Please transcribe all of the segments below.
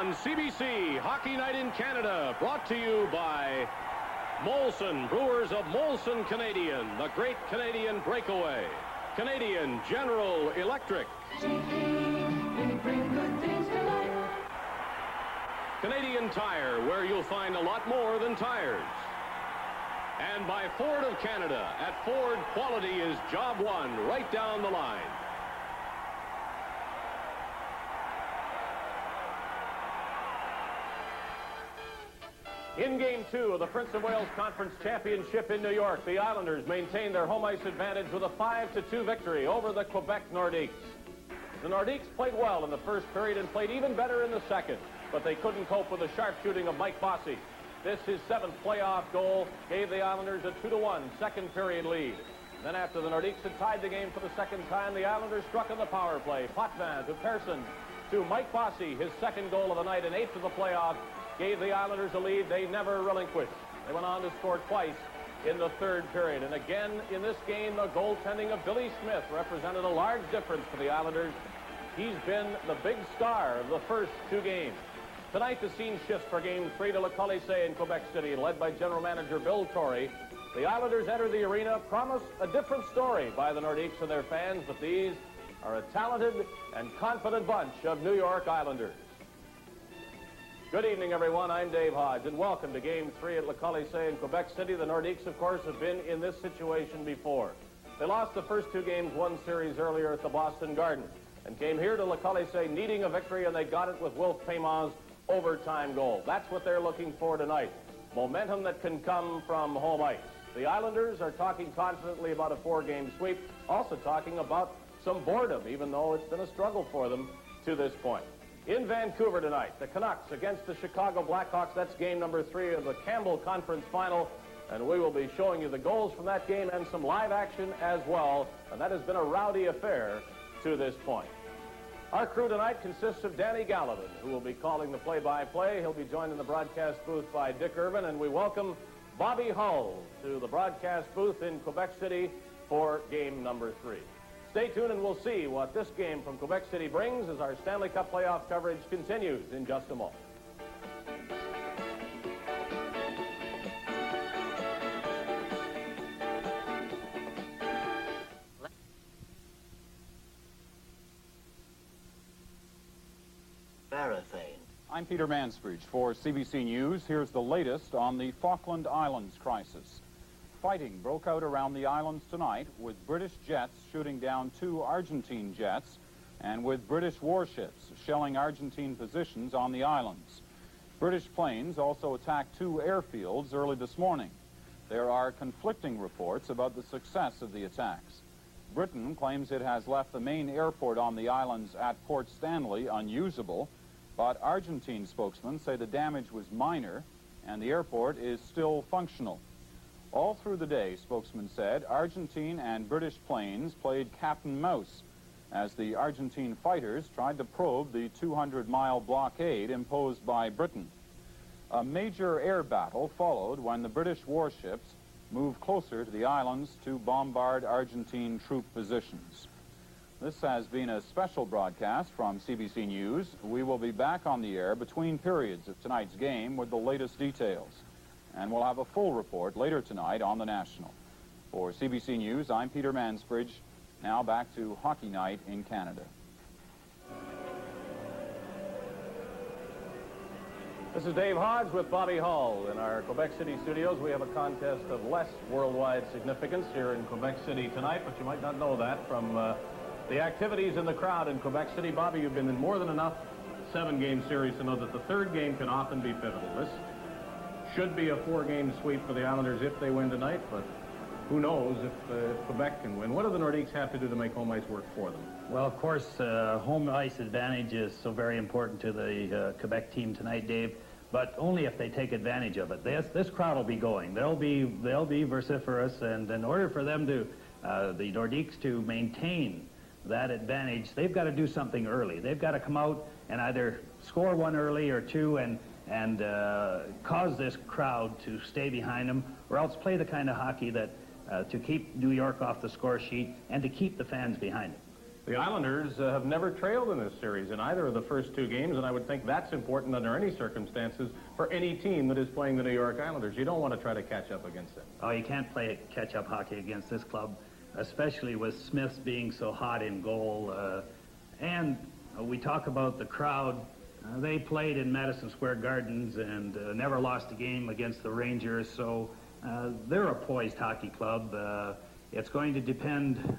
on CBC Hockey Night in Canada, brought to you by Molson, brewers of Molson Canadian, the great Canadian breakaway. Canadian General Electric. Canadian Tire, where you'll find a lot more than tires. And by Ford of Canada. At Ford, quality is job one, right down the line. In Game 2 of the Prince of Wales Conference Championship in New York, the Islanders maintained their home ice advantage with a 5-2 victory over the Quebec Nordiques. The Nordiques played well in the first period and played even better in the second, but they couldn't cope with the sharp shooting of Mike Bossy. This, his 7th playoff goal, gave the Islanders a 2-1 second period lead. Then after the Nordiques had tied the game for the second time, the Islanders struck on the power play. Potvin to Persson to Mike Bossy, his second goal of the night and 8th of the playoffs, gave the Islanders a lead they never relinquished. They went on to score twice in the third period. And again in this game, the goaltending of Billy Smith represented a large difference for the Islanders. He's been the big star of the first two games. Tonight, the scene shifts for Game 3 to Le Colisee in Quebec City, led by General Manager Bill Torrey. The Islanders enter the arena, promise a different story by the Nordiques and their fans, but these are a talented and confident bunch of New York Islanders. Good evening, everyone. I'm Dave Hodge, and welcome to Game 3 at Le Colisee in Quebec City. The Nordiques, of course, have been in this situation before. They lost the first two games one series earlier at the Boston Garden and came here to Le Colisee needing a victory, and they got it with Wilf Paimon's overtime goal. That's what they're looking for tonight. Momentum that can come from home ice. The Islanders are talking confidently about a 4-game sweep, also talking about some boredom, even though it's been a struggle for them to this point. In Vancouver tonight, the Canucks against the Chicago Blackhawks. That's game number 3 of the Campbell Conference Final, and we will be showing you the goals from that game and some live action as well, and that has been a rowdy affair to this point. Our crew tonight consists of Danny Gallivan, who will be calling the play-by-play. He'll be joined in the broadcast booth by Dick Irvin, and we welcome Bobby Hull to the broadcast booth in Quebec City for game number 3. Stay tuned and we'll see what this game from Quebec City brings as our Stanley Cup playoff coverage continues in just a moment. I'm Peter Mansbridge for CBC News. Here's the latest on the Falkland Islands crisis. Fighting broke out around the islands tonight, with British jets shooting down 2 Argentine jets and with British warships shelling Argentine positions on the islands. British planes also attacked 2 airfields early this morning. There are conflicting reports about the success of the attacks. Britain claims it has left the main airport on the islands at Port Stanley unusable, but Argentine spokesmen say the damage was minor and the airport is still functional. All through the day, spokesman said, Argentine and British planes played cat and mouse as the Argentine fighters tried to probe the 200-mile blockade imposed by Britain. A major air battle followed when the British warships moved closer to the islands to bombard Argentine troop positions. This has been a special broadcast from CBC News. We will be back on the air between periods of tonight's game with the latest details. And we'll have a full report later tonight on the National. For CBC News, I'm Peter Mansbridge. Now back to Hockey Night in Canada. This is Dave Hodge with Bobby Hull. In our Quebec City studios, we have a contest of less worldwide significance here in Quebec City tonight, but you might not know that from the activities in the crowd in Quebec City. Bobby, you've been in more than enough 7-game series to know that the third game can often be pivotal. This should be a 4-game sweep for the Islanders if they win tonight, but who knows if Quebec can win. What do the Nordiques have to do to make home ice work for them? Well, of course, home ice advantage is so very important to the Quebec team tonight, Dave, but only if they take advantage of it. This crowd will be going. They'll be vociferous, and in order for them to, the Nordiques to maintain that advantage, they've got to do something early. They've got to come out and either score 1 early or 2 and cause this crowd to stay behind them, or else play the kind of hockey that to keep New York off the score sheet and to keep the fans behind them. The Islanders have never trailed in this series in either of the first two games, and I would think that's important under any circumstances for any team that is playing the New York Islanders. You don't want to try to catch up against them. Oh, you can't play catch-up hockey against this club, especially with Smiths being so hot in goal. And we talk about the crowd. They played in Madison Square Gardens and never lost a game against the Rangers, so they're a poised hockey club. It's going to depend,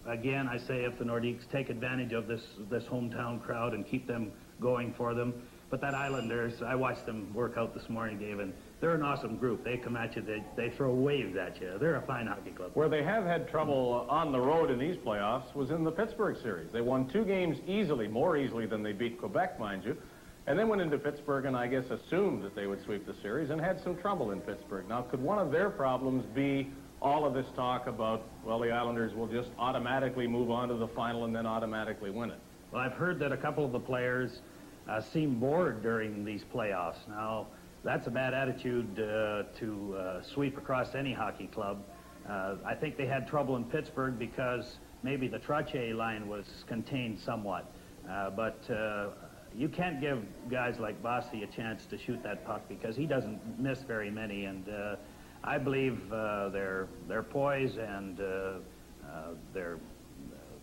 again, I say, if the Nordiques take advantage of this hometown crowd and keep them going for them. But that Islanders, I watched them work out this morning, Dave, and they're an awesome group. They come at you, they throw waves at you. They're a fine hockey club. Where they have had trouble on the road in these playoffs was in the Pittsburgh series. They won 2 games easily, more easily than they beat Quebec, mind you, and then went into Pittsburgh and I guess assumed that they would sweep the series and had some trouble in Pittsburgh. Now, could one of their problems be all of this talk about, well, the Islanders will just automatically move on to the final and then automatically win it? Well, I've heard that a couple of the players seem bored during these playoffs. Now, that's a bad attitude to sweep across any hockey club. I think they had trouble in Pittsburgh because maybe the Trottier line was contained somewhat. But you can't give guys like Bossy a chance to shoot that puck because he doesn't miss very many. And I believe they're poised and they're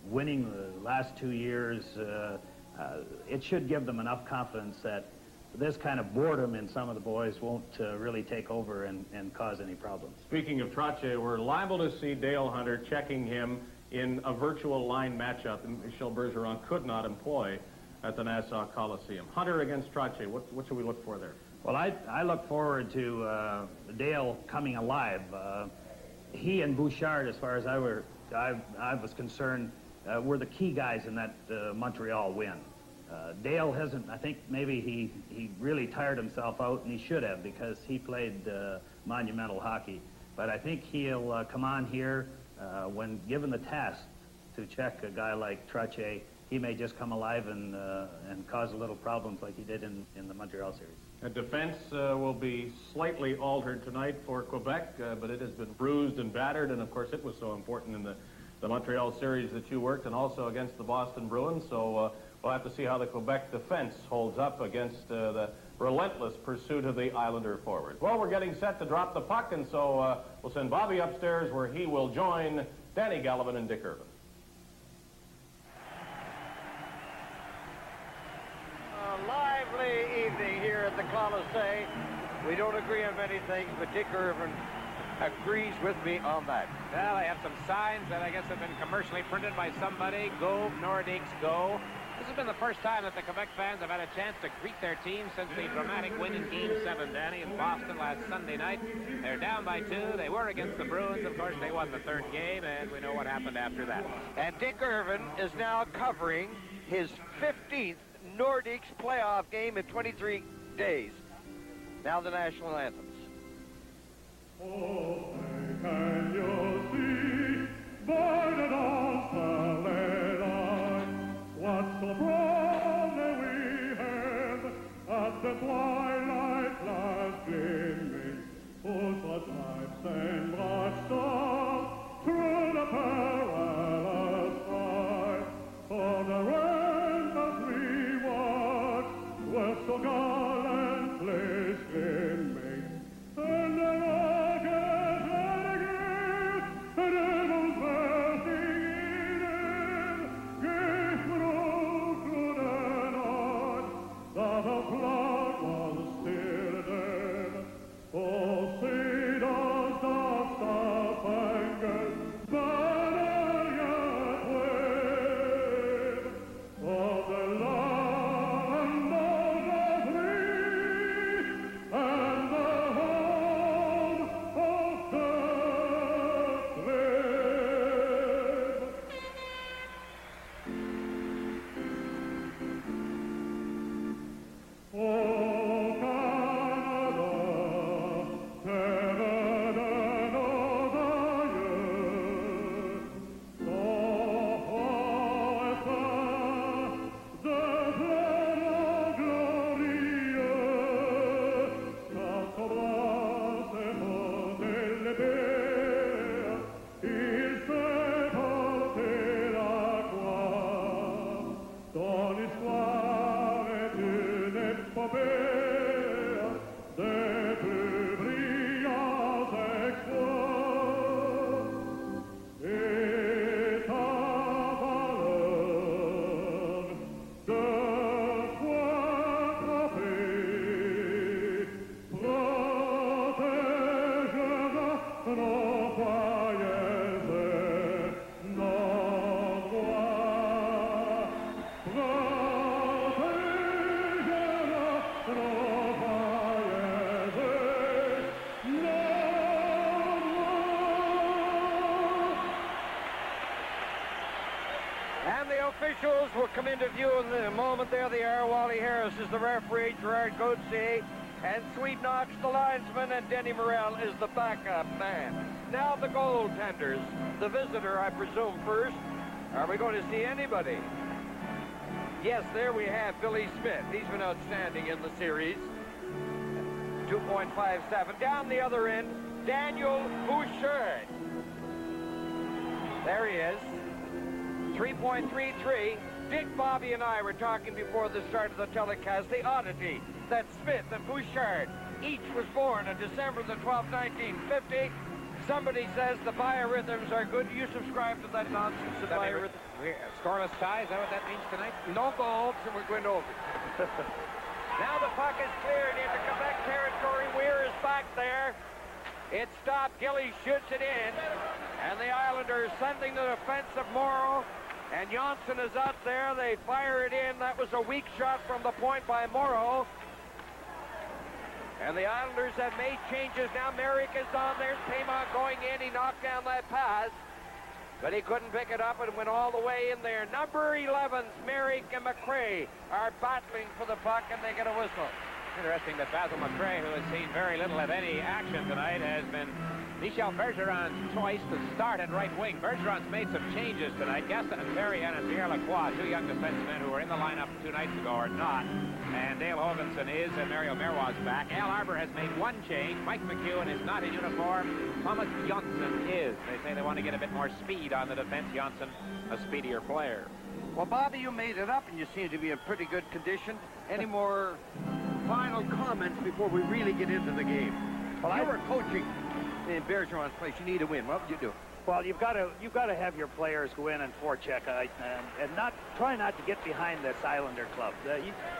winning the last 2 years. It should give them enough confidence that this kind of boredom in some of the boys won't really take over and cause any problems. Speaking of Trottier, we're liable to see Dale Hunter checking him in a virtual line matchup that Michel Bergeron could not employ at the Nassau Coliseum. Hunter against Trottier, what should we look for there? Well, I look forward to Dale coming alive. He and Bouchard, as far as I was concerned, were the key guys in that Montreal win. Dale hasn't, I think maybe he really tired himself out, and he should have because he played monumental hockey. But I think he'll come on here when given the task to check a guy like Trottier. He may just come alive and cause a little problems like he did in the Montreal series. The defense will be slightly altered tonight for Quebec, but it has been bruised and battered, and of course it was so important in the Montreal series that you worked and also against the Boston Bruins, so we'll have to see how the Quebec defense holds up against the relentless pursuit of the Islander forward. Well, we're getting set to drop the puck, and so we'll send Bobby upstairs where he will join Danny Gallivan and Dick Irvin. A lively evening here at the Colisee. We don't agree on many things, but Dick Irvin agrees with me on that. Well, I have some signs that I guess have been commercially printed by somebody. Go, Nordiques, go. This has been the first time that the Quebec fans have had a chance to greet their team since the dramatic win in Game 7, Danny, in Boston last Sunday night. They're down by 2. They were against the Bruins. Of course, they won the 3rd game, and we know what happened after that. And Dick Irvin is now covering his 15th Nordiques playoff game in 23 days. Now the national anthems. Oh, can you see by the dawn's early light what so proudly we hailed at the twilight last gleaming, whose stripes and bright stars through the perilous fight, for the ramparts we watched were so gallantly streaming, and the rockets had agreed, and devils bursting in it, gave proof to the night that the blood was still dead. Oh, see those dark star-spangled banner yet wave, of the land of the free and the officials will come into view in a moment. There they are. Wally Harris is the referee, Gerard Colisee, and Sweet Knox the linesman, and Denny Morrell is the backup man. Now the goaltenders. The visitor, I presume, first. Are we going to see anybody? Yes, there we have Billy Smith. He's been outstanding in the series. 2.57. Down the other end, Daniel Bouchard. There he is. 3.33. Dick, Bobby, and I were talking before the start of the telecast, the oddity that Smith and Bouchard each was born on December the 12th, 1950. Somebody says the biorhythms are good. Do you subscribe to that nonsense, the biorhythms? Scoreless tie, is that what that means tonight? No goals, and we're going over. Now the puck is cleared into Quebec territory. Weir is back there. It stopped. Gilly shoots it in. And the Islanders sending the defense of Morrow. And Johnson is out there. They fire it in. That was a weak shot from the point by Morrow. And the Islanders have made changes. Now Merrick is on there. Paymont going in. He knocked down that pass. But he couldn't pick it up and went all the way in there. Number 11s, Merrick and McRae are battling for the puck, and they get a whistle. Interesting that Basil McRae, who has seen very little of any action tonight, has been Michel Bergeron's choice to start at right wing. Bergeron's made some changes tonight. Gaston and Perriand and Pierre Lacroix, two young defensemen who were in the lineup 2 nights ago, are not. And Dale Hoganson is, and Mario Merwaz back. Al Arbor has made one change. Mike McEwen is not in uniform. Thomas Johnson is. They say they want to get a bit more speed on the defense. Johnson, a speedier player. Well, Bobby, you made it up, and you seem to be in pretty good condition. Any more final comments before we really get into the game? Well, you were coaching in Bergeron's place. You need a win. What would you do? Well, you've got to have your players go in and forecheck and try not to get behind this Islander club.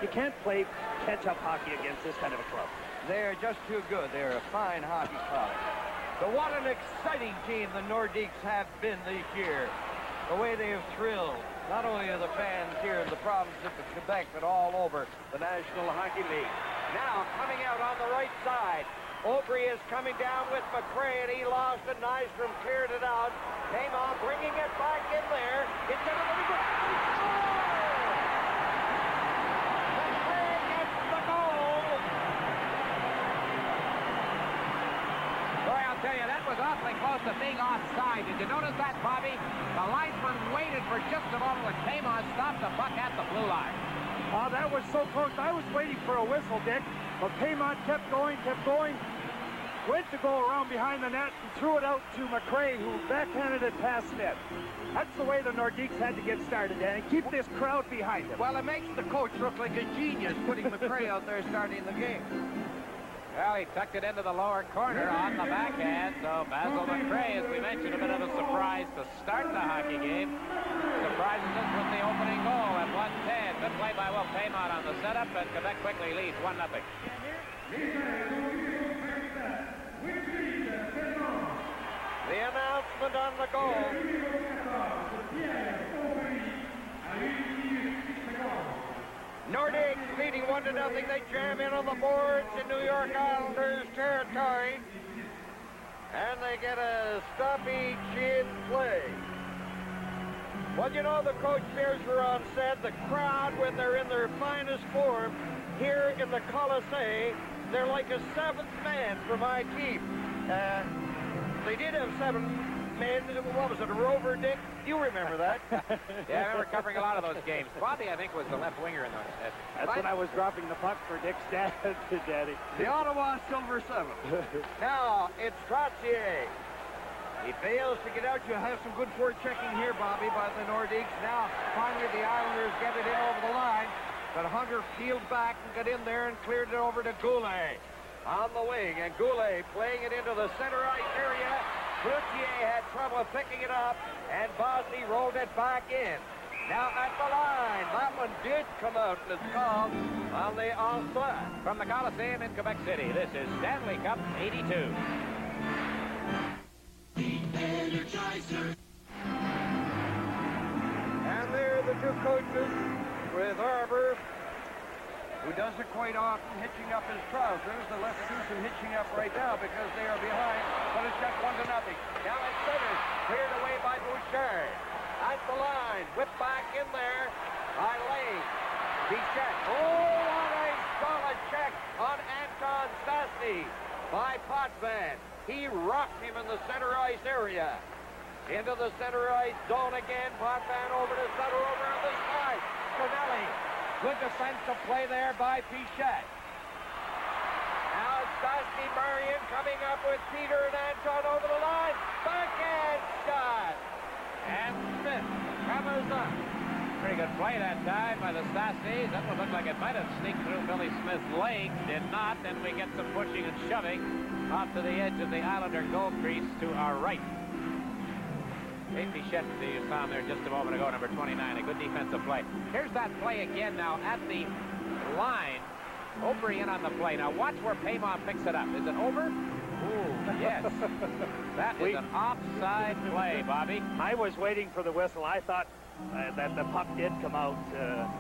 You can't play catch-up hockey against this kind of a club. They're just too good. They're a fine hockey club. So what an exciting team the Nordiques have been this year. The way they have thrilled not only are the fans here in the province of Quebec, but all over the National Hockey League. Now coming out on the right side. Aubry is coming down with McRae, and he lost it. Nystrom cleared it out. Came on, bringing it back in there. It's going to be good. McRae gets the goal. Boy, I'll tell you, that was awfully close to being offside. Did you notice that, Bobby? The linesman waited for just a moment when Paymont stopped the puck at the blue line. Oh, that was so close. I was waiting for a whistle, Dick. But Paymont kept going. Went to go around behind the net and threw it out to McRae, who backhanded it past net. That's the way the Nordiques had to get started, and keep this crowd behind him. Well, it makes the coach look like a genius putting McRae out there starting the game. Well, he tucked it into the lower corner on the backhand, so Basil McRae, as we mentioned, a bit of a surprise to start the hockey game. Surprises us with the opening goal at 1:10. Good play by Will Paymont on the setup, and Quebec quickly leads 1-0. The announcement on the goal. Nordiques leading 1-0. They jam in on the boards in New York Islanders territory. And they get a stoppage-in play. Well, you know, the coach Bergeron said the crowd, when they're in their finest form here in the Colisee, they're like a seventh man for my team. They did have 7 men. What was it, a rover, Dick? You remember that. Yeah, I remember covering a lot of those games. Bobby, I think, was the left winger in those. That's when I was dropping the puck for Dick's dad, Daddy. The Ottawa Silver 7. Now, it's Trottier. He fails to get out. You have some good forechecking here, Bobby, by the Nordiques. Now, finally, the Islanders get it in over the line. But Hunter peeled back and got in there and cleared it over to Goulet on the wing. And Goulet playing it into the center ice area. Cloutier had trouble picking it up, and Bosny rolled it back in. Now at the line, that one did come out, and it's called on the offside. From the Coliseum in Quebec City, this is Stanley Cup 82. And there are the two coaches with Arbor, who does it quite often, hitching up his trousers. The left do some hitching up right now because they are behind, but it's just 1-0. Now it's centered, cleared away by Bouchard. at the line. Whipped back in there by Lane. Bichette. Oh, what a solid check on Anton Stastny by Potvin. He rocked him in the center ice area. Into the center ice zone again. Potvin over to Sutter over on this side. Tonelli. Good defensive play there by Bichette. Now it's Stastny Marion coming up with Peter and Anton over the line. Backhand shot. And Smith covers up. Pretty good play that time by the Stastnys. That one looked like it might have sneaked through Billy Smith's leg. Did not. Then we get some pushing and shoving off to the edge of the Islander goal crease to our right. Dave Bichette, you saw him there just a moment ago, number 29. A good defensive play. Here's that play again now at the line. Aubry in on the play. Now watch where Paymont picks it up. Is it over? Ooh, yes. That is an offside play, Bobby. I was waiting for the whistle. I thought that the puck did come out.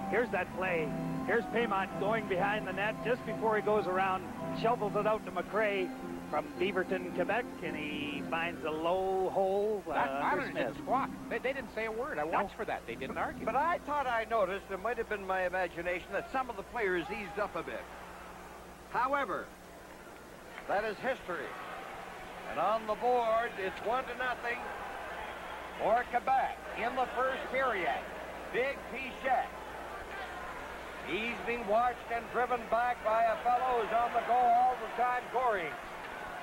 Here's that play. Here's Paymont going behind the net just before he goes around, shovels it out to McRae from Beaverton, Quebec, and he finds a low hole. Islanders didn't squawk. They didn't say a word. I watched for that. They didn't argue. But I thought I noticed, it might have been my imagination, that some of the players eased up a bit. However, that is history. And on the board, it's 1-0 for Quebec in the first period. Big Bichette. He's been watched and driven back by a fellow who's on the go all the time, Goring.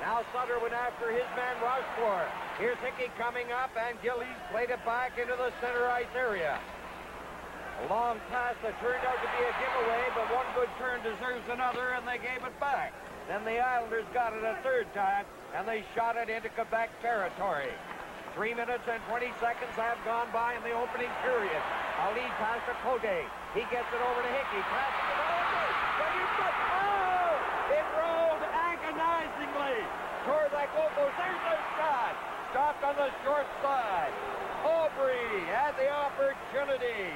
Now Sutter went after his man Rochefort. Here's Hickey coming up, and Gillies played it back into the center ice area. A long pass that turned out to be a giveaway, but one good turn deserves another, and they gave it back. Then the Islanders got it a third time, and they shot it into Quebec territory. 3 minutes and 20 seconds have gone by in the opening period. A lead pass to Cote. He gets it over to Hickey. Passes it over. Oh! It rolled agonizingly toward that goal post. There's the shot. Stopped on the short side. Aubry had the opportunity.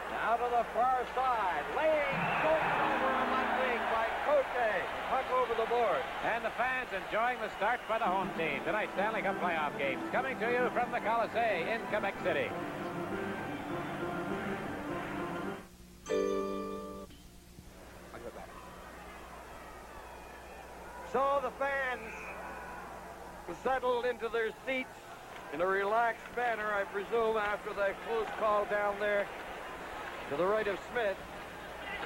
Now to the far side. Lane goes over on that wing by Cote. Puck over the board. And the fans enjoying the start by the home team. Tonight's Stanley Cup playoff games coming to you from the Colisee in Quebec City. So the fans settled into their seats in a relaxed manner, I presume, after that close call down there to the right of Smith.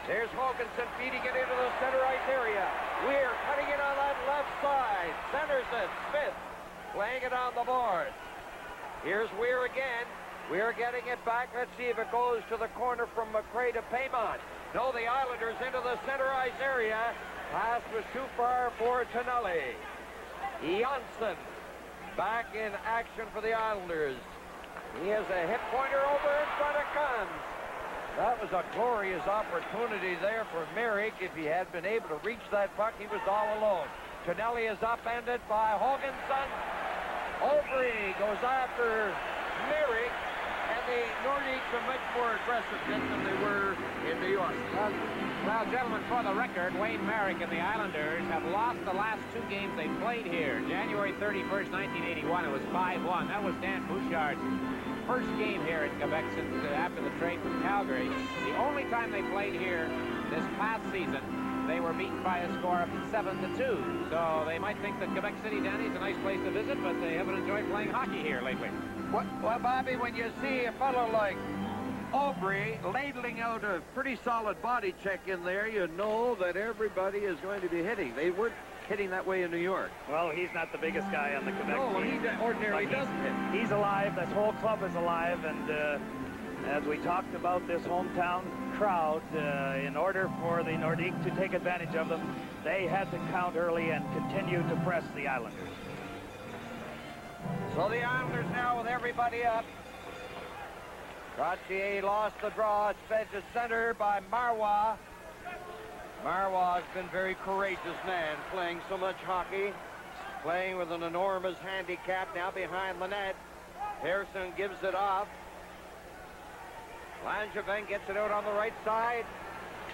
There's Hoganson feeding it into the center ice area. Weir cutting it on that left side. Centers it. Smith playing it on the board. Here's Weir again. Weir getting it back. Let's see if it goes to the corner from McRae to Paymont. No, the Islanders into the center ice area. Pass was too far for Tonelli. Janssen back in action for the Islanders. He has a hit pointer over in front of Guns. That was a glorious opportunity there for Merrick. If he had been able to reach that puck, he was all alone. Tonelli is upended by Hoganson. Aubry goes after Merrick, and the Nordiques are much more aggressive than they were in New York. Well, gentlemen, for the record, Wayne Merrick and the Islanders have lost the last two games they played here. January 31st, 1981, it was 5-1. That was Dan Bouchard's first game here in Quebec since after the trade from Calgary. The only time they played here this past season, they were beaten by a score of 7-2. So they might think that Quebec City, Danny, is a nice place to visit, but they haven't enjoyed playing hockey here lately. Well, Bobby, when you see a fellow like Aubry ladling out a pretty solid body check in there, you know that everybody is going to be hitting. They weren't hitting that way in New York. Well, he's not the biggest guy on the Quebec team. No, he ordinarily doesn't hit. He's alive. This whole club is alive. And as we talked about this hometown crowd, in order for the Nordiques to take advantage of them, they had to count early and continue to press the Islanders. So the Islanders now with everybody up. Trottier lost the draw. It's fed to center by Marois. Marois has been a very courageous man, playing so much hockey, playing with an enormous handicap now behind the net. Harrison gives it off. Langevin gets it out on the right side.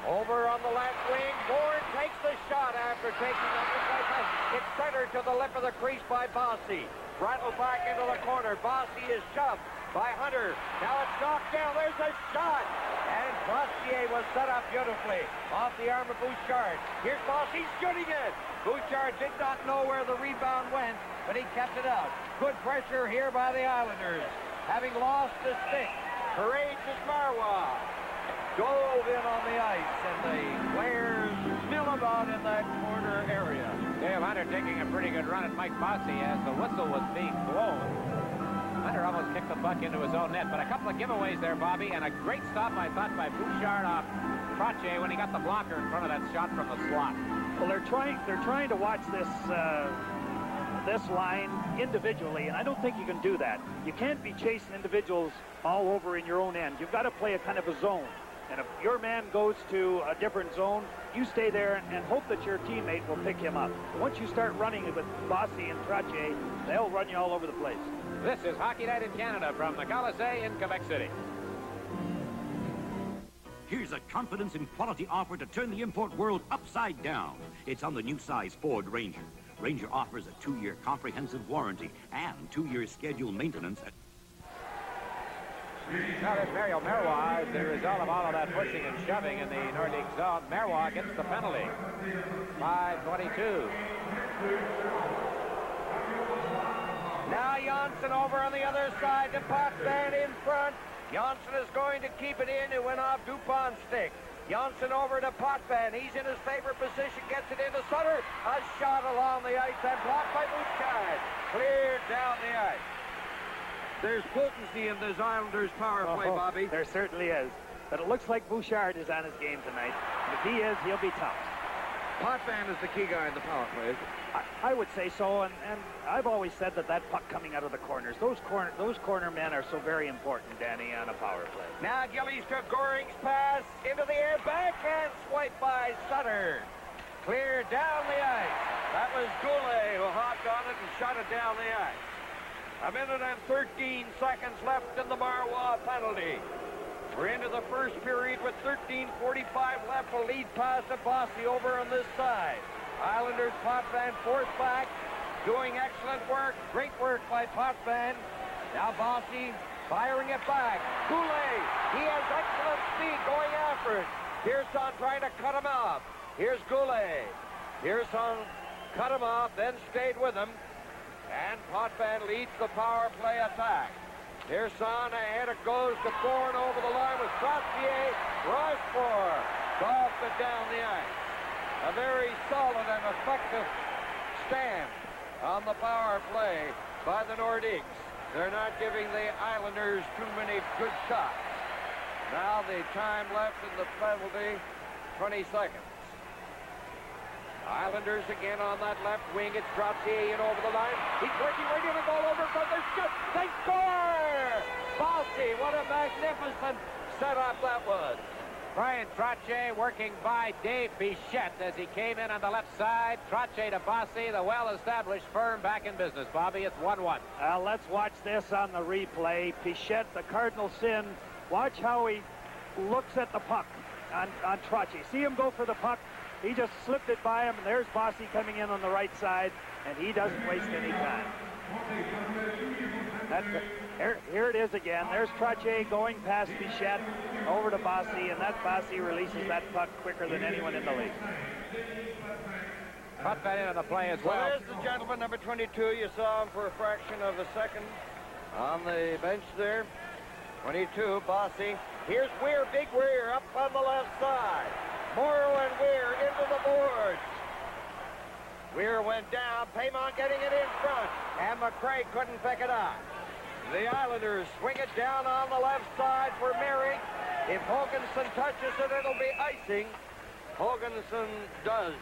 Over on the left wing. Bourne takes the shot after taking the inside pass. It's centered to the lip of the crease by Bossy. rattled back into the corner. Bossy is shoved by Hunter. Now it's knocked down. There's a shot. And Bossier was set up beautifully off the arm of Bouchard. Here's Bossy shooting it. Bouchard did not know where the rebound went, but he kept it out. Good pressure here by the Islanders. Having lost the stick, courageous Marois dove in on the ice, and the players mill about in that corner area. Dale Hunter taking a pretty good run at Mike Bossy as the whistle was being blown. Hunter almost kicked the puck into his own net, but a couple of giveaways there, Bobby, and a great stop, I thought, by Bouchard off Trottier when he got the blocker in front of that shot from the slot. Well, they're trying to watch this line individually, and I don't think you can do that. You can't be chasing individuals all over in your own end. You've got to play a kind of a zone. And if your man goes to a different zone, you stay there and hope that your teammate will pick him up. Once you start running with Bossy and Trottier, they'll run you all over the place. This is Hockey Night in Canada from the Colisee in Quebec City. Here's a confidence and quality offer to turn the import world upside down. It's on the new size Ford Ranger. Ranger offers a 2-year comprehensive warranty and 2-year scheduled maintenance. Now there's Mario Marois as the result of all of that pushing and shoving in the Nordiques zone. Marois gets the penalty. 5:22. Now Janssen over on the other side to Potvin in front. Janssen is going to keep it in. It went off Dupont's stick. Janssen over to Potvin. He's in his favorite position. Gets it into Sutter. A shot along the ice and blocked by Bouchard. Cleared down the ice. There's potency in this Islanders power play, Bobby. There certainly is. But it looks like Bouchard is on his game tonight. And if he is, he'll be tough. Potvin is the key guy in the power play. I would say so, and I've always said that puck coming out of the corners, those corner men are so very important, Danny, on a power play. Now Gillies to Goring's pass into the air, backhand swipe by Sutter. Clear down the ice. That was Goulet who hopped on it and shot it down the ice. 1 minute and 13 seconds left in the Marois penalty. We're into the first period with 13:45 left. A lead pass to Bossy over on this side. Islanders Potvin forced back, doing excellent work. Great work by Potvin. Now Bossy firing it back. Goulet, he has excellent speed going after it. Pearson trying to cut him off. Here's Goulet. Pearson cut him off, then stayed with him. And Potvin leads the power play attack. Pearson ahead, it goes to Bourne over the line with Trottier. Rochefort golfed it down the ice. A very solid and effective stand on the power play by the Nordiques. They're not giving the Islanders too many good shots. Now the time left in the penalty, 20 seconds. Islanders again on that left wing. It's Trottier in over the line. He's working right in the goal over front. They shoot. They score! Bossy, what a magnificent setup that was. Brian Trottier working by Dave Bichette as he came in on the left side. Trottier to Bossy, the well-established firm back in business. Bobby, it's 1-1. Let's watch this on the replay. Bichette, the cardinal sin. Watch how he looks at the puck on Trottier. See him go for the puck. He just slipped it by him, and there's Bossy coming in on the right side, and he doesn't waste any time. Here it is again. There's Trottier going past Bichette over to Bossy, and that Bossy releases that puck quicker than anyone in the league. Cut that into the play as well. Well, there's the gentleman, number 22. You saw him for a fraction of a second on the bench there. 22, Bossy. Here's Weir, big Weir, up on the left side. Morrow and Weir into the boards. Weir went down. Paymont getting it in front. And McCray couldn't pick it up. The Islanders swing it down on the left side for Merrick. If Hoganson touches it, it'll be icing. Hoganson does.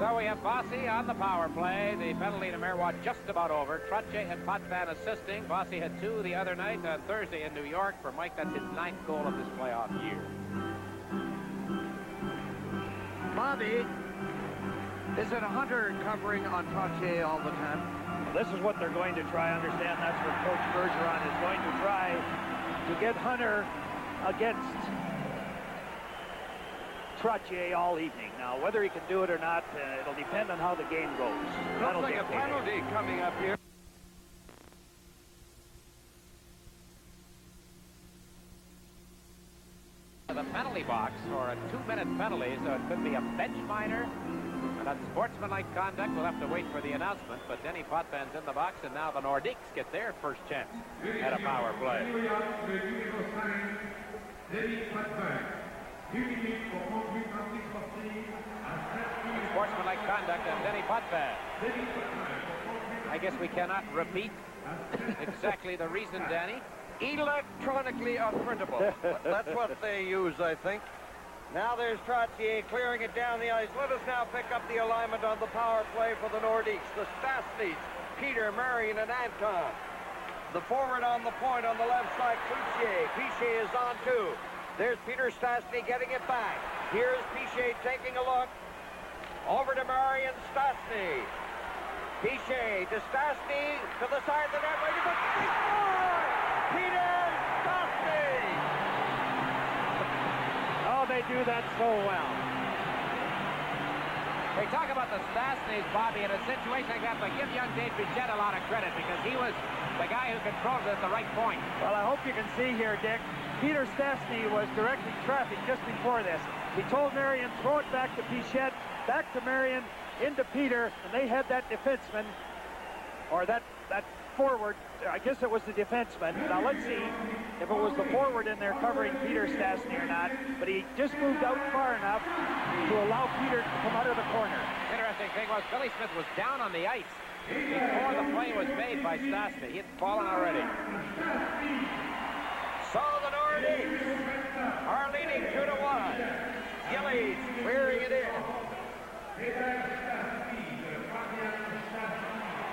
So we have Bossy on the power play. The penalty to Marois just about over. Trottier and Potvin assisting. Bossy had 2 the other night on Thursday in New York. For Mike, that's his 9th goal of this playoff year. Bobby, is it Hunter covering on Trottier all the time? This is what they're going to try. I understand that's what Coach Bergeron is going to try to get Hunter against Trottier all evening. Now, whether he can do it or not, it'll depend on how the game goes. Looks like a penalty coming up here. The penalty box for a 2-minute penalty, so it could be a bench minor. And unsportsmanlike conduct, we'll have to wait for the announcement. But Denny Potvin's in the box, and now the Nordiques get their first chance at a power play. Unsportsmanlike conduct and Denny Potvin. I guess we cannot repeat exactly the reason, Danny. Electronically unprintable. That's what they use, I think. Now there's Trottier clearing it down the ice. Let us now pick up the alignment on the power play for the Nordiques. The Stastnys, Peter, Marion, and Anton. The forward on the point on the left side, Colisee. Piché is on too. There's Peter Stastny getting it back. Here's Piché taking a look. Over to Marion Stastny. Piché to Stastny to the side of the net. Ready for Peter Stastny! Oh, they do that so well. We talk about the Stastnys, Bobby, in a situation like that, but give young Dave Bichette a lot of credit because he was the guy who controlled it at the right point. Well, I hope you can see here, Dick. Peter Stastny was directing traffic just before this. He told Marion, throw it back to Bichette, back to Marion, into Peter, and they had that defenseman, or that forward. I guess it was the defenseman. Now let's see if it was the forward in there covering Peter Stastny or not, but he just moved out far enough to allow Peter to come out of the corner. Interesting thing was Billy Smith was down on the ice before the play was made by Stastny. He had fallen already. So the Nordiques are leading 2-1. Gillies clearing it in.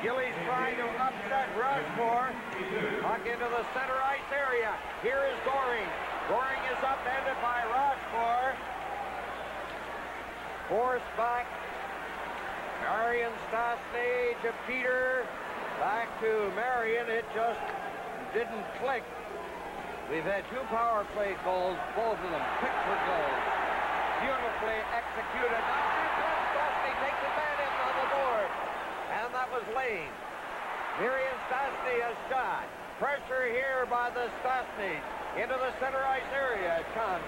Gillies trying to upset Rushmore. Puck into the center ice area. Here is Goring. Goring is upended by Rushmore. Forced back. Marion Stastny to Peter. Back to Marion. It just didn't click. We've had 2 power play goals, both of them picture goals. Beautifully executed. Stastny takes advantage on the board. And that was Lane. Marion Stastny has shot. Pressure here by the Stastnys. Into the center ice area it comes.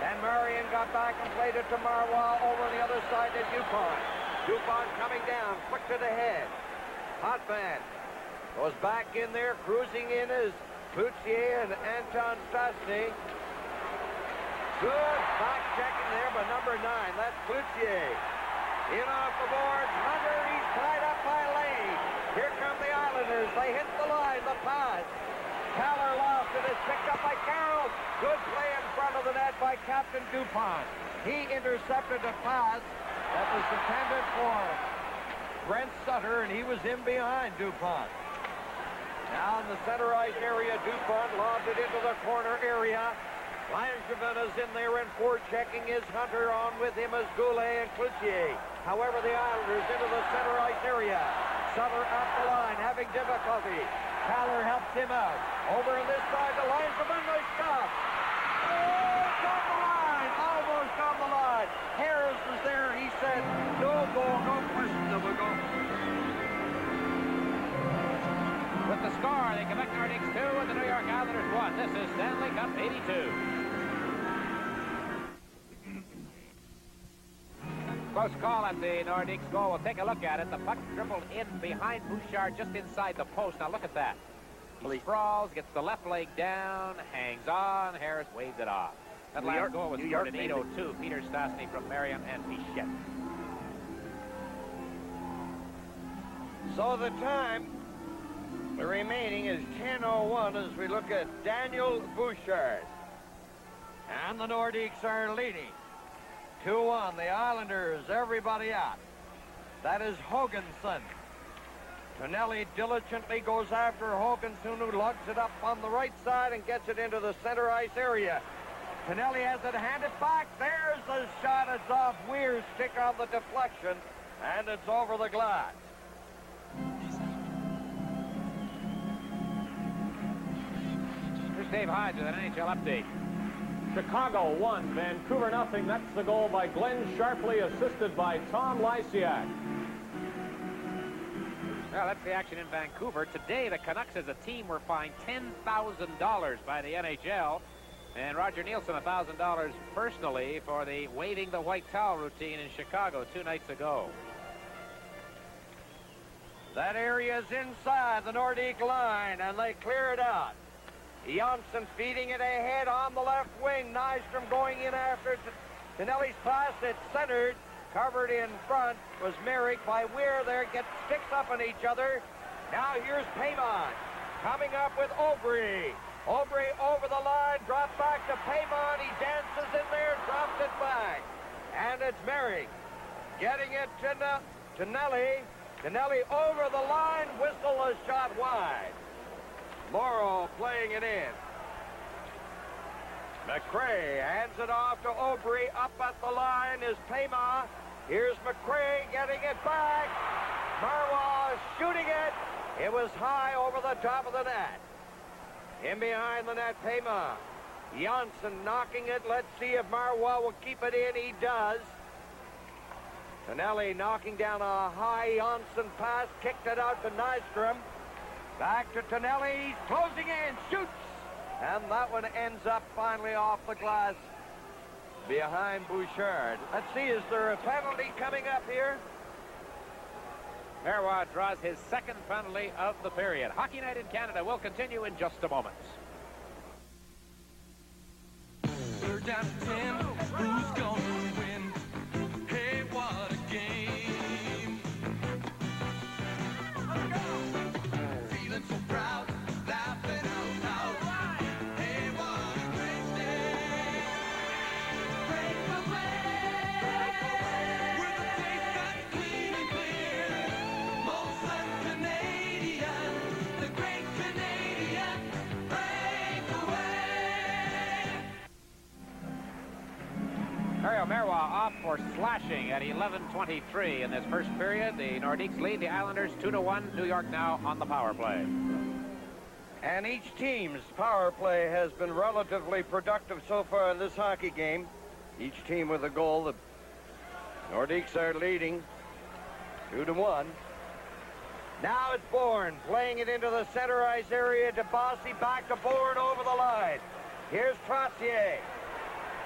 And Marion got back and played it to Marois over on the other side to Dupont. Dupont coming down, quick to the head. Potvin goes back in there, cruising in is Cloutier and Anton Stastny. Good back checking there by number 9. That's Cloutier. In off the boards. Hunter, he's tied up by Lane. Here come the Islanders. They hit the line, the pass. Haller lost it. It's picked up by Carroll. Good play in front of the net by Captain Dupont. He intercepted a pass that was intended for Brent Sutter, and he was in behind Dupont. Now in the center ice area, Dupont lobs it into the corner area. Langevin is in there, and forechecking is Hunter. On with him is Goulet and Cloutier. However, the Islanders into the center ice area. Sutter up the line, having difficulty. Haller helps him out. Over on this side, the Langevin, they stop. Oh, on the line, almost on the line. Harris was there. He said, no goal, no question of a goal. With the score, the Quebec Nordiques 2 and the New York Islanders 1. This is Stanley Cup 82. Close call at the Nordiques goal. We'll take a look at it. The puck dribbled in behind Bouchard, just inside the post. Now look at that. He sprawls, gets the left leg down, hangs on. Harris waves it off. That last goal was scored in 8:02. Peter Stastny from Marion and Bichette. So the time remaining is 10:01 as we look at Daniel Bouchard. And the Nordiques are leading 2-1. The Islanders, everybody out. That is Hoganson. Tonelli diligently goes after Hoganson, who lugs it up on the right side and gets it into the center ice area. Tonelli has it handed back. There's the shot. It's off Weir's stick on the deflection, and it's over the glass. Here's Dave Hodge with an NHL update. Chicago 1, Vancouver nothing. That's the goal by Glenn Sharpley, assisted by Tom Lysiak. Well, that's the action in Vancouver. Today, the Canucks as a team were fined $10,000 by the NHL. And Roger Nielsen, $1,000 personally for the waving the white towel routine in Chicago 2 nights ago. That area is inside the Nordique line, and they clear it out. Janssen feeding it ahead on the left wing. Nystrom going in after Tonelli's pass. It's centered. Covered in front was Merrick by Weir there. Gets sticks up on each other. Now here's Paymon coming up with Aubry. Aubry over the line. Drop back to Paymon. He dances in there. Drops it back. And it's Merrick getting it to Tonelli. Tonelli over the line. Whistle a shot wide. Morrow playing it in. McRae hands it off to Aubry. Up at the line is Paymon. Here's McRae getting it back. Marois shooting it. It was high over the top of the net. In behind the net, Paymon. Janssen knocking it. Let's see if Marois will keep it in. He does. Tonelli knocking down a high Janssen pass. Kicked it out to Nystrom. Back to Tonelli. He's closing in. Shoots. And that one ends up finally off the glass behind Bouchard. Let's see, is there a penalty coming up here? Marois draws his second penalty of the period. Hockey Night in Canada will continue in just a moment. We're down to 10. Who's gonna win? Hey, what a game. Feeling so proud, laughing out loud. Hey, what a great day. Break away. With a taste that's clean and clear. Molson Canadian, the great Canadian breakaway. Mario Marois off for slashing at 11:23 in this first period. The Nordiques lead the Islanders 2-1. New York now on the power play. And each team's power play has been relatively productive so far in this hockey game. Each team with a goal. The Nordiques are leading 2-1. Now it's Bourne playing it into the center ice area to Bossy. Back to Bourne over the line. Here's Trottier.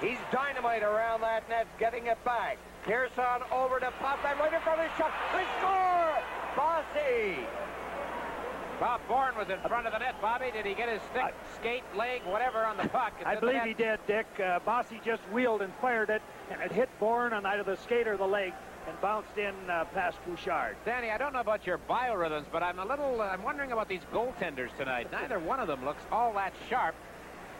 He's dynamite around that net, getting it back. Pearson over to Potvin, right in front of the shot. They score! Bossy! Bob Bourne was in front of the net. Bobby, did he get his stick, skate, leg, whatever on the puck? It's I in the believe net. he did, Dick. Bossy just wheeled and fired it, and it hit Bourne on either the skate or the leg and bounced in past Bouchard. Danny, I don't know about your biorhythms, but I'm wondering about these goaltenders tonight. Neither one of them looks all that sharp.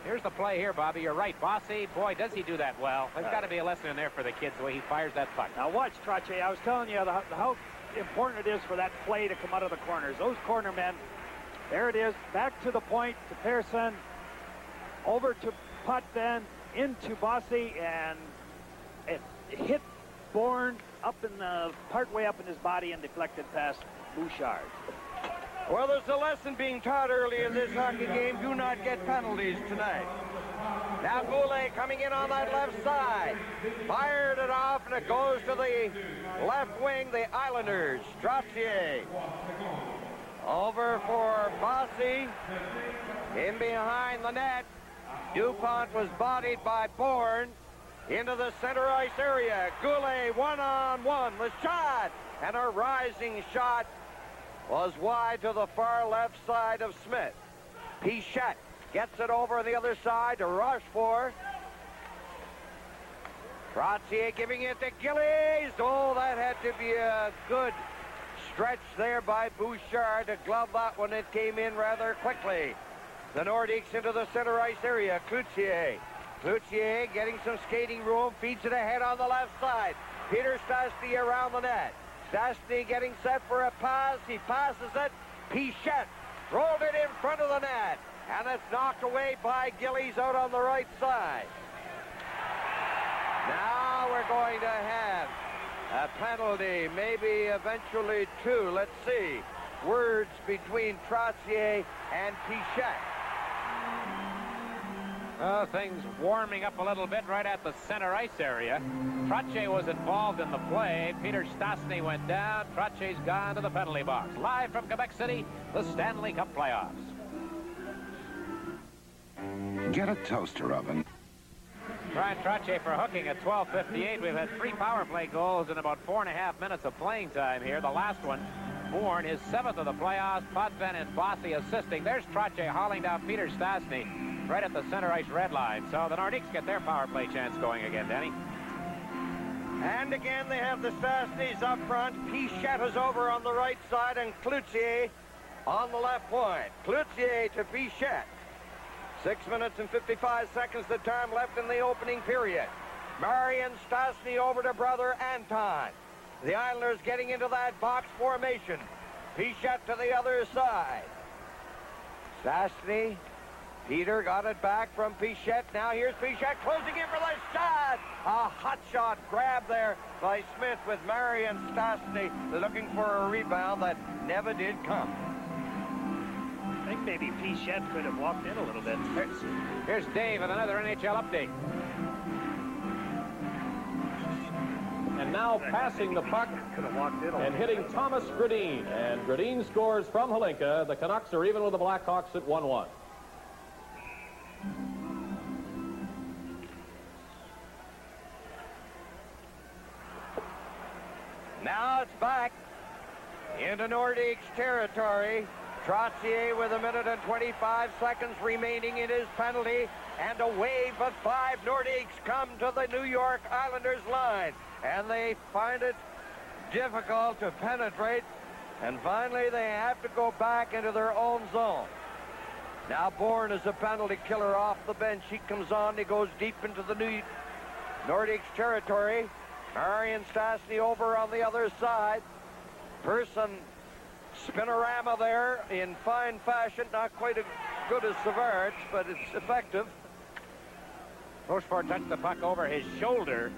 Here's the play here, Bobby. You're right. Bossy, boy, does he do that well. There's got to be a lesson in there for the kids, the way he fires that puck. Now watch, Trottier. I was telling you how important it is for that play to come out of the corners. Those corner men, there it is, back to the point to Pearson, over to Potvin, into Bossy, and it hit Bourne up in the partway up in his body and deflected past Bouchard. Well, there's a lesson being taught early in this hockey game. Do not get penalties tonight. Now Goulet coming in on that left side. Fired it off, and it goes to the left wing, the Islanders. Trottier. Over for Bossy. In behind the net. DuPont was bodied by Bourne. Into the center ice area. Goulet one-on-one. The shot. And a rising shot was wide to the far left side of Smith. Pichette gets it over on the other side to Rochefort. Trottier giving it to Gillies. Oh, that had to be a good stretch there by Bouchard to glove that one. It came in rather quickly. The Nordiques into the center ice area. Cloutier. Cloutier getting some skating room. Feeds it ahead on the left side. Peter Stastny around the net. Stastny getting set for a pass. He passes it. Pichette rolled it in front of the net. And it's knocked away by Gillies out on the right side. Now we're going to have a penalty, maybe eventually two. Let's see. Words between Trottier and Pichette. Things warming up a little bit right at the center ice area. Trottier was involved in the play. Peter Stastny went down. Trottier's gone to the penalty box. Live from Quebec City, the Stanley Cup playoffs. Get a toaster oven. Brian Trottier for hooking at 12:58. We've had 3 power play goals in about 4.5 minutes of playing time here. The last one, Bourne, his 7th of the playoffs. Potvin and Bossy assisting. There's Trottier hauling down Peter Stastny right at the center ice red line. So the Nordiques get their power play chance going again, Danny. And again, they have the Stastnys up front. Pichette is over on the right side, and Cloutier on the left point. Cloutier to Pichette. 6 minutes and 55 seconds the time left in the opening period. Marian Stastny over to brother Anton. The Islanders getting into that box formation. Pichette to the other side. Stastny. Peter got it back from Pichette. Now here's Pichette closing in for the shot. A hot shot grab there by Smith with Marian Stastny looking for a rebound that never did come. I think maybe Pichette could have walked in a little bit. Here's Dave with another NHL update. And now passing the puck and hitting Thomas Gradin. And Gradin scores from Hlinka. The Canucks are even with the Blackhawks at 1-1. Now it's back into Nordiques territory. Trottier with 1 minute and 25 seconds remaining in his penalty. And a wave of 5 Nordiques come to the New York Islanders line. And they find it difficult to penetrate. And finally they have to go back into their own zone. Now Bourne is a penalty killer off the bench. He comes on. He goes deep into the New Nordiques territory. Marian Stastny over on the other side. Person spinorama there in fine fashion. Not quite as good as Savard, but it's effective. Rochefort touched the puck over his shoulder.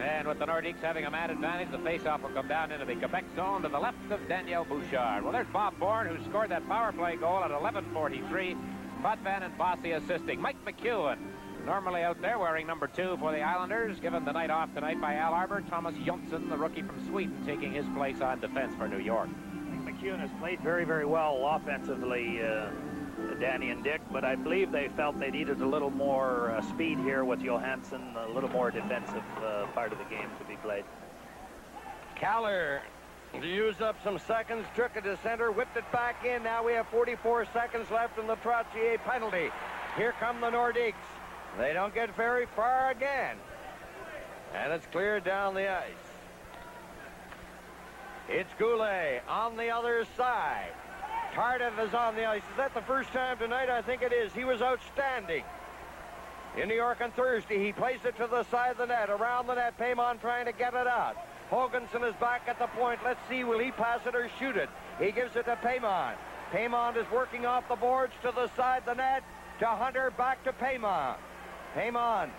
And with the Nordiques having a man advantage, the faceoff will come down into the Quebec zone to the left of Daniel Bouchard. Well, there's Bob Bourne, who scored that power play goal at 11:43. Potvin and Bossy assisting. Mike McEwen, normally out there wearing number 2 for the Islanders, given the night off tonight by Al Arbor. Thomas Jonsson, the rookie from Sweden, taking his place on defense for New York. McEwen has played very, very well offensively, Danny and Dick, but I believe they felt they needed a little more speed here with Johansson, a little more defensive part of the game to be played. Caller to use up some seconds, took it to center, whipped it back in. Now we have 44 seconds left in the Trottier penalty. Here come the Nordiques. They don't get very far again. And it's cleared down the ice. It's Goulet on the other side. Tardif is on the ice. Is that the first time tonight? I think it is. He was outstanding. In New York on Thursday, he plays it to the side of the net. Around the net, Paymon trying to get it out. Hoganson is back at the point. Let's see, will he pass it or shoot it? He gives it to Paymon. Paymon is working off the boards to the side of the net. To Hunter, back to Paymon. Paymon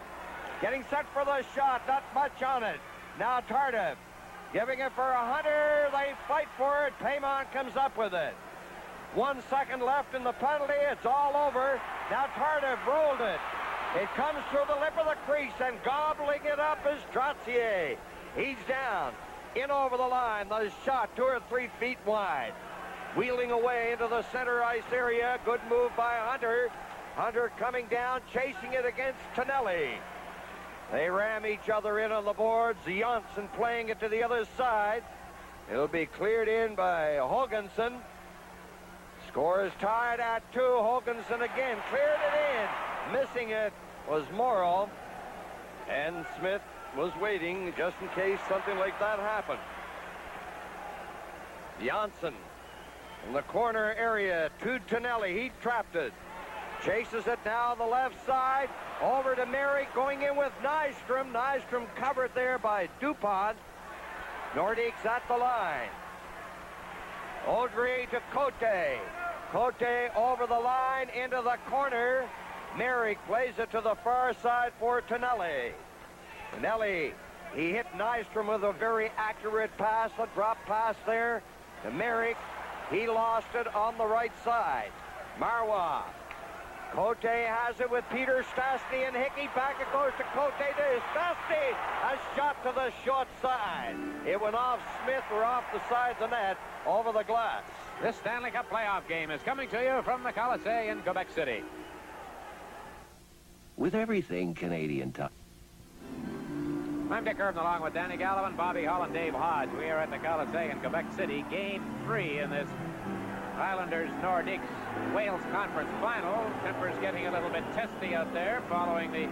getting set for the shot. Not much on it. Now Tardif giving it for a Hunter. They fight for it. Paymon comes up with it. 1 second left in the penalty. It's all over. Now Tardif rolled it. It comes through the lip of the crease, and gobbling it up is Trottier. He's down, in over the line. The shot 2 or 3 feet wide. Wheeling away into the center ice area. Good move by Hunter. Hunter coming down, chasing it against Tonelli. They ram each other in on the boards. Janssen playing it to the other side. It'll be cleared in by Hoganson. Score is tied at 2. Hoganson again cleared it in. Missing it was Morrow. And Smith was waiting just in case something like that happened. Janssen in the corner area to Tonelli. He trapped it. Chases it now on the left side. Over to Merrick, going in with Nystrom. Nystrom covered there by Dupont. Nordiques at the line. Audrey to Cote. Cote over the line into the corner. Merrick plays it to the far side for Tonelli. Tonelli, he hit Nystrom with a very accurate pass, a drop pass there to Merrick. He lost it on the right side. Marois Cote has it with Peter Stastny and Hickey. Back it goes to Cote to Stastny. A shot to the short side. It went off Smith or off the side of the net over the glass. This Stanley Cup playoff game is coming to you from the Colisee in Quebec City. With everything Canadian time. I'm Dick Irvin along with Danny Gallivan, Bobby Hull, and Dave Hodge. We are at the Colisee in Quebec City, Game 3 in this Islanders-Nordiques Wales Conference Final. Tempers getting a little bit testy out there following the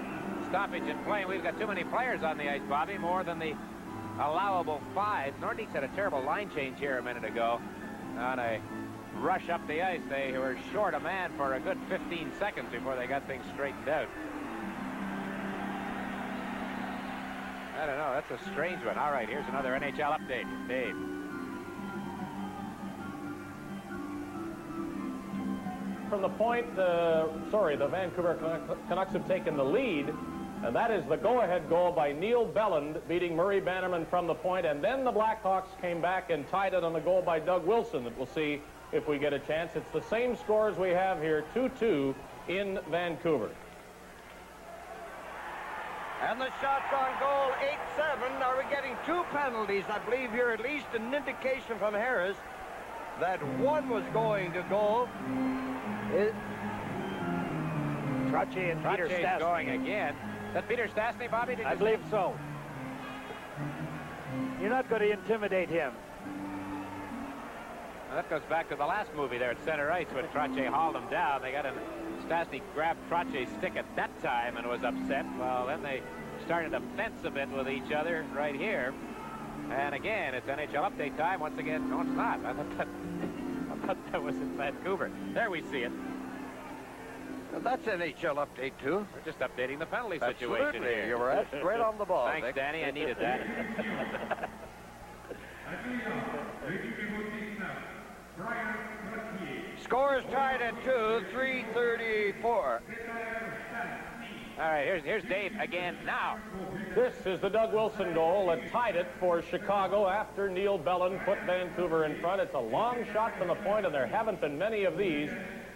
stoppage in play. We've got too many players on the ice, Bobby, more than the allowable 5. Nordiques had a terrible line change here a minute ago. On a rush up the ice, they were short a man for a good 15 seconds before they got things straightened out. I don't know. That's a strange one. All right, here's another NHL update. Dave. From the point, the Vancouver Canucks have taken the lead, and that is the go-ahead goal by Neil Belland, beating Murray Bannerman from the point, and then the Blackhawks came back and tied it on the goal by Doug Wilson that we'll see if we get a chance. It's the same score as we have here, 2-2 in Vancouver. And the shots on goal, 8-7. Are we getting 2 penalties? I believe here at least an indication from Harris that one was going to goal. Trottier and Peter Stastny going again. Is that Peter Stastny, Bobby? I believe so. You're not going to intimidate him. Well, that goes back to the last movie there at center ice when Trottier hauled him down. They got in. Stastny grabbed Trottier's stick at that time and was upset. Well, then they started to fence a bit with each other right here. And again, it's NHL update time. Once again, no, it's not. I thought that was in Vancouver. There we see it. Well, that's NHL update, too. We're just updating the penalty situation here. You were right on the ball. Thanks, Dick. Danny. I needed that. Score is tied at 2, 3:34. All right, here's Dave again now. This is the Doug Wilson goal that tied it for Chicago after Neil Belland put Vancouver in front. It's a long shot from the point, and there haven't been many of these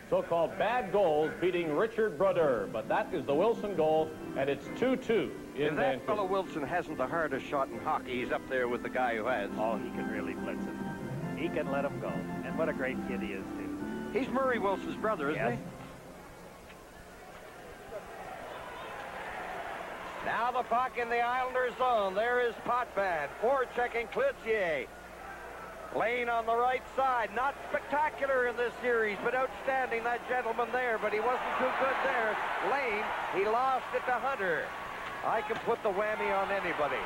so-called bad goals beating Richard Brodeur. But that is the Wilson goal, and it's 2-2 in If that Vancouver. fellow Wilson hasn't the hardest shot in hockey, he's up there with the guy who has. Oh, he can really blitz it. He can let him go. And what a great kid he is, too. He's Murray Wilson's brother, isn't he? Now the puck in the Islanders zone. There is Potvin. Forechecking Colisee. Lane on the right side. Not spectacular in this series, but outstanding, that gentleman there. But he wasn't too good there. Lane, he lost it to Hunter. I can put the whammy on anybody.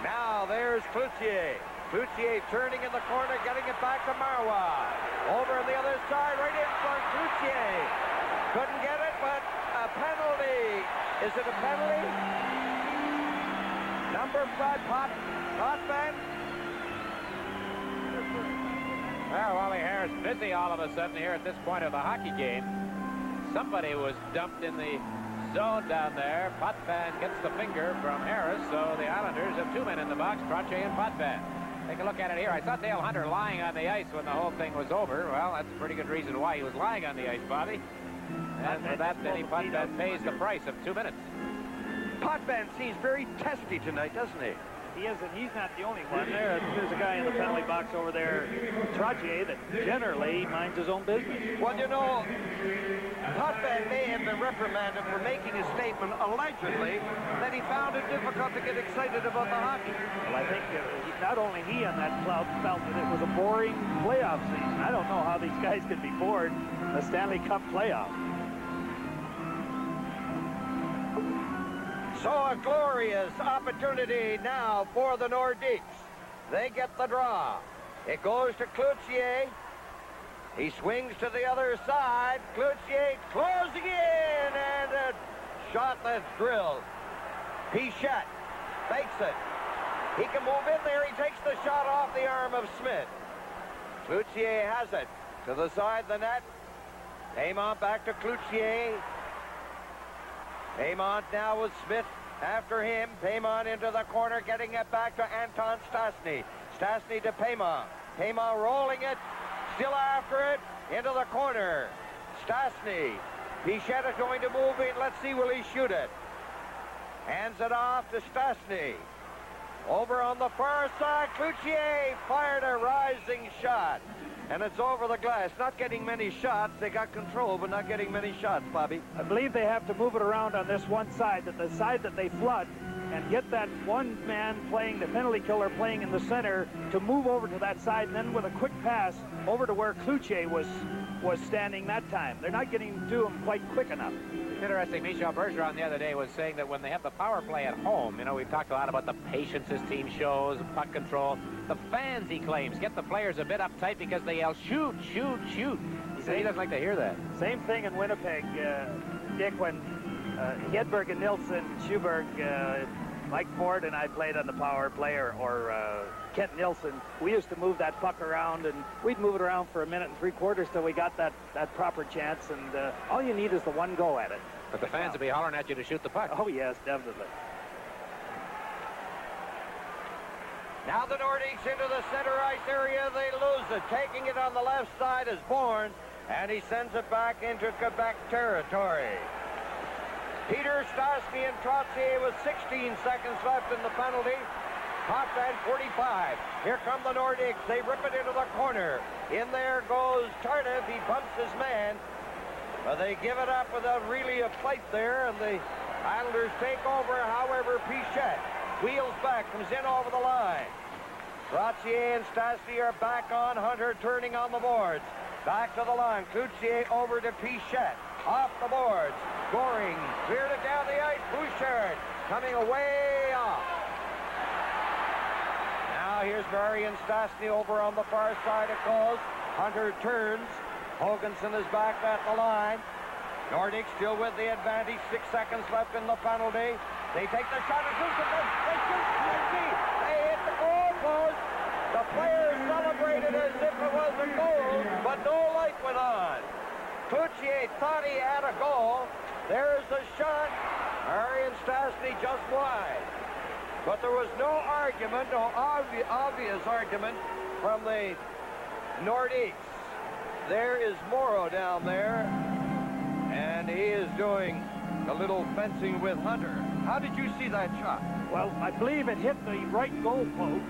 Now there's Colisee. Colisee turning in the corner, getting it back to Marwa. Over on the other side, right in front, Colisee. Couldn't get it, but a penalty. Is it a penalty? Number 5, Potvin. Well, Wally Harris busy all of a sudden here at this point of the hockey game. Somebody was dumped in the zone down there. Potvin gets the finger from Harris, so the Islanders have 2 men in the box, Trottier and Potvin. Take a look at it here. I saw Dale Hunter lying on the ice when the whole thing was over. Well, that's a pretty good reason why he was lying on the ice, Bobby. And for that, Denny Potvin pays the price of 2 minutes. Potvin seems very testy tonight, doesn't he? He is, and he's not the only one. There's a guy in the penalty box over there, Trottier, that generally minds his own business. Well, you know, Potvin may have been reprimanded for making a statement, allegedly, that he found it difficult to get excited about the hockey. Well, I think not only he and that club felt that it was a boring playoff season. I don't know how these guys could be bored in the Stanley Cup playoff. So a glorious opportunity now for the Nordiques. They get the draw. It goes to Colisee. He swings to the other side. Colisee closing in, and a shot that's drilled. Pichette fakes it. He can move in there. He takes the shot off the arm of Smith. Colisee has it to the side of the net. Paymont back to Colisee. Paymont now with Smith after him. Paymont into the corner, getting it back to Anton Stastny. Stastny to Paymont. Paymont rolling it, still after it, into the corner. Stastny Pichette is going to move in. Let's see, will he shoot it? Hands it off to Stastny. Over on the far side, Cloutier fired a rising shot. And it's over the glass. Not getting many shots. They got control, but not getting many shots, Bobby. I believe they have to move it around on this one side, that the side that they flood, and get that one man playing, the penalty killer playing in the center, to move over to that side, and then with a quick pass over to where Cloutier was standing that time. They're not getting to him quite quick enough. It's interesting. Michel Bergeron the other day was saying that when they have the power play at home, you know, we've talked a lot about the patience this team shows, puck control. The fans, he claims, get the players a bit uptight because they yell, shoot, shoot, shoot. He said he doesn't like to hear that. Same thing in Winnipeg, Dick, when Hedberg and Nilsson, Schuberg, Mike Ford and I played on the power play, or Kent Nilsson. We used to move that puck around, and we'd move it around for a minute and 3/4 till we got that proper chance, and all you need is the one go at it. But the fans will be hollering at you to shoot the puck. Oh, yes, definitely. Now the Nordiques into the center ice area. They lose it. Taking it on the left side is Bourne, and he sends it back into Quebec territory. Peter Stastny and Trottier with 16 seconds left in the penalty. Top and 45. Here come the Nordiques. They rip it into the corner. In there goes Tardif. He bumps his man. But they give it up without really a fight there, and the Islanders take over. However, Pichette wheels back, comes in over the line. Trottier and Stastny are back on. Hunter turning on the boards. Back to the line. Cloutier over to Pichette. Off the boards. Goring cleared it down the ice. Bouchard coming away off. Now here's Barry and Stastny over on the far side of goals. Hunter turns. Hoganson is back at the line. Nordiques still with the advantage. 6 seconds left in the penalty. They take the shot and shoot. They shoot. They hit the goal post. The players celebrated as if it was a goal, but no light went on. Cloutier thought he had a goal. There's the shot. Barry and Stastny just wide. But there was no argument, no obvious argument from the Nordiques. There is Morrow down there, and he is doing a little fencing with Hunter. How did you see that shot? Well, I believe it hit the right goal post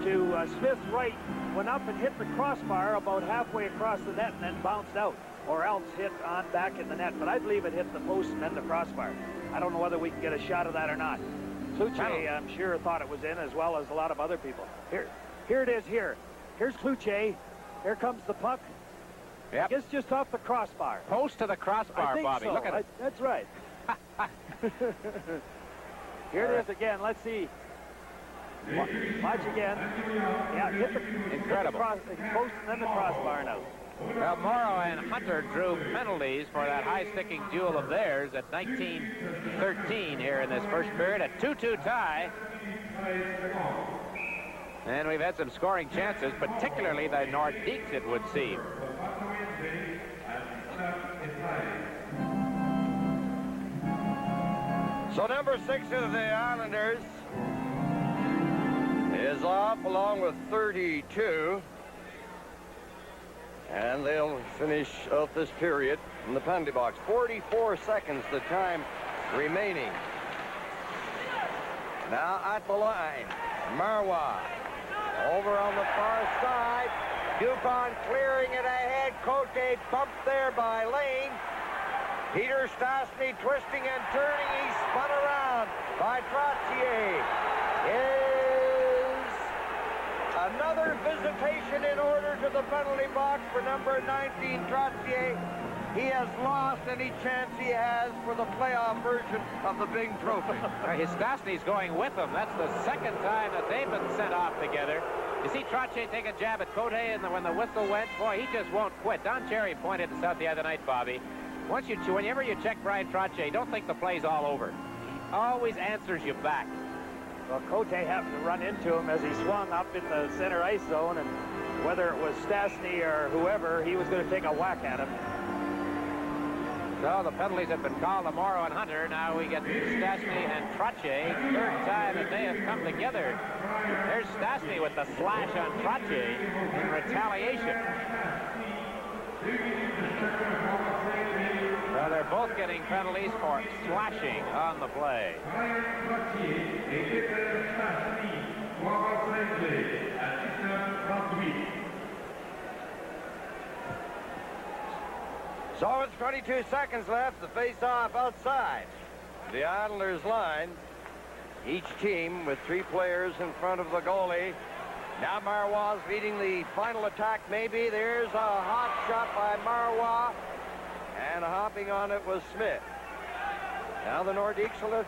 to Smith's right, went up and hit the crossbar about halfway across the net and then bounced out, or else hit on back in the net. But I believe it hit the post and then the crossbar. I don't know whether we can get a shot of that or not. Cloutier, I'm sure, thought it was in, as well as a lot of other people. Here it is here. Here's Cloutier. Here comes the puck. Yep. It's just off the crossbar. Post to the crossbar, Bobby. So. Look at it. That's right. Here it is again. Let's see. Watch again. Yeah, hit the incredible post and then the crossbar now. Well, Morrow and Hunter drew penalties for that high-sticking duel of theirs at 19-13 here in this first period. A 2-2 tie. And we've had some scoring chances, particularly the Nordiques, it would seem. So number 6 of the Islanders is off along with 32. And they'll finish out this period in the penalty box. 44 seconds the time remaining. Now at the line, Marois over on the far side. Dupont clearing it ahead. Cote bumped there by Lane. Peter Stastny twisting and turning. He spun around by Trottier. Is another visitation in order to the penalty box for number 19, Trottier. He has lost any chance he has for the playoff version of the Bing Trophy. His Stastny's going with him. That's the second time that they've been sent off together. You see Trottier take a jab at Cote, and when the whistle went, boy, he just won't quit. Don Cherry pointed this out the other night, Bobby. Whenever you check Brian Trottier, don't think the play's all over. He always answers you back. Well, Cote happened to run into him as he swung up in the center ice zone, and whether it was Stastny or whoever, he was going to take a whack at him. So the penalties have been called to Morrow and Hunter. Now we get Stastny and Trottier. Third time that they have come together. There's Stastny with the slash on Trottier in retaliation. They're both getting penalties for slashing on the play. So it's 22 seconds left. The face-off outside the Islanders' line. Each team with 3 players in front of the goalie. Now Marois leading the final attack. Maybe there's a hot shot by Marois, and hopping on it was Smith. Now the Nordiques will have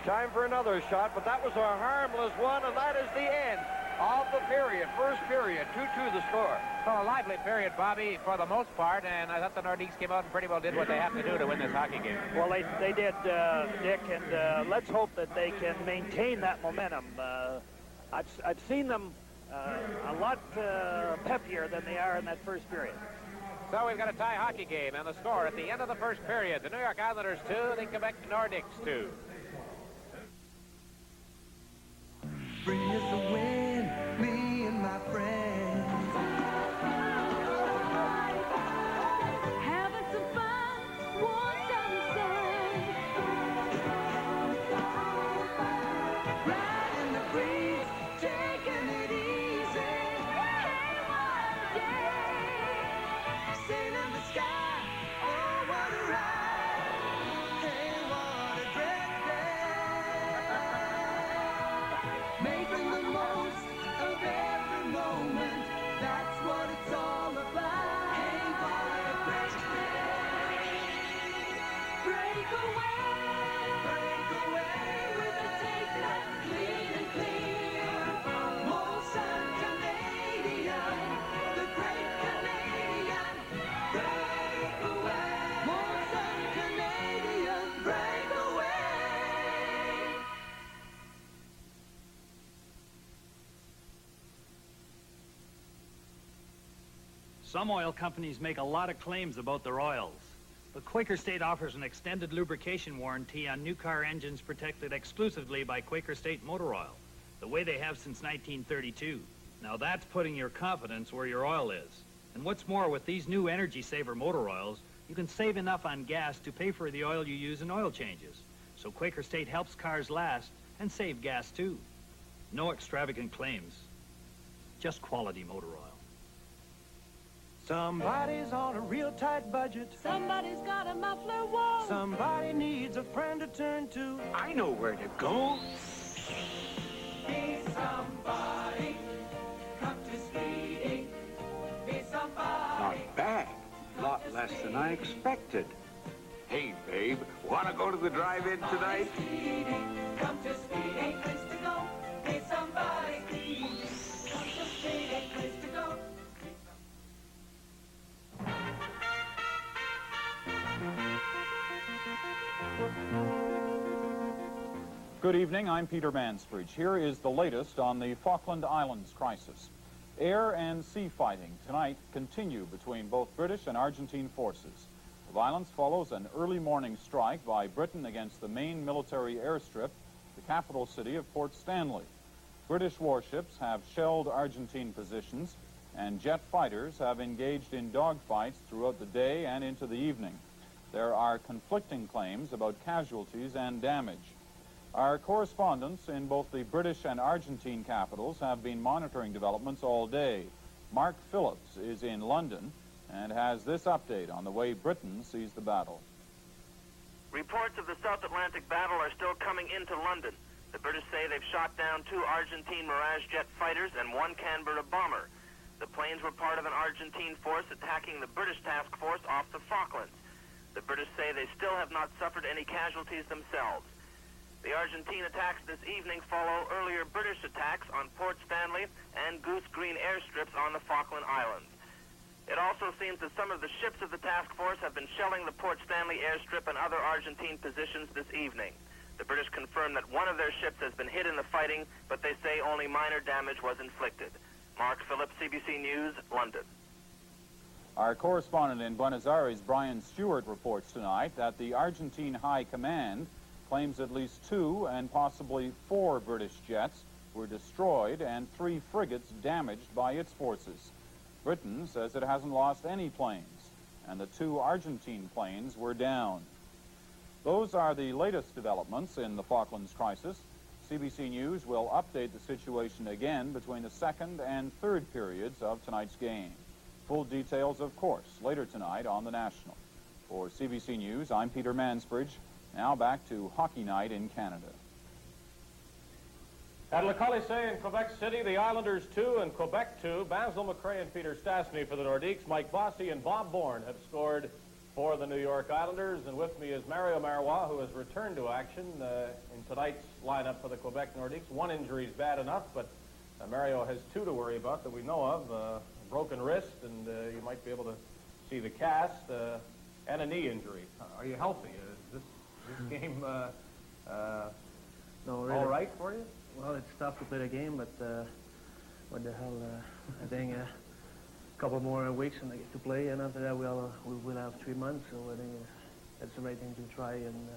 time for another shot, but that was a harmless one, and that is the end of the period. First period, 2-2 the score. Well, a lively period, Bobby, for the most part, and I thought the Nordiques came out and pretty well did what they have to do to win this hockey game. Well, they did, Dick, and let's hope that they can maintain that momentum. I've seen them a lot peppier than they are in that first period. So we've got a tie hockey game, and the score at the end of the first period, the New York Islanders 2, the Quebec Nordiques 2. Free as the wind, me and my friends. Having some fun, warmth on the sun. Riding the breeze, taking it easy. Hey, what a day. Sailing the sky, oh, what a ride. Hey, what a great day. Making the most of every moment, that's what it's all about. Hey, what a great day. Break away with a taste that's clean and clear. Molson Canadian, the great Canadian. Break away. Molson Canadian, break away. Some oil companies make a lot of claims about their oils. But Quaker State offers an extended lubrication warranty on new car engines protected exclusively by Quaker State Motor Oil, the way they have since 1932. Now that's putting your confidence where your oil is. And what's more, with these new energy saver motor oils, you can save enough on gas to pay for the oil you use in oil changes. So Quaker State helps cars last and save gas too. No extravagant claims, just quality motor oil. Somebody's on a real tight budget. Somebody's got a muffler wall. Somebody needs a friend to turn to. I know where to go. Be somebody. Come to speeding. Be somebody. Not bad. Lot less than I expected. Hey, babe, wanna go to the drive-in tonight? Come to speeding. Place to go. Be somebody. Come to speeding. Place to go. Good evening, I'm Peter Mansbridge. Here is the latest on the Falkland Islands crisis. Air and sea fighting tonight continue between both British and Argentine forces. The violence follows an early morning strike by Britain against the main military airstrip, the capital city of Port Stanley. British warships have shelled Argentine positions, and jet fighters have engaged in dogfights throughout the day and into the evening. There are conflicting claims about casualties and damage. Our correspondents in both the British and Argentine capitals have been monitoring developments all day. Mark Phillips is in London and has this update on the way Britain sees the battle. Reports of the South Atlantic battle are still coming into London. The British say they've shot down 2 Argentine Mirage jet fighters and 1 Canberra bomber. The planes were part of an Argentine force attacking the British task force off the Falklands. The British say they still have not suffered any casualties themselves. The Argentine attacks this evening follow earlier British attacks on Port Stanley and Goose Green airstrips on the Falkland Islands. It also seems that some of the ships of the task force have been shelling the Port Stanley airstrip and other Argentine positions this evening. The British confirm that one of their ships has been hit in the fighting, but they say only minor damage was inflicted. Mark Phillips, CBC News, London. Our correspondent in Buenos Aires, Brian Stewart, reports tonight that the Argentine High Command claims at least 2 and possibly 4 British jets were destroyed and 3 frigates damaged by its forces. Britain says it hasn't lost any planes, and the 2 Argentine planes were down. Those are the latest developments in the Falklands crisis. CBC News will update the situation again between the 2nd and 3rd periods of tonight's game. Full details, of course, later tonight on the National. For CBC News, I'm Peter Mansbridge. Now back to hockey night in Canada. At Le Colisee in Quebec City, the Islanders 2 and Quebec 2. Basil McRae and Peter Stastny for the Nordiques. Mike Bossy and Bob Bourne have scored for the New York Islanders. And with me is Mario Marois, who has returned to action in tonight's lineup for the Quebec Nordiques. One injury is bad enough, but Mario has 2 to worry about that we know of. A broken wrist, and you might be able to see the cast, and a knee injury. Are you healthy? Is this game No, really. all right for you? Well, it's tough to play the game, but what the hell? I think a couple more weeks and I get to play, and after that we will have 3 months. So I think that's the right thing to try and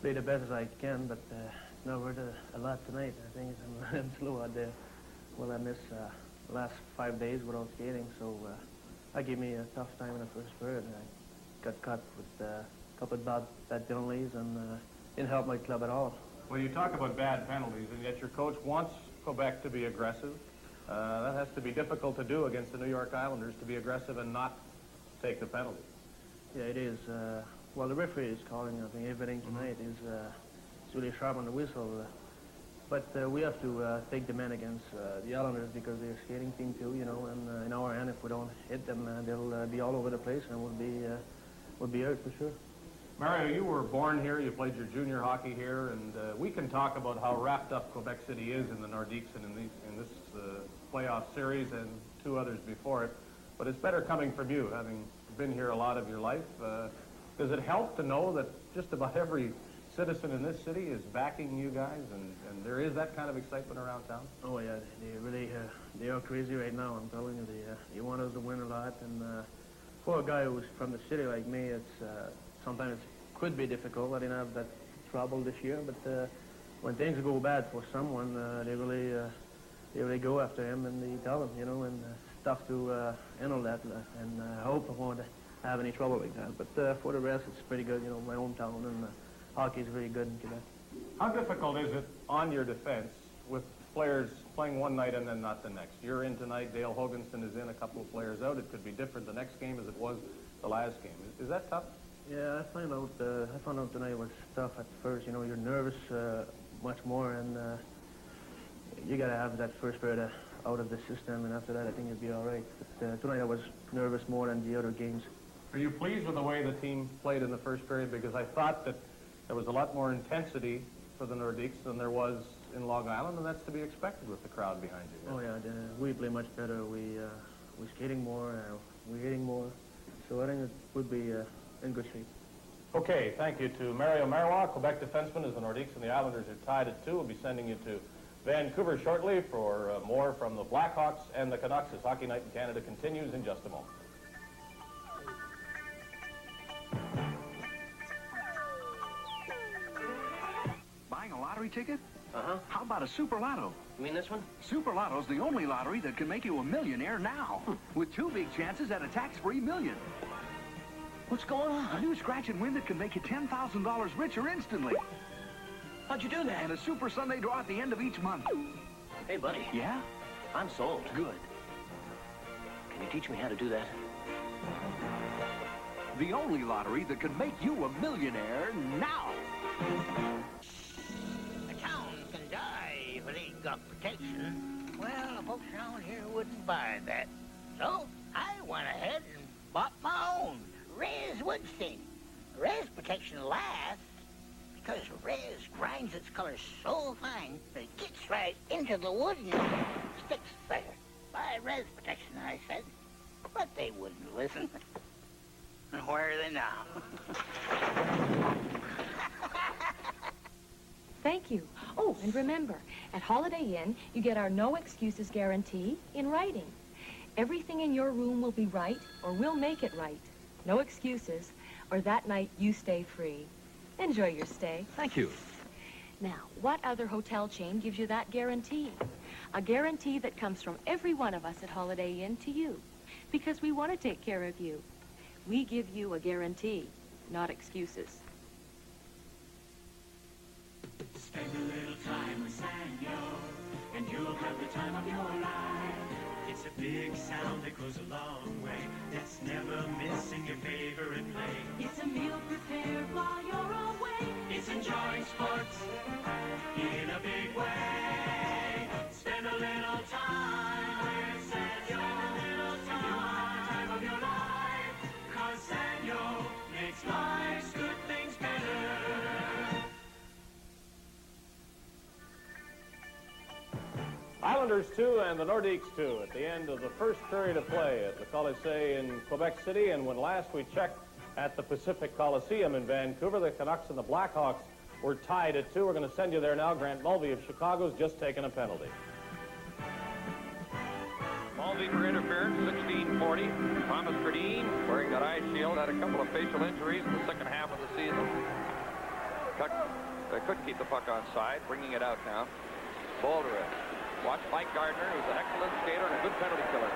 play the best as I can. But no, we're a lot tonight. I think I'm slow out there. Well, I missed the last 5 days without skating, so that gave me a tough time in the first period. I got caught with a couple of bad penalties and didn't help my club at all. Well, you talk about bad penalties, and yet your coach wants Quebec to be aggressive. That has to be difficult to do against the New York Islanders, to be aggressive and not take the penalty. Yeah, it is. Well, the referee is calling, I think, everything tonight is really sharp on the whistle. But we have to take the man against the Islanders because they're a skating team too, you know, and in our hand, if we don't hit them, they'll be all over the place and we'll be hurt for sure. Mario, you were born here, you played your junior hockey here, and we can talk about how wrapped up Quebec City is in the Nordiques and in this playoff series and 2 others before it. But it's better coming from you, having been here a lot of your life. Does it help to know that just about every citizen in this city is backing you guys, and there is that kind of excitement around town? Oh yeah, they are crazy right now. I'm telling you, they want us to win a lot, and for a guy who's from the city like me, it's sometimes it could be difficult. I didn't have that trouble this year, but when things go bad for someone, they really go after him and they tell him, you know, and it's tough to handle that, and I hope I won't have any trouble like that. But for the rest, it's pretty good, you know, my hometown, and hockey is really good in Quebec. How difficult is it on your defense with players playing one night and then not the next? You're in tonight, Dale Hoganson is in, a couple of players out. It could be different the next game as it was the last game. Is that tough? Yeah, I found out tonight was tough at first. You know, you're nervous much more, and you gotta have that first period out of the system, and after that, I think you'll be all right. But tonight I was nervous more than the other games. Are you pleased with the way the team played in the first period? Because I thought that there was a lot more intensity for the Nordiques than there was in Long Island, and that's to be expected with the crowd behind you. Oh yeah, we play much better. We're skating more, we're hitting more, so I think it would be in good shape. Okay, thank you to Mario Marois, Quebec defenseman, as the Nordiques and the Islanders are tied at 2. We'll be sending you to Vancouver shortly for more from the Blackhawks and the Canucks as Hockey Night in Canada continues in just a moment. Buying a lottery ticket? Uh-huh. How about a Super Lotto? You mean this one? Super Lotto's the only lottery that can make you a millionaire now, with 2 big chances at a tax-free million. What's going on? A new scratch and win that can make you $10,000 richer instantly. How'd you do that? And a Super Sunday draw at the end of each month. Hey, buddy. Yeah? I'm sold. Good. Can you teach me how to do that? The only lottery that can make you a millionaire now. A town can die if it ain't got protection. Well, the folks around here wouldn't buy that. So I went ahead and bought my own Res Woodstain. Res protection lasts because Res grinds its colors so fine that it gets right into the wood and sticks better. Buy Res protection, I said. But they wouldn't listen. And where are they now? Thank you. Oh, and remember, at Holiday Inn, you get our no excuses guarantee in writing. Everything in your room will be right, or we'll make it right. No excuses, or that night you stay free. Enjoy your stay. Thank you. Now, what other hotel chain gives you that guarantee? A guarantee that comes from every one of us at Holiday Inn to you, because we want to take care of you. We give you a guarantee, not excuses. Spend a little time with Sanyo, and you'll have the time of your life. It's a big sound that goes a long way. That's never missing your favorite play. It's a meal prepared while you're away. It's enjoying sports in a big way. Spend a little time with Sanyo. Spend a little time of your life. 'Cause Sanyo makes life's good things better. Islanders 2 and the Nordiques 2 at the end of the first period of play at the Colisee in Quebec City. And when last we checked at the Pacific Coliseum in Vancouver, the Canucks and the Blackhawks were tied at 2. We're going to send you there now. Grant Mulvey of Chicago's just taken a penalty. Mulvey for interference, 16-40. Thomas Gradine, wearing that eye shield, had a couple of facial injuries in the second half of the season. They couldn't keep the puck on side, bringing it out now. Boulder. Watch Mike Gardner, who's an excellent skater and a good penalty killer.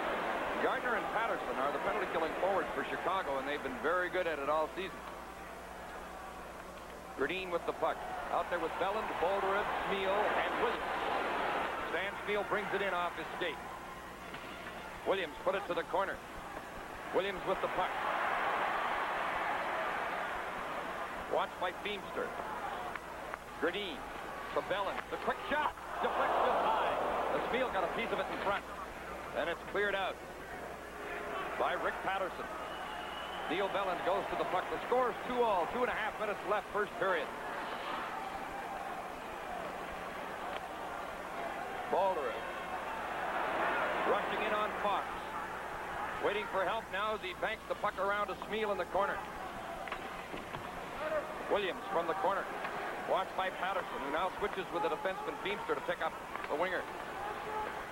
Gardner and Patterson are the penalty-killing forwards for Chicago, and they've been very good at it all season. Gradine with the puck. Out there with Belland, Boulder, Smeal, and Williams. Stan Smeal brings it in off his skate. Williams put it to the corner. Williams with the puck. Watched by Beamster. Gradine to Belland. The quick shot. Deflects just high. The Smeal got a piece of it in front. And it's cleared out by Rick Patterson. Neil Belland goes to the puck. The score is 2-2. 2.5 minutes left, first period. Boulder rushing in on Fox. Waiting for help now as he banks the puck around to Smeal in the corner. Williams from the corner. Watched by Patterson, who now switches with the defenseman Beamster to pick up the winger.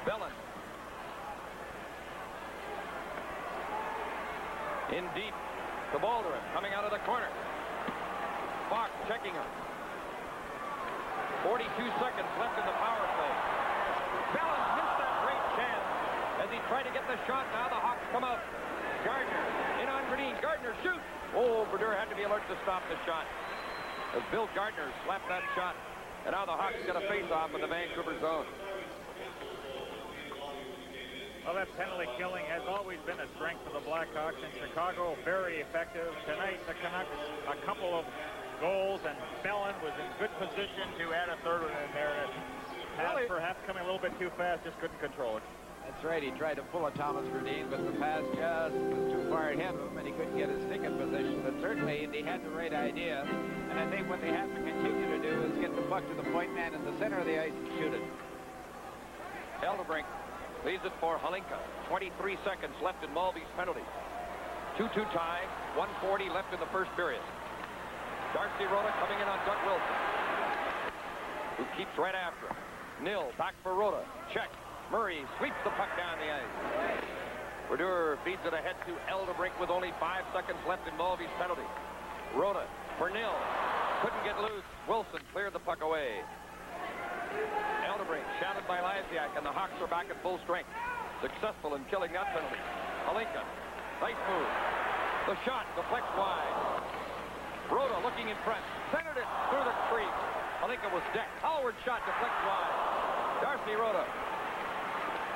Belland. In deep to Baldwin, coming out of the corner. Fox checking him. 42 seconds left in the power play. Belland missed that great chance as he tried to get the shot. Now the Hawks come out. Gardner in on Gradine. Gardner shoots. Oh, Brodeur had to be alert to stop the shot as Bill Gardner slapped that shot. And now the Hawks get a face-off in the Vancouver zone. Well, that penalty killing has always been a strength of the Blackhawks in Chicago. Very effective. Tonight, the Canucks, a couple of goals, and Belland was in good position to add a third one in there. Pass perhaps coming a little bit too fast, just couldn't control it. That's right. He tried to pull a Thomas Gradine, but the pass just was too far ahead of him, and he couldn't get his stick in position. But certainly, he had the right idea. And I think what they have to continue to do is get the puck to the point man in the center of the ice and shoot it. Eldebrink leaves it for Halinka. 23 seconds left in Mulvey's penalty. 2-2 tie. 1:40 left in the first period. Darcy Rhoda coming in on Doug Wilson, who keeps right after him. Nil back for Rhoda. Check. Murray sweeps the puck down the ice. Brodeur feeds it ahead to Eldebrink with only 5 seconds left in Mulvey's penalty. Rhoda for Nil. Couldn't get loose. Wilson cleared the puck away. Eldebrink shouted by Lysiak, and the Hawks are back at full strength. Successful in killing that penalty. Halinka. Nice move. The shot deflects wide. Rhoda looking in front. Centered it through the crease. Halinka was decked. Howard shot deflects wide. Darcy Rhoda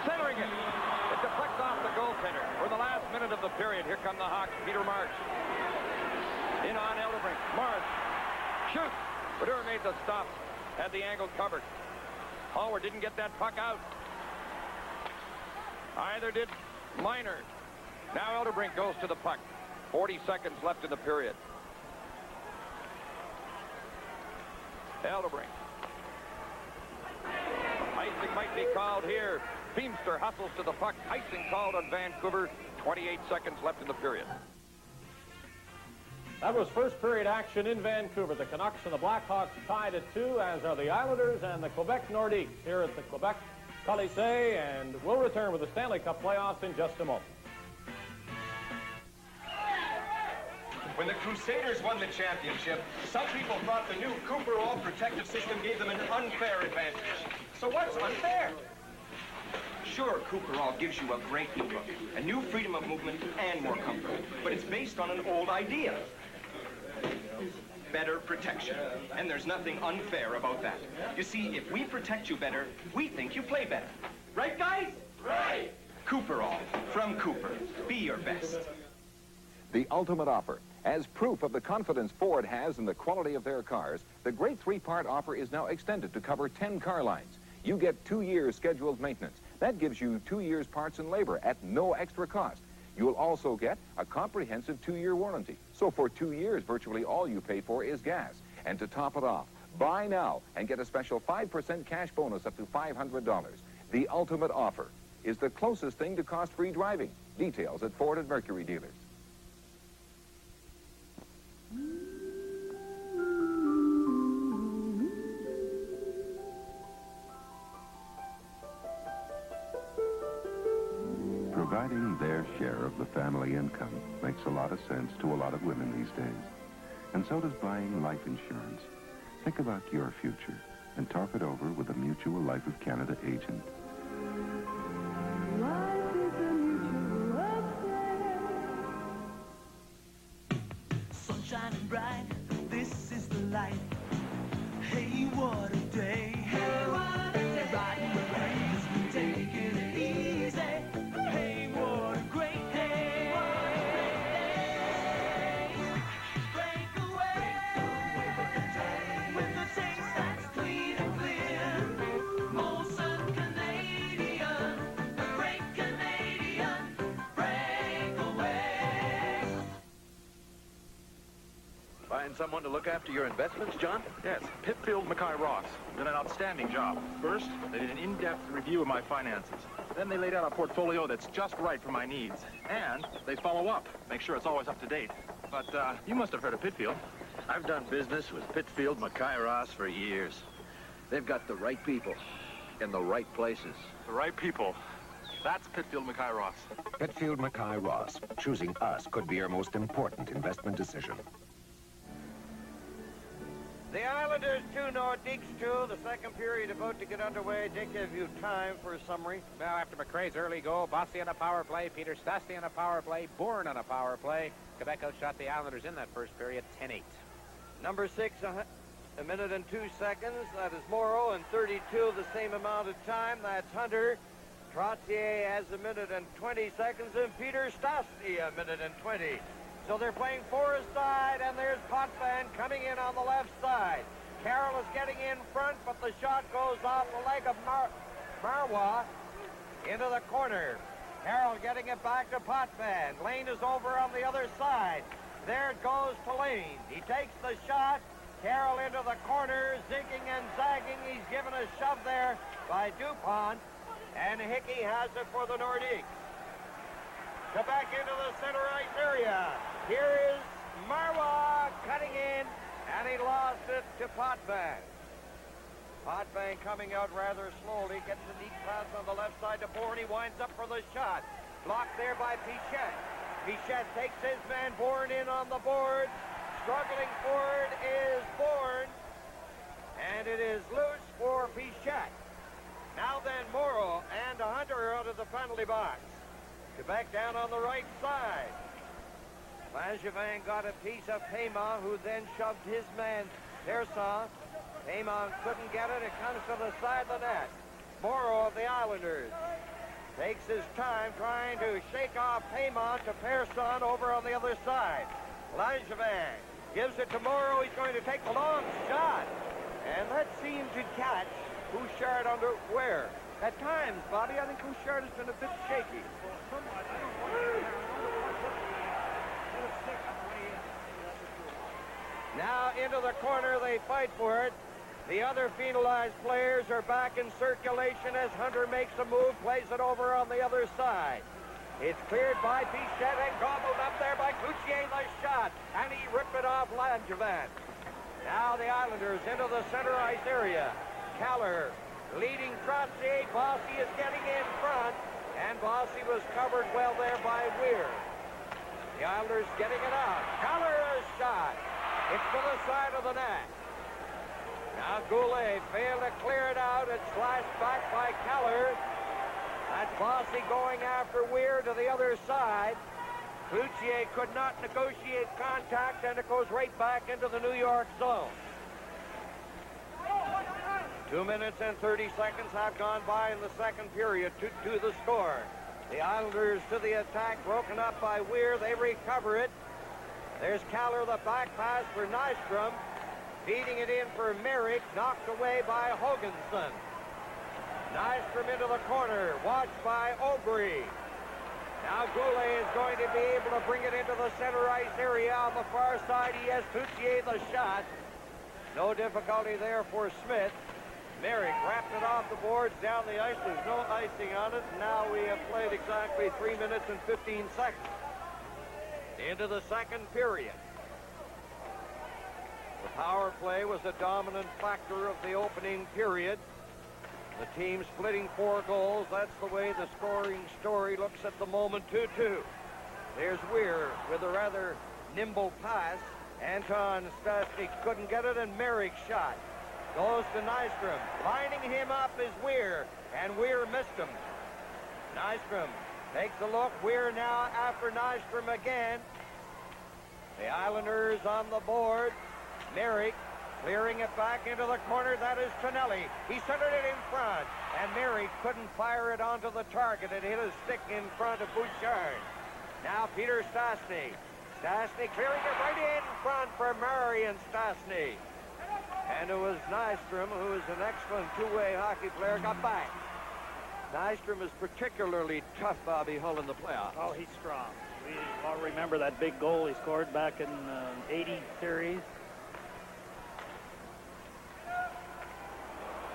centering it. It deflects off the goaltender. For the last minute of the period, here come the Hawks. Peter Marsh. In on Eldebrink. Marsh shoots. Brodeur made the stop. Had the angle covered. Howard didn't get that puck out. Either did Minor. Now Eldebrink goes to the puck. 40 seconds left in the period. Eldebrink. Icing might be called here. Beamster hustles to the puck. Icing called on Vancouver. 28 seconds left in the period. That was first period action in Vancouver. The Canucks and the Blackhawks tied at 2, as are the Islanders and the Quebec Nordiques here at the Quebec Colisee, and we'll return with the Stanley Cup playoffs in just a moment. When the Crusaders won the championship, some people thought the new Cooper All Protective System gave them an unfair advantage. So what's unfair? Sure, Cooperall gives you a great new look, a new freedom of movement, and more comfort. But it's based on an old idea. Better protection. And there's nothing unfair about that. You see, if we protect you better, we think you play better. Right, guys? Right! Cooperall. From Cooper. Be your best. The ultimate offer. As proof of the confidence Ford has in the quality of their cars, the great three-part offer is now extended to cover 10 car lines. You get 2 years scheduled maintenance. That gives you 2 years parts and labor at no extra cost. You'll also get a comprehensive 2-year warranty. So for 2 years, virtually all you pay for is gas. And to top it off, buy now and get a special 5% cash bonus up to $500. The ultimate offer is the closest thing to cost-free driving. Details at Ford and Mercury dealers. Providing their share of the family income makes a lot of sense to a lot of women these days. And so does buying life insurance. Think about your future and talk it over with a Mutual Life of Canada agent. Sunshine and bright, this is the life. Hey, what a day. Hey, what a day. Riding the breeze, taking it easy. Hey, what a great day. Break away with the taste that's clean and clear. Molson Canadian, the great Canadian. Break away. Find someone to look after your investments, John? Yes, Pitfield Mackay Ross did an outstanding job. First, they did an in-depth review of my finances. Then they laid out a portfolio that's just right for my needs. And they follow up, make sure it's always up to date. But you must have heard of Pitfield. I've done business with Pitfield Mackay Ross for years. They've got the right people in the right places. The right people. That's Pitfield Mackay Ross. Pitfield Mackay Ross. Choosing us could be your most important investment decision. The Islanders 2, Nordiques 2. The second period about to get underway. Dick, have you time for a summary? Well, after McRae's early goal, Bossy on a power play, Peter Stastny on a power play, Bourne on a power play. Quebec outshot the Islanders in that first period, 10-8. Number 6, a minute and 2 seconds. That is Morrow, and 32, the same amount of time. That's Hunter. Trottier has a minute and 20 seconds, and Peter Stastny a minute and 20. So they're playing four-a-side, and there's Potvin coming in on the left side. Carroll is getting in front, but the shot goes off the leg of Marwa into the corner. Carroll getting it back to Potvin. Lane is over on the other side. There it goes to Lane. He takes the shot. Carroll into the corner, zigging and zagging. He's given a shove there by DuPont, and Hickey has it for the Nordiques. Quebec into the center ice area. Here is Marwa cutting in, and he lost it to Potvin. Potvin coming out rather slowly, gets a neat pass on the left side to Bourne. He winds up for the shot. Blocked there by Pichette. Pichette takes his man Bourne in on the board. Struggling forward is Bourne, and it is loose for Pichette. Now then, Morrow and Hunter out of the penalty box. Quebec down on the right side. Langevin got a piece of Paiement, who then shoved his man, Persson. Paiement couldn't get it. It comes to the side of the net. Morrow of the Islanders takes his time trying to shake off Paiement to Persson over on the other side. Langevin gives it to Morrow. He's going to take the long shot. And that seemed to catch Bouchard under where? At times, Bobby, I think Bouchard has been a bit shaky. Now into the corner, they fight for it. The other penalized players are back in circulation as Hunter makes a move, plays it over on the other side. It's cleared by Pichette and gobbled up there by Cloutier, the shot, and he ripped it off Langevin. Now the Islanders into the center ice area. Keller leading Trottier. Bossy is getting in front, and Bossy was covered well there by Weir. The Islanders getting it out. Keller's shot. It's to the side of the net. Now Goulet failed to clear it out. It's slashed back by Keller. That's Bossy going after Weir to the other side. Cloutier could not negotiate contact, and it goes right back into the New York zone. 2 minutes and 30 seconds have gone by in the second period. 2-2 the score. The Islanders to the attack, broken up by Weir. They recover it. There's Caller, the back pass for Nystrom. Feeding it in for Merrick, knocked away by Hoganson. Nystrom into the corner, watched by Aubry. Now Goulet is going to be able to bring it into the center ice area. On the far side, he has Cloutier the shot. No difficulty there for Smith. Merrick wrapped it off the boards down the ice. There's no icing on it. Now we have played exactly 3 minutes and 15 seconds into the second period. The power play was a dominant factor of the opening period. The team splitting 4 goals. That's the way the scoring story looks at the moment. 2-2. There's Weir with a rather nimble pass. Anton Stastny couldn't get it, and Merrick shot. Goes to Nystrom. Lining him up is Weir, and Weir missed him. Nystrom takes a look. Weir now after Nystrom again. The Islanders on the board. Merrick clearing it back into the corner. That is Tonelli. He centered it in front, and Merrick couldn't fire it onto the target. It hit a stick in front of Bouchard. Now Peter Stastny. Stastny clearing it right in front for Marian Stastny. And it was Nystrom, who is an excellent two-way hockey player, got back. Nystrom is particularly tough, Bobby Hull, in the playoffs. Oh, he's strong. We all remember that big goal he scored back in 80 series.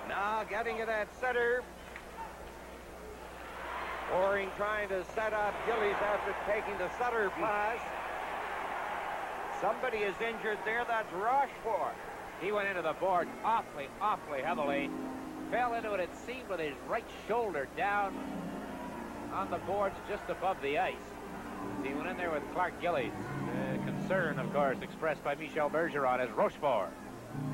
Now getting it at center. Boring trying to set up Gillies after taking the Sutter pass. Somebody is injured there. That's Rochefort. He went into the board awfully heavily. Fell into it, it seemed, with his right shoulder down on the boards just above the ice. He went in there with Clark Gillies. Concern, of course, expressed by Michel Bergeron as Rochefort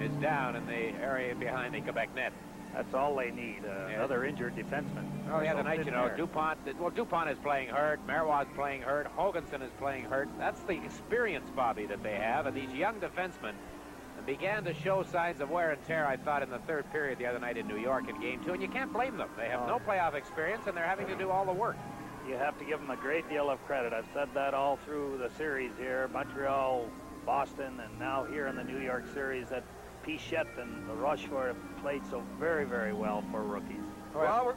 is down in the area behind the Quebec net. That's all they need, another injured defenseman. Oh, yeah, tonight, you know, Dupont is playing hurt, Marois playing hurt, Hoganson is playing hurt. That's the experience, Bobby, that they have, and these young defensemen began to show signs of wear and tear, I thought, in the third period the other night in New York in Game 2, and you can't blame them. They have no playoff experience, and they're having to do all the work. You have to give them a great deal of credit. I've said that all through the series here, Montreal, Boston, and now here in the New York series, that Pichette and the Rochefort have played so very, very well for rookies. Well,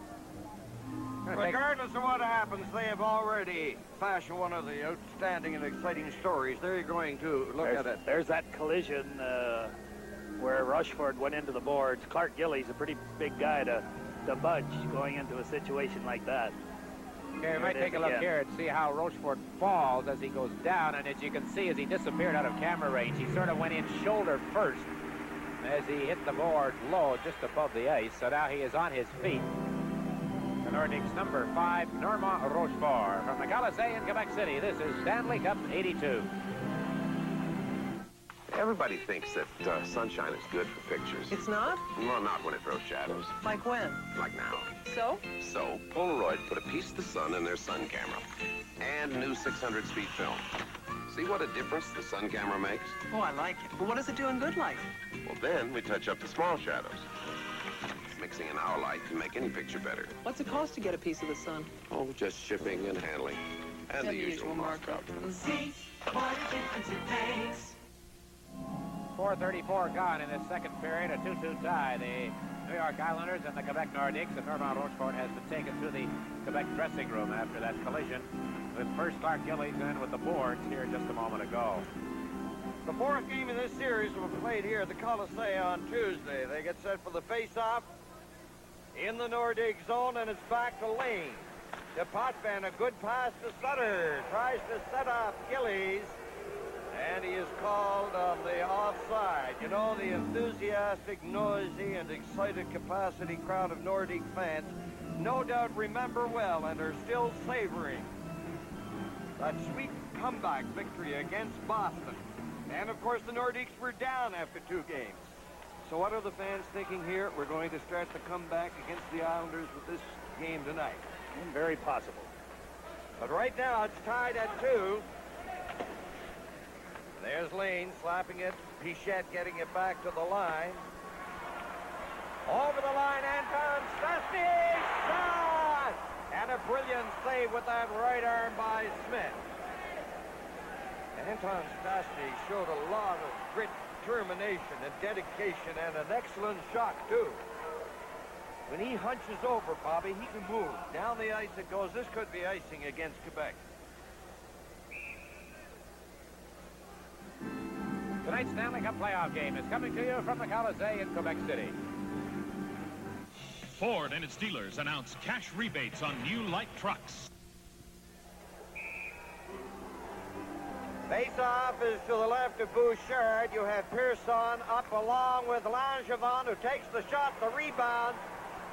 regardless of what happens, they have already fashioned one of the outstanding and exciting stories. They're going to look at it. There's that collision where Rochefort went into the boards. Clark Gillies, a pretty big guy to budge going into a situation like that. Okay, we might take a look here and see how Rochefort falls as he goes down, and as you can see, as he disappeared out of camera range, he sort of went in shoulder first as he hit the board low just above the ice. So now he is on his feet. The Nordiques number 5, Normand Rochefort. From the Colisee in Quebec City, this is Stanley Cup 82. Everybody thinks that sunshine is good for pictures. It's not? Well, not when it throws shadows. Like when? Like now. So? So, Polaroid put a piece of the sun in their sun camera. And new 600 speed film. See what a difference the sun camera makes? Oh, I like it. But what does it do in good light? Well, then we touch up the small shadows. Mixing in our light can make any picture better. What's it cost to get a piece of the sun? Oh, just shipping and handling. And the usual markup. See what a difference it makes. 4:34 gone in this second period, a 2-2 tie. The New York Islanders and the Quebec Nordiques, and Normand Rochefort has been taken to the Quebec dressing room after that collision with first Clark Gillies and with the boards here just a moment ago. The fourth game of this series will be played here at the Colisee on Tuesday. They get set for the face-off in the Nordique zone, and it's back to Lane. To Potvin, a good pass to Sutter. Tries to set up Gillies, and he is called on the offside. You know, the enthusiastic, noisy, and excited capacity crowd of Nordique fans no doubt remember well and are still savoring that sweet comeback victory against Boston. And, of course, the Nordiques were down after 2 games. So what are the fans thinking here? We're going to start the comeback against the Islanders with this game tonight. Very possible. But right now it's tied at 2. There's Lane slapping it. Pichette getting it back to the line. Over the line, Anton Stastny shot! And a brilliant save with that right arm by Smith. Anton Stastny showed a lot of grit, determination, and dedication, and an excellent shot, too. When he hunches over, Bobby, he can move. Down the ice it goes. This could be icing against Quebec. Tonight's Stanley Cup playoff game is coming to you from the Colisee in Quebec City. Ford and its dealers announce cash rebates on new light trucks. Face-off is to the left of Bouchard. You have Pearson up along with Langevin, who takes the shot, the rebound.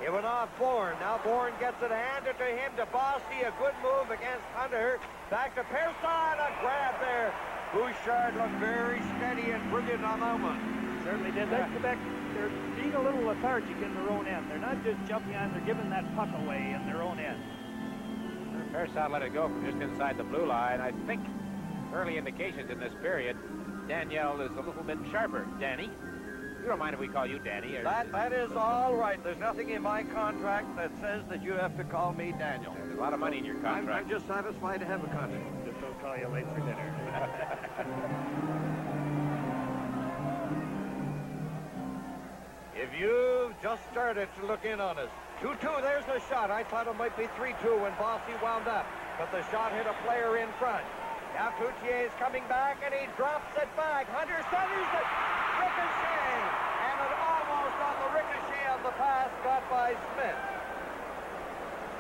It went off Bourne. Now Bourne gets it handed to him, to Bossy. A good move against Hunter. Back to Pearson. A grab there. Bouchard looked very steady and brilliant on that one. Certainly did. That Quebec, they're being a little lethargic in their own end. They're not just jumping on, they're giving that puck away in their own end. Pearson let it go from just inside the blue line. I think early indications in this period, Danielle is a little bit sharper. Danny? You don't mind if we call you Danny? Or That is all right. There's nothing in my contract that says that you have to call me Daniel. There's a lot of money in your contract. I'm just satisfied to have a contract. Just don't call you late for dinner. If you've just started to look in on us. 2-2, there's the shot. I thought it might be 3-2 when Bossy wound up. But the shot hit a player in front. Now Cloutier is coming back, and he drops it back. Hunter centers it. Ricochet. And it almost on the ricochet of the pass got by Smith.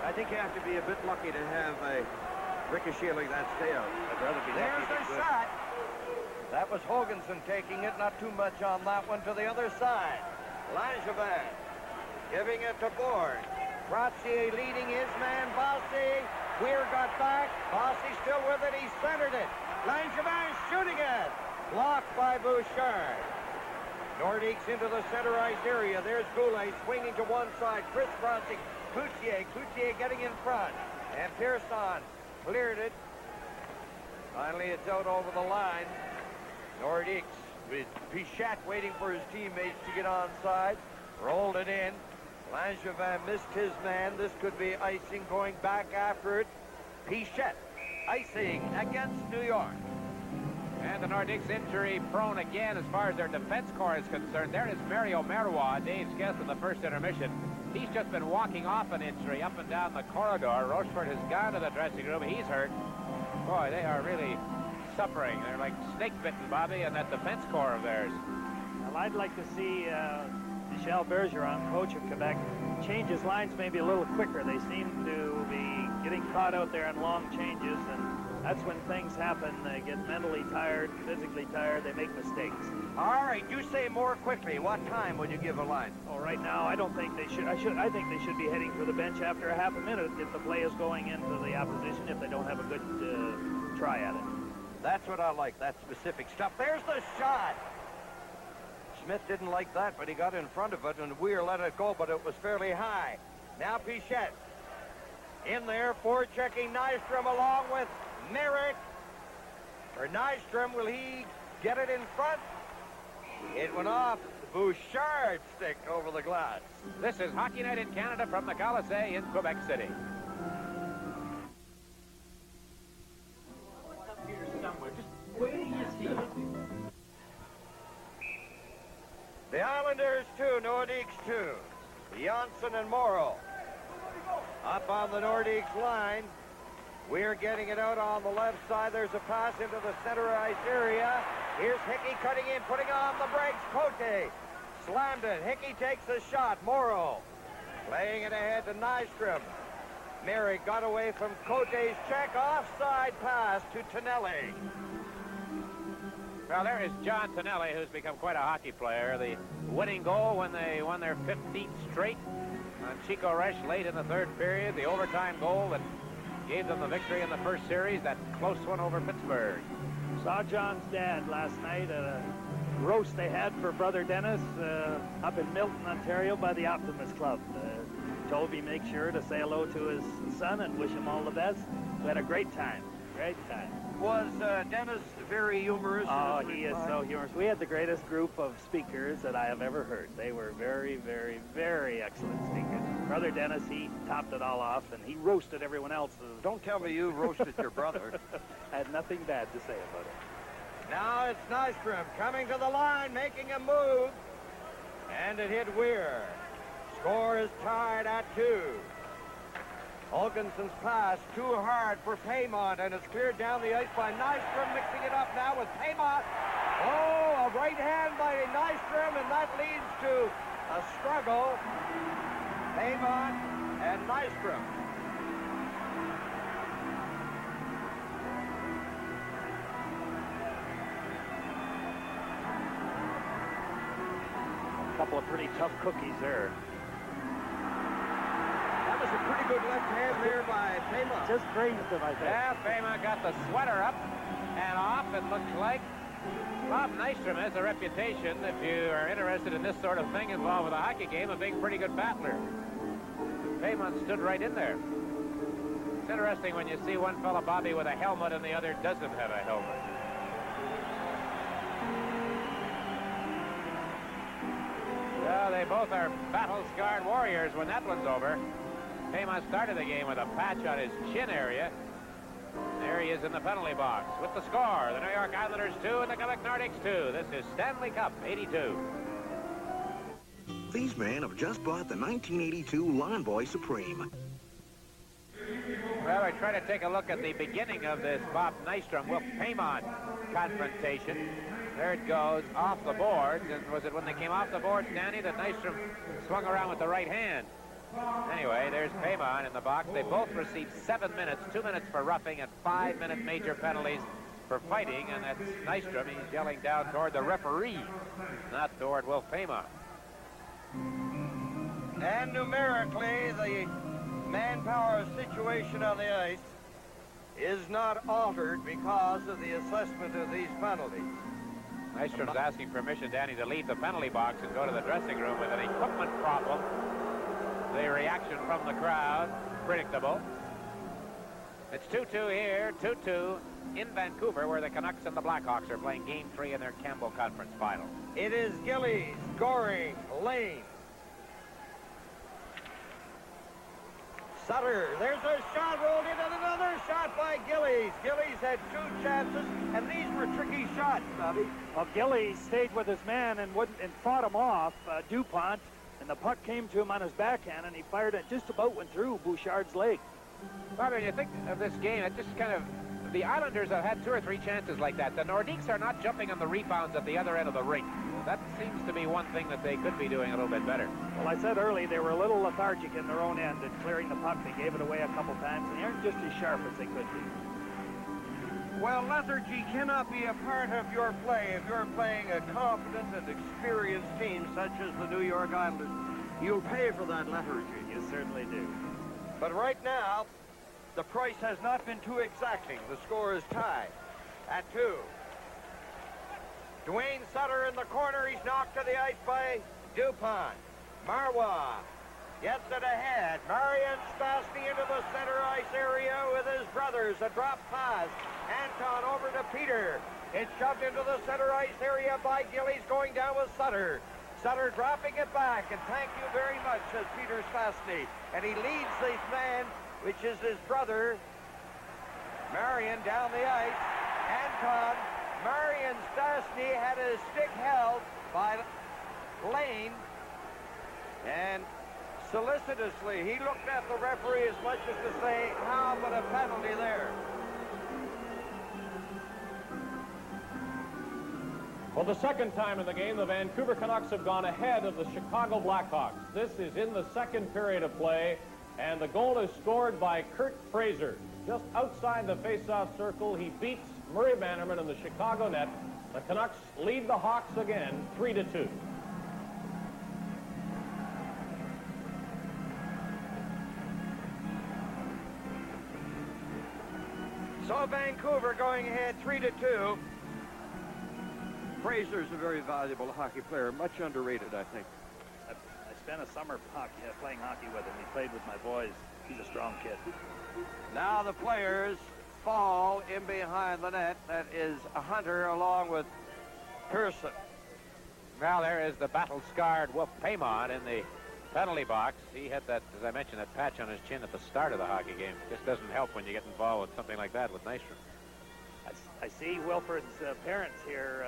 I think you have to be a bit lucky to have a ricochet like that stay out. I'd rather be There's lucky the than good. shot. That was Hoganson taking it. Not too much on that one to the other side. Langevin giving it to Bourne. Grazier leading his man, Bossy. Weir got back. Bossy still with it. He centered it. Langevin shooting it. Blocked by Bouchard. Nordiques into the center ice area. There's Goulet swinging to one side. Crisscrossing. Cloutier. Cloutier getting in front. And Pearson cleared it. Finally, it's out over the line. Nordiques with Pichette waiting for his teammates to get onside. Rolled it in. Langevin missed his man. This could be icing going back after it. Pichette icing against New York. And the Nordiques injury prone again as far as their defense corps is concerned. There is Mario Marois, Dave's guest in the first intermission. He's just been walking off an injury up and down the corridor. Rochefort has gone to the dressing room. He's hurt. Boy, they are really suffering. They're like snake bitten, Bobby, and that defense corps of theirs. Well, I'd like to see Michel Bergeron, coach of Quebec, change his lines maybe a little quicker. They seem to be getting caught out there in long changes, and that's when things happen. They get mentally tired, physically tired, they make mistakes. All right, you say more quickly. What time would you give a line? Oh, right now, I don't think they should. I think they should be heading for the bench after a half a minute if the play is going into the opposition, if they don't have a good try at it. That's what I like, that specific stuff. There's the shot. Smith didn't like that, but he got in front of it, and Weir let it go, but it was fairly high. Now Pichette in there, forechecking Nystrom along with Merrick. Or Nystrom, will he get it in front? It went off Bouchard's stick over the glass. This is Hockey Night in Canada from the Colisee in Quebec City. The Islanders 2, Nordiques 2. Janssen and Morrow up on the Nordiques line. We're getting it out on the left side. There's a pass into the center ice area. Here's Hickey cutting in, putting on the brakes. Cote slammed it. Hickey takes the shot. Morrow playing it ahead to Nystrom. Mary got away from Cote's check. Offside pass to Tonelli. Well, there is John Tonelli, who's become quite a hockey player. The winning goal when they won their 15th straight on Chico Resch late in the third period. The overtime goal that gave them the victory in the first series, that close one over Pittsburgh. Saw John's dad last night at a roast they had for Brother Dennis up in Milton, Ontario by the Optimist Club. Toby make sure to say hello to his son and wish him all the best. We had a great time. Great time. Was Dennis very humorous? Oh, he is so humorous. We had the greatest group of speakers that I have ever heard. They were very, very, very excellent speakers. Brother Dennis, he topped it all off, and he roasted everyone else. Don't tell me you roasted your brother. I had nothing bad to say about it. Now it's Nystrom coming to the line, making a move. And it hit Weir. Score is tied at 2. Holkinson's pass too hard for Paymont, and it's cleared down the ice by Nystrom, mixing it up now with Paymont. Oh, a right hand by Nystrom, and that leads to a struggle. Paymont and Nystrom. A couple of pretty tough cookies there. That was a pretty good left hand there by Paymont. Just grazed him, I think. Yeah, Paymont got the sweater up and off, it looks like. Bob Nystrom has a reputation, if you are interested in this sort of thing involved with a hockey game, of being a pretty good battler. Paymont stood right in there. It's interesting when you see one fella, Bobby, with a helmet and the other doesn't have a helmet. Well, they both are battle-scarred warriors when that one's over. Paymont started the game with a patch on his chin area. There he is in the penalty box with the score. The New York Islanders 2 and the Quebec Nordiques 2. This is Stanley Cup 82. These men have just bought the 1982 Lawn Boy Supreme. Well, I try to take a look at the beginning of this Bob Nystrom-Wilf Paymont confrontation. There it goes, off the boards. And was it when they came off the boards, Danny, that Nystrom swung around with the right hand? Anyway, there's Paymont in the box. They both received 7 minutes, 2 minutes for roughing and 5-minute major penalties for fighting. And that's Nystrom. He's yelling down toward the referee, not toward Wilf Paymont. And numerically, the manpower situation on the ice is not altered because of the assessment of these penalties. Nystrom's asking permission, Danny, to leave the penalty box and go to the dressing room with an equipment problem. The reaction from the crowd, predictable. It's 2-2 here, 2-2 in Vancouver, where the Canucks and the Blackhawks are playing Game 3 in their Campbell Conference Final. It is Gillies, Goring, Lane. Sutter, there's a shot rolled in, and another shot by Gillies. Gillies had 2 chances, and these were tricky shots, Bobby. Well, Gillies stayed with his man and fought him off, DuPont, and the puck came to him on his backhand, and he fired it, just about went through Bouchard's leg. Bobby, when you think of this game, it just kind of, the Islanders have had 2 or 3 chances like that. The Nordiques are not jumping on the rebounds at the other end of the rink. That seems to be one thing that they could be doing a little bit better. Well, I said early they were a little lethargic in their own end in clearing the puck. They gave it away a couple times, and they aren't just as sharp as they could be. Well, lethargy cannot be a part of your play if you're playing a competent and experienced team such as the New York Islanders. You'll pay for that lethargy. You certainly do. But right now, the price has not been too exacting. The score is tied at 2. Dwayne Sutter in the corner. He's knocked to the ice by DuPont. Marwa gets it ahead. Marian Stastny into the center ice area with his brothers. A drop pass. Anton over to Peter. It's shoved into the center ice area by Gillies, going down with Sutter. Sutter dropping it back, and thank you very much, says Peter Stastny. And he leads this man, which is his brother, Marian, down the ice. Anton, Marian Stastny had his stick held by Lane, and solicitously he looked at the referee as much as to say, how about a penalty there? For the second time in the game, the Vancouver Canucks have gone ahead of the Chicago Blackhawks. This is in the second period of play, and the goal is scored by Kurt Fraser. Just outside the face-off circle, he beats Murray Bannerman in the Chicago net. The Canucks lead the Hawks again, 3-2. So Vancouver going ahead 3-2. Fraser's a very valuable hockey player, much underrated, I think. spent a summer playing hockey with him. He played with my boys. He's a strong kid. Now the players fall in behind the net. That is Hunter along with Pearson. Well, there is the battle-scarred Wolf Paymont in the penalty box. He had that, as I mentioned, that patch on his chin at the start of the hockey game. Just doesn't help when you get involved with something like that with Nystrom. I see Wilfred's parents here.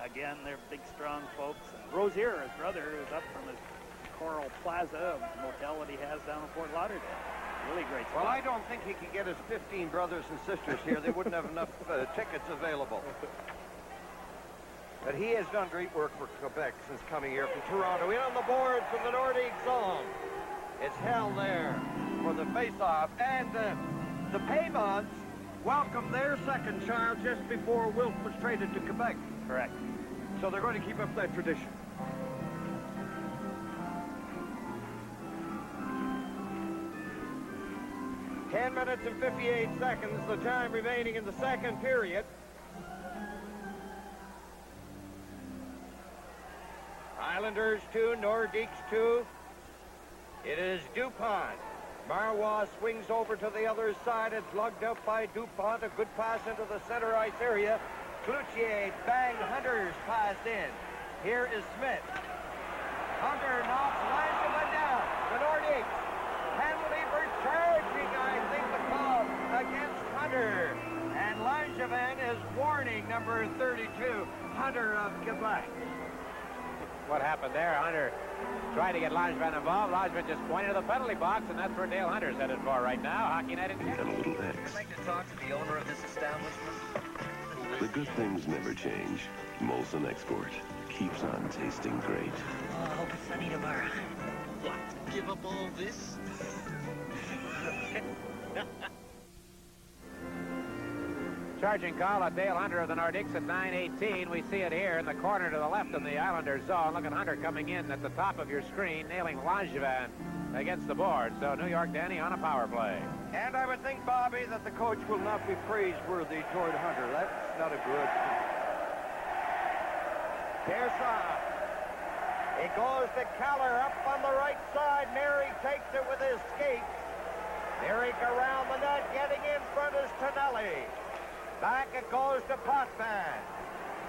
Again, they're big, strong folks. And Rozier, his brother, is up from his Coral Plaza motel that he has down in Fort Lauderdale. Really great spot. Well, I don't think he could get his 15 brothers and sisters here. They wouldn't have enough tickets available. But he has done great work for Quebec since coming here from Toronto. In on the board from the Nordiques zone. It's held there for the face-off. And the Paymonts welcomed their second child just before Wilf was traded to Quebec. Correct. So they're going to keep up that tradition. Ten minutes and 58 seconds, the time remaining in the second period. Islanders 2, Nordiques 2. It is DuPont. Marois swings over to the other side. It's lugged up by DuPont. A good pass into the center ice area. Cloutier banged Hunter's pass in. Here is Smith. Hunter knocks Langevin down. The Nordiques. Penalty for charging, I think, the call against Hunter. And Langevin is warning number 32, Hunter of Quebec. What happened there? Hunter tried to get Langevin involved. Langevin just pointed to the penalty box, and that's where Dale Hunter's headed for right now. Hockey Night in And a little X. I'd like to talk to the owner of this establishment. The good things never change. Molson Export keeps on tasting great. Oh, I hope it's sunny tomorrow. What? Give up all this? Charging call on Dale Hunter of the Nordiques at 9:18. We see it here in the corner to the left in the Islanders zone. Look at Hunter coming in at the top of your screen, nailing Langevin against the board. So New York, Danny, on a power play. And I would think, Bobby, that the coach will not be praiseworthy toward Hunter. That's not a good thing. Pearson. It goes to Keller up on the right side. Mary takes it with his skate. Merrick around the net, getting in front is Tonelli. Back it goes to Potvin.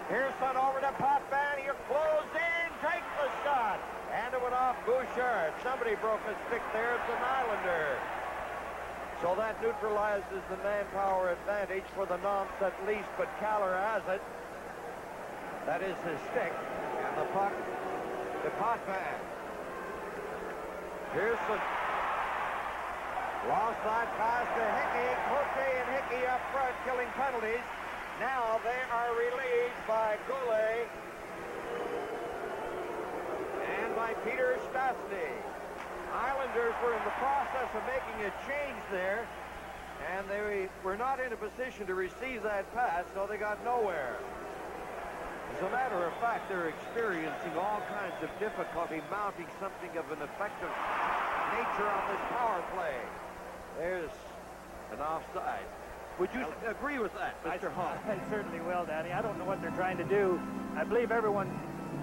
Pearson over to Potvin. He closed in, takes the shot. And it went off Bouchard. Somebody broke a stick there. It's an Islander. So that neutralizes the manpower advantage for the Nonce at least, but Keller has it. That is his stick. And the puck to Potvin. Pearson lost that pass to Hickey. Cote and Hickey up front killing penalties. Now they are relieved by Goulet and by Peter Stastny. Islanders were in the process of making a change there, and they were not in a position to receive that pass, so they got nowhere. As a matter of fact, they're experiencing all kinds of difficulty mounting something of an effective nature on this power play. There's an offside. Would you agree with that, Mr. Hall? I certainly will, Danny. I don't know what they're trying to do. I believe everyone,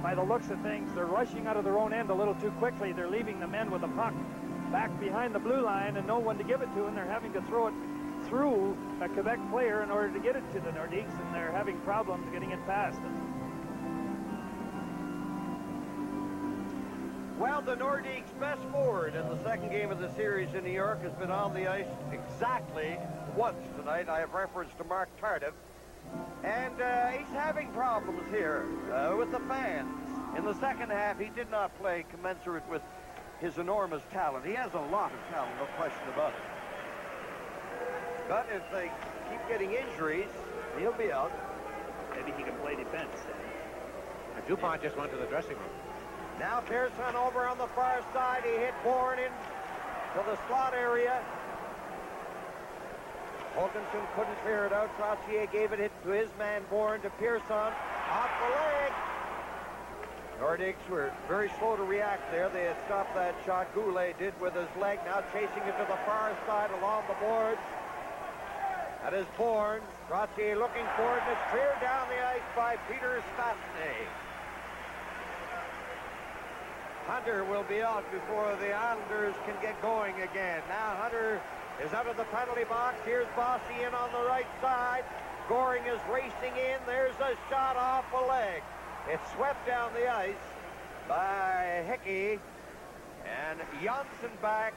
by the looks of things, they're rushing out of their own end a little too quickly. They're leaving the men with the puck back behind the blue line and no one to give it to, and they're having to throw it through a Quebec player in order to get it to the Nordiques, and they're having problems getting it past them. Well, the Nordiques' best forward in the second game of the series in New York has been on the ice exactly once tonight. I have reference to Mark Tardif. And he's having problems here with the fans. In the second half, he did not play commensurate with his enormous talent. He has a lot of talent, no question about it. But if they keep getting injuries, he'll be out. Maybe he can play defense. And DuPont just went to the dressing room. Now Pearson over on the far side. He hit Bourne in to the slot area. Hoganson couldn't clear it out. Trottier gave it to his man Bourne to Pearson. Off the leg. Nordiques were very slow to react there. They had stopped that shot. Goulet did with his leg. Now chasing it to the far side along the boards. That is Bourne. Trottier looking for it. And it's cleared down the ice by Peter Stastny. Hunter will be out before the Islanders can get going again. Now Hunter is out of the penalty box. Here's Bossy in on the right side. Goring is racing in. There's a shot off a leg. It's swept down the ice by Hickey. And Janssen back.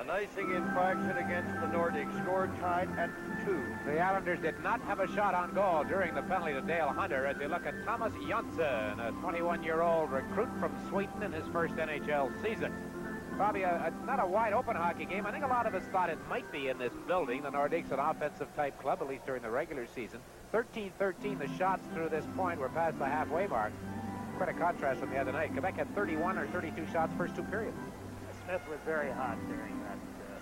An icing infraction against the Nordiques. Scored tied at 2. The Islanders did not have a shot on goal during the penalty to Dale Hunter as they look at Thomas Janssen, a 21-year-old recruit from Sweden in his first NHL season. Probably not a wide-open hockey game. I think a lot of us thought it might be in this building. The Nordiques, an offensive-type club, at least during the regular season. 13-13, the shots through this point were past the halfway mark. Quite a contrast from the other night. Quebec had 31 or 32 shots first 2 periods. Smith was very hot during that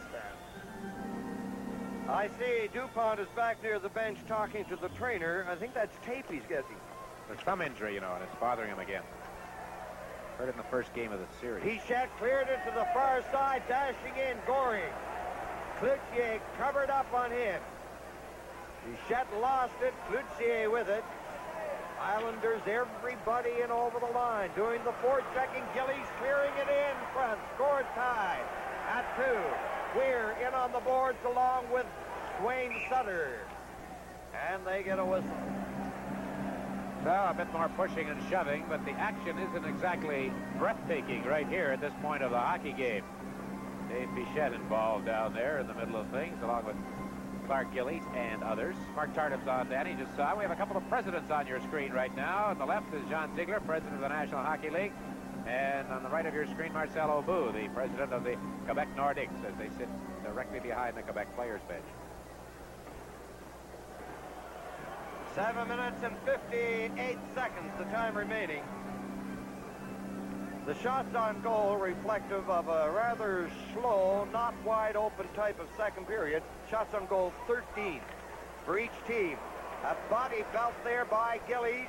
span. I see DuPont is back near the bench talking to the trainer. I think that's tape he's getting. There's thumb injury, you know, and it's bothering him again. Heard it in the first game of the series. Pichette cleared it to the far side, dashing in Goring. Cloutier covered up on him. Pichette lost it, Cloutier with it. Islanders, everybody in over the line, doing the forechecking. Gillies clearing it in front. Scored tied at 2. Weir in on the boards along with Dwayne Sutter. And they get a whistle. Well, a bit more pushing and shoving, but the action isn't exactly breathtaking right here at this point of the hockey game. Dave Pichette involved down there in the middle of things, along with Clark Gillies and others. Mark Tardif's on, Danny, just saw. We have a couple of presidents on your screen right now. On the left is John Ziegler, president of the National Hockey League. And on the right of your screen, Marcel Aubout, the president of the Quebec Nordiques, as they sit directly behind the Quebec players' bench. 7 minutes and 58 seconds, the time remaining. The shots on goal reflective of a rather slow, not wide open type of second period. Shots on goal 13 for each team. A body belt there by Gillies.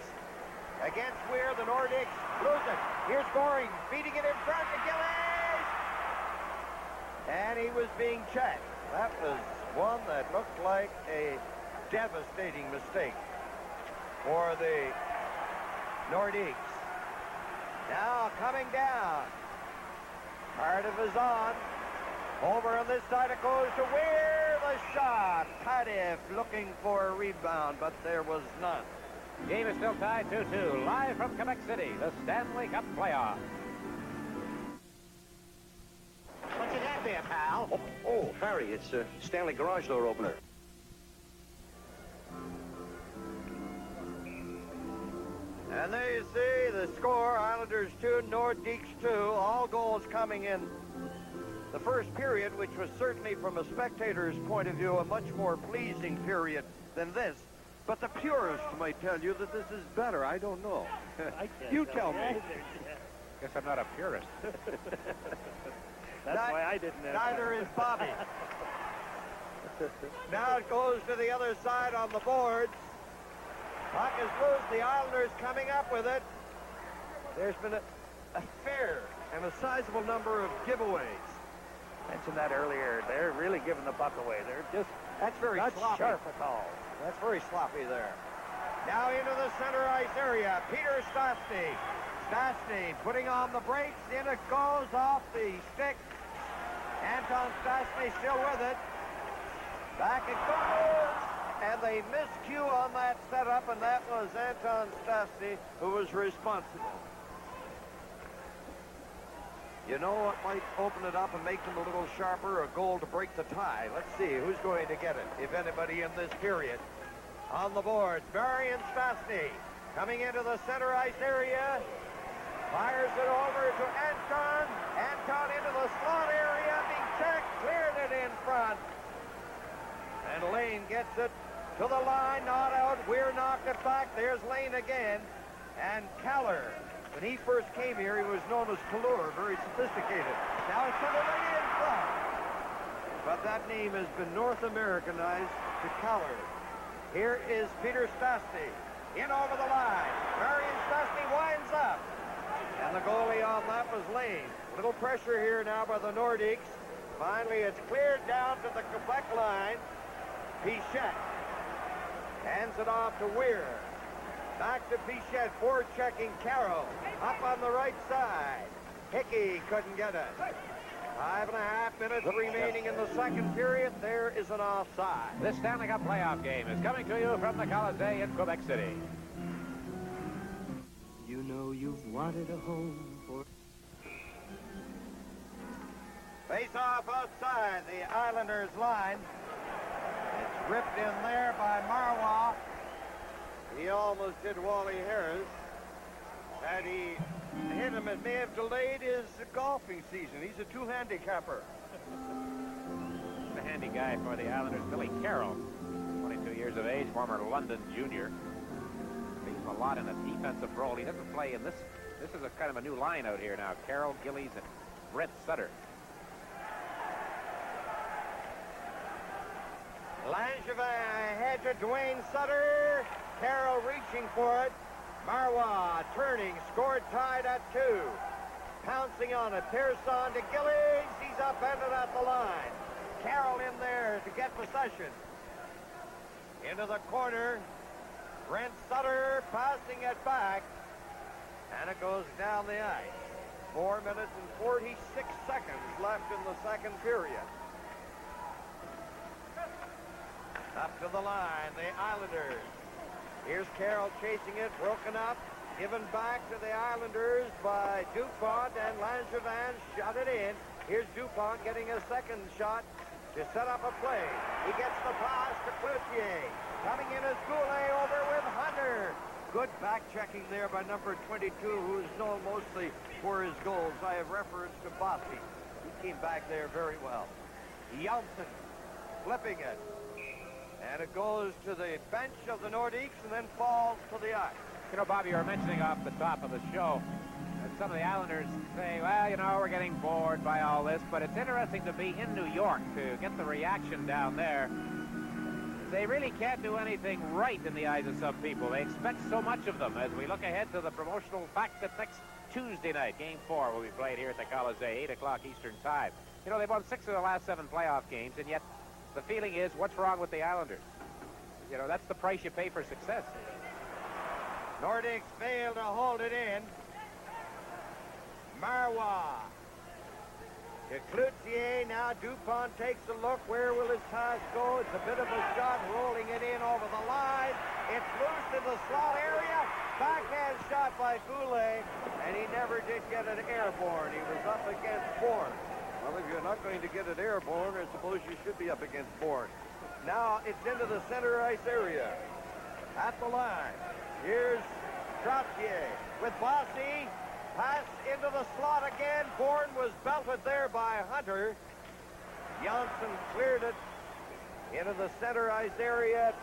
Against Weir, the Nordiques lose it. Here's Goring, feeding it in front to Gillies. And he was being checked. That was one that looked like a devastating mistake for the Nordiques. Now coming down. Cardiff is on. Over on this side it goes to Weir. The shot. Cardiff looking for a rebound, but there was none. Game is still tied 2-2. Live from Quebec City, the Stanley Cup playoff. What you got there, pal? Oh, Harry, it's a Stanley garage door opener. And there you see the score, Islanders 2, Nordiques 2, all goals coming in the first period, which was certainly from a spectator's point of view a much more pleasing period than this. But the purist might tell you that this is better. I don't know. You tell me. Guess I'm not a purist. That's why I didn't. Neither is Bobby. Now it goes to the other side on the boards. Puck is loose. The Islanders coming up with it. There's been a fair and a sizable number of giveaways. Mentioned that earlier. They're really giving the puck away. They're just That's very not sloppy. sharp at all. That's very sloppy there. Now into the center ice area. Peter Stastny. Stastny putting on the brakes. In it goes off the stick. Anton Stastny still with it. Back it goes. And they miscue on that setup, and that was Anton Stastny who was responsible. You know what might open it up and make them a little sharper? A goal to break the tie. Let's see who's going to get it, if anybody in this period. On the board, Barry and Stastny coming into the center ice area. Fires it over to Anton. Anton into the slot area, being checked, cleared it in front. And Lane gets it to the line, not out. Weir knocked it back. There's Lane again. And Keller. When he first came here, he was known as Kallur, very sophisticated. Now it's to the line in front. But that name has been North Americanized to Keller. Here is Peter Stastny. In over the line. Marion Stastny winds up. And the goalie on that was Lane. A little pressure here now by the Nordiques. Finally, it's cleared down to the Quebec line. Pichette hands it off to Weir. Back to Pichette, forechecking Carroll. Up on the right side. Hickey couldn't get it. 5.5 minutes remaining in the second period. There is an offside. This Stanley Cup playoff game is coming to you from the Colisee in Quebec City. You know you've wanted a home for... Face off outside the Islanders line. It's ripped in there by Marwa. He almost did Wally Harris. Had he hit him, it may have delayed his golfing season. He's a two-handicapper. The handy guy for the Islanders, Billy Carroll, 22 years of age, former London junior. He's a lot in a defensive role. He doesn't play in this. This is a kind of a new line out here now. Carroll, Gillies, and Brett Sutter. Langevin ahead to Dwayne Sutter. Carroll reaching for it. Marwa turning, scored tied at 2. Pouncing on it, Pearson to Gillies. He's upended at the line. Carroll in there to get possession. Into the corner. Brent Sutter passing it back. And it goes down the ice. 4 minutes and 46 seconds left in the second period. Up to the line, the Islanders. Here's Carroll chasing it, broken up, given back to the Islanders by DuPont, and Langevin shot it in. Here's DuPont getting a second shot to set up a play. He gets the pass to Cloutier. Coming in is Goulet over with Hunter. Good back-checking there by number 22, who is known mostly for his goals. I have reference to Bossy. He came back there very well. Janssen flipping it. And it goes to the bench of the Nordiques and then falls to the ice. You know, Bobby, you were mentioning off the top of the show that some of the Islanders say, well, you know, we're getting bored by all this, but it's interesting to be in New York to get the reaction down there. They really can't do anything right in the eyes of some people. They expect so much of them as we look ahead to the promotional fact that next Tuesday night, Game 4 will be played here at the Colisee, 8 o'clock Eastern Time. You know, they've won 6 of the last 7 playoff games, and yet the feeling is, what's wrong with the Islanders? You know, that's the price you pay for success. Nordiques failed to hold it in. Marwa to Cloutier. Now DuPont takes a look. Where will his pass go? It's a bit of a shot, rolling it in over the line. It's loose in the slot area. Backhand shot by Goulet, and he never did get it airborne. He was up against Bourne. Well, if you're not going to get it airborne, I suppose you should be up against Bourne. Now it's into the center ice area. At the line. Here's Trottier with Bossy. Pass into the slot again. Bourne was belted there by Hunter. Janssen cleared it into the center ice area.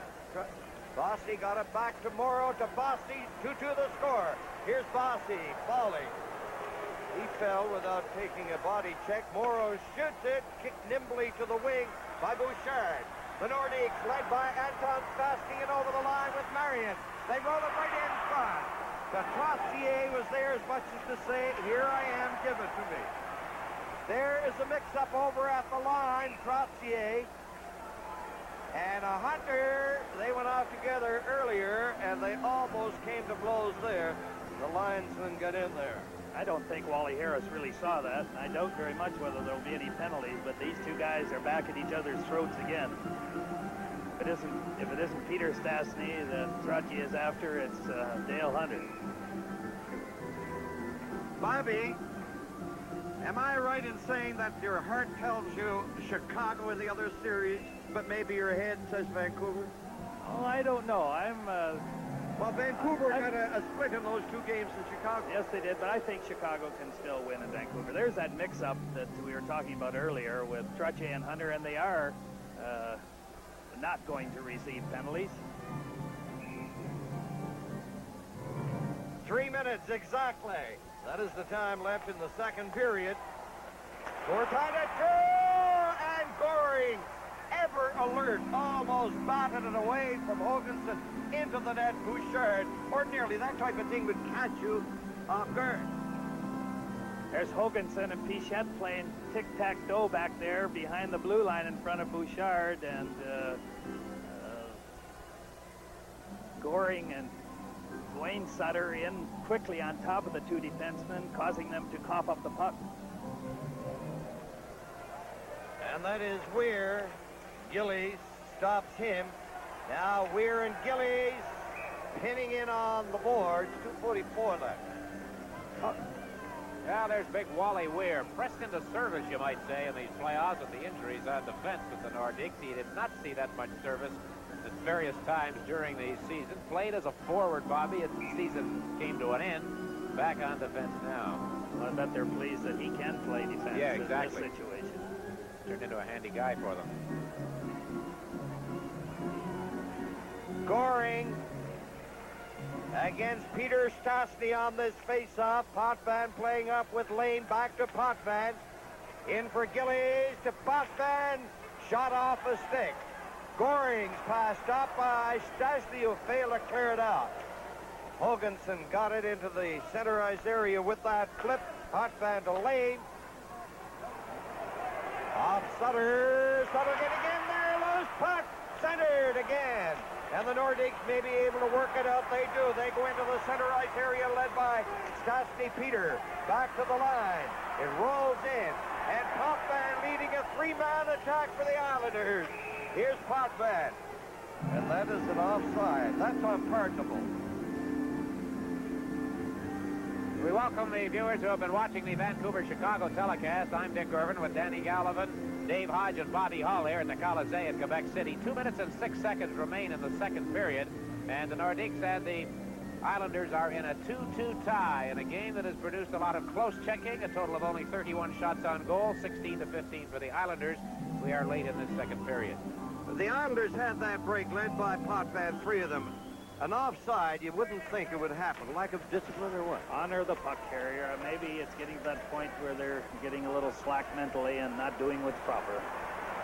Bossy got it back to Morrow, to Bossy. 2-2 the score. Here's Bossy falling. He fell without taking a body check. Morrow shoots it, kicked nimbly to the wing by Bouchard. The Nordiques, led by Anton, fasting it over the line with Marion. They roll it right in front. The Trossier was there as much as to say, here I am, give it to me. There is a mix-up over at the line. Trossier and a Hunter, they went out together earlier, and they almost came to blows there. The linesman got in there. I don't think Wally Harris really saw that. I doubt very much whether there'll be any penalties, but these two guys are back at each other's throats again. If it isn't Peter Stastny that Trottier is after, it's Dale Hunter. Bobby, am I right in saying that your heart tells you Chicago in the other series, but maybe your head says Vancouver? Oh, I don't know. Well, Vancouver got a split in those 2 games in Chicago. Yes, they did, but I think Chicago can still win in Vancouver. There's that mix-up that we were talking about earlier with Trottier and Hunter, and they are not going to receive penalties. 3 minutes exactly. That is the time left in the second period. Score tied at 2, and Goring, ever alert, almost batted it away from Hoganson into the net. Bouchard. Ordinarily, that type of thing would catch you off guard. There's Hoganson and Pichette playing tic-tac-toe back there behind the blue line in front of Bouchard, and Goring and Dwayne Sutter in quickly on top of the two defensemen, causing them to cough up the puck. And that is Weir. Gillies stops him. Now Weir and Gillies pinning in on the boards. 2:44 left. Now there's big Wally Weir, pressed into service, you might say, in these playoffs with the injuries on defense with the Nordiques. He did not see that much service at various times during the season. Played as a forward, Bobby, as the season came to an end. Back on defense now. Well, I bet they're pleased that he can play defense in this situation. Turned into a handy guy for them. Goring against Peter Stastny on this face-off. Potvin playing up with Lane, back to Potvin. In for Gillies to Potvin. Shot off a stick. Goring's passed up by Stastny, who failed to clear it out. Hoganson got it into the center ice area with that flip. Potvin to Lane. Off Sutter. Sutter getting in there. Loose puck. Centered again. And the Nordiques may be able to work it out. They do. They go into the center ice area led by Stastny Peter. Back to the line. It rolls in. And Potvin leading a three-man attack for the Islanders. Here's Potvin. And that is an offside. That's unpardonable. We welcome the viewers who have been watching the Vancouver-Chicago telecast. I'm Dick Irvin with Danny Gallivan, Dave Hodge, and Bobby Hull here in the Colisee in Quebec City. 2 minutes and 6 seconds remain in the second period, and the Nordiques and the Islanders are in a 2-2 tie in a game that has produced a lot of close checking, a total of only 31 shots on goal, 16-15 for the Islanders. We are late in this second period. The Islanders had that break led by Potvin, 3 of them. An offside, you wouldn't think it would happen. Lack of discipline or what? Honor the puck carrier. Maybe it's getting to that point where they're getting a little slack mentally and not doing what's proper.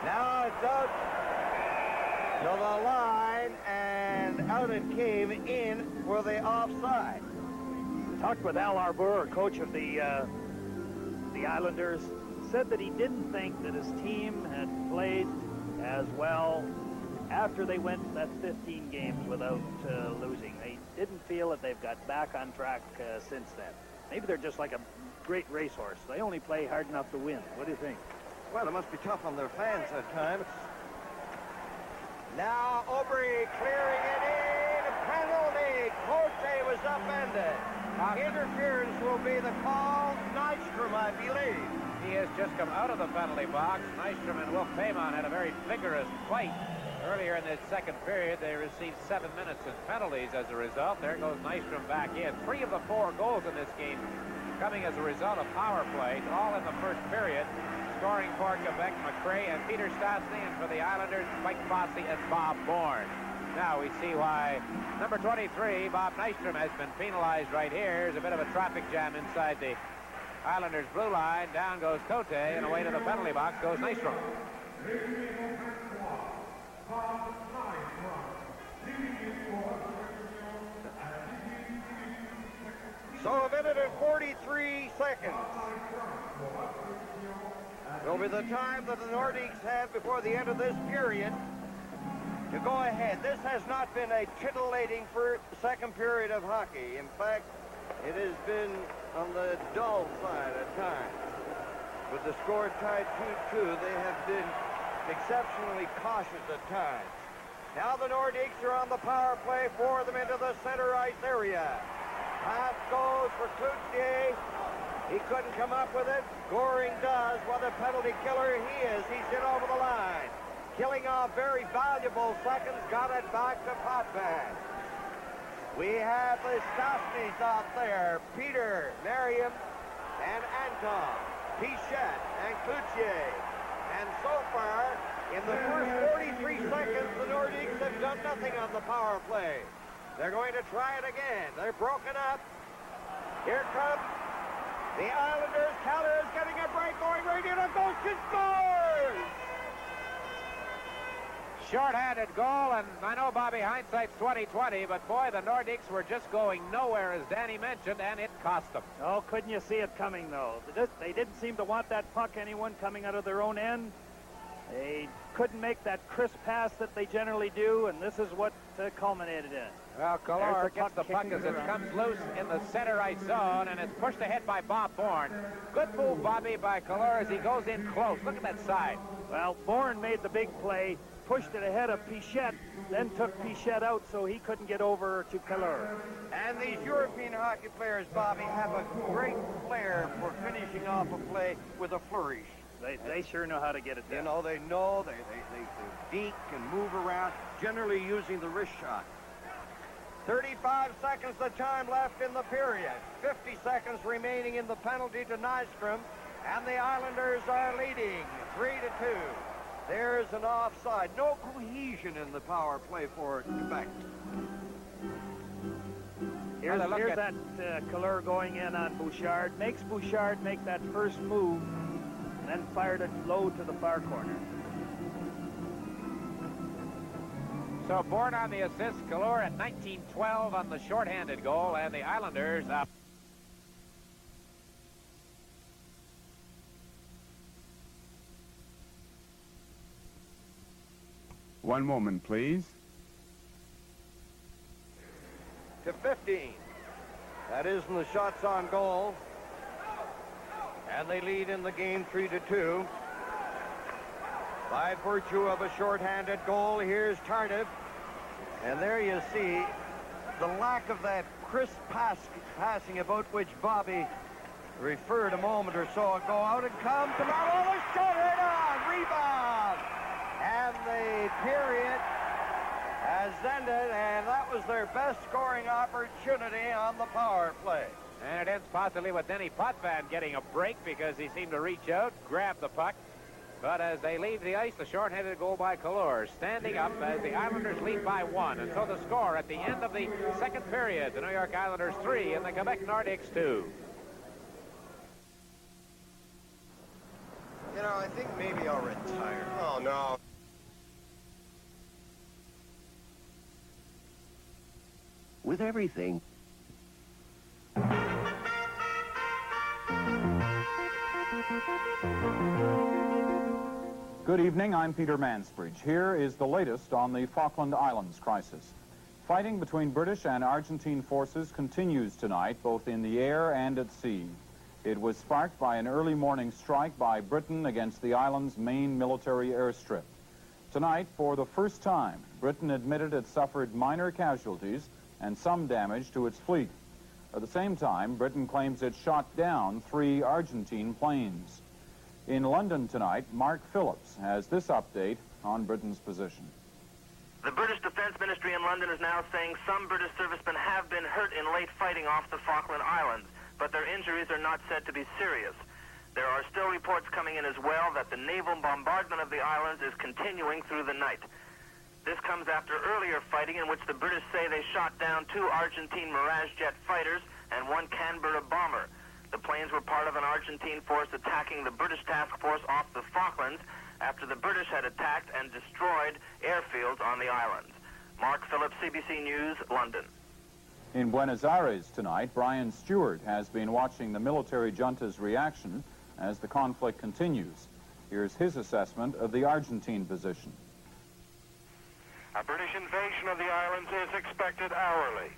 Now it's out to the line, and out it came in for the offside. Talked with Al Arbour, coach of the Islanders, said that he didn't think that his team had played as well after they went that 15 games without losing. They didn't feel that they've got back on track since then. Maybe they're just like a great racehorse. They only play hard enough to win. What do you think? Well, it must be tough on their fans at times. Now Aubry clearing it in. A penalty. Colisee was upended. Interference will be the call. Nystrom, I believe. He has just come out of the penalty box. Nystrom and Wilf Paymon had a very vigorous fight. Earlier in this second period, they received 7 minutes in penalties as a result. There goes Nystrom back in. 3 of the 4 goals in this game coming as a result of power plays, all in the first period. Scoring for Quebec, McRae and Peter Stastny, and for the Islanders, Mike Fossey and Bob Bourne. Now we see why number 23, Bob Nystrom, has been penalized right here. There's a bit of a traffic jam inside the Islanders' blue line. Down goes Cote, and away to the penalty box goes Nystrom. So a minute and 43 seconds will be the time that the Nordiques have before the end of this period to go ahead. This has not been a titillating second period of hockey. In fact, it has been on the dull side at times. With the score tied 2-2, they have been exceptionally cautious at times. Now the Nordiques are on the power play, 4 of them into the center ice area. Pass goes for Colisee. He couldn't come up with it. Goring does. What a penalty killer he is. He's in over the line. Killing off very valuable seconds. Got it back to Potvin. We have the Stastnys out there. Peter, Merriam, and Anton. Pichette and Cloutier. And so far, in the first 43 seconds, the Nordiques have done nothing on the power play. They're going to try it again. They're broken up. Here comes the Islanders. Keller is getting a break, going right in. A goal, she scores! Short-handed goal, and I know, Bobby, hindsight's 20/20, but boy, the Nordiques were just going nowhere, as Danny mentioned, and it cost them. Oh, couldn't you see it coming, though? They didn't seem to want that puck, anyone coming out of their own end. They couldn't make that crisp pass that they generally do, and this is what culminated in. Well, Calor gets the puck as it comes loose in the center ice zone, and it's pushed ahead by Bob Bourne. Good move, Bobby, by Calor as he goes in close. Look at that side. Well, Bourne made the big play, pushed it ahead of Pichette, then took Pichette out so he couldn't get over to Calor. And these European hockey players, Bobby, have a great flair for finishing off a play with a flourish. They sure know how to get it done. You know, they deke and move around, generally using the wrist shot. 35 seconds the time left in the period. 50 seconds remaining in the penalty to Nystrom. And the Islanders are leading 3-2. There's an offside. No cohesion in the power play for Quebec. Here's that Calor going in on Bouchard. Makes Bouchard make that first move, and then fired it low to the far corner. So Bourne on the assist, Calor at 19-12 on the shorthanded goal, and the Islanders up. One moment, please. To 15. That isn't the shots on goal. And they lead in the game 3-2. By virtue of a shorthanded goal, here's Tardif. And there you see the lack of that crisp passing about which Bobby referred a moment or so ago. Out it comes to Marlowe, the shot right on, rebound. And the period has ended, and that was their best scoring opportunity on the power play. And it ends possibly with Denny Potvin getting a break because he seemed to reach out, grab the puck. But as they leave the ice, the shorthanded goal by Calor standing up as the Islanders lead by 1. And so the score at the end of the second period, the New York Islanders 3 and the Quebec Nordiques 2. You know, I think maybe I'll retire. Oh, no. With everything. Good evening, I'm Peter Mansbridge. Here is the latest on the Falkland Islands crisis. Fighting between British and Argentine forces continues tonight, both in the air and at sea. It was sparked by an early morning strike by Britain against the island's main military airstrip. Tonight, for the first time, Britain admitted it suffered minor casualties and some damage to its fleet. At the same time, Britain claims it shot down 3 Argentine planes. In London tonight, Mark Phillips has this update on Britain's position. The British Defense Ministry in London is now saying some British servicemen have been hurt in late fighting off the Falkland Islands, but their injuries are not said to be serious. There are still reports coming in as well that the naval bombardment of the islands is continuing through the night. This comes after earlier fighting in which the British say they shot down 2 Argentine Mirage jet fighters and 1 Canberra bomber. The planes were part of an Argentine force attacking the British task force off the Falklands after the British had attacked and destroyed airfields on the islands. Mark Phillips, CBC News, London. In Buenos Aires tonight, Brian Stewart has been watching the military junta's reaction as the conflict continues. Here's his assessment of the Argentine position. A British invasion of the islands is expected hourly.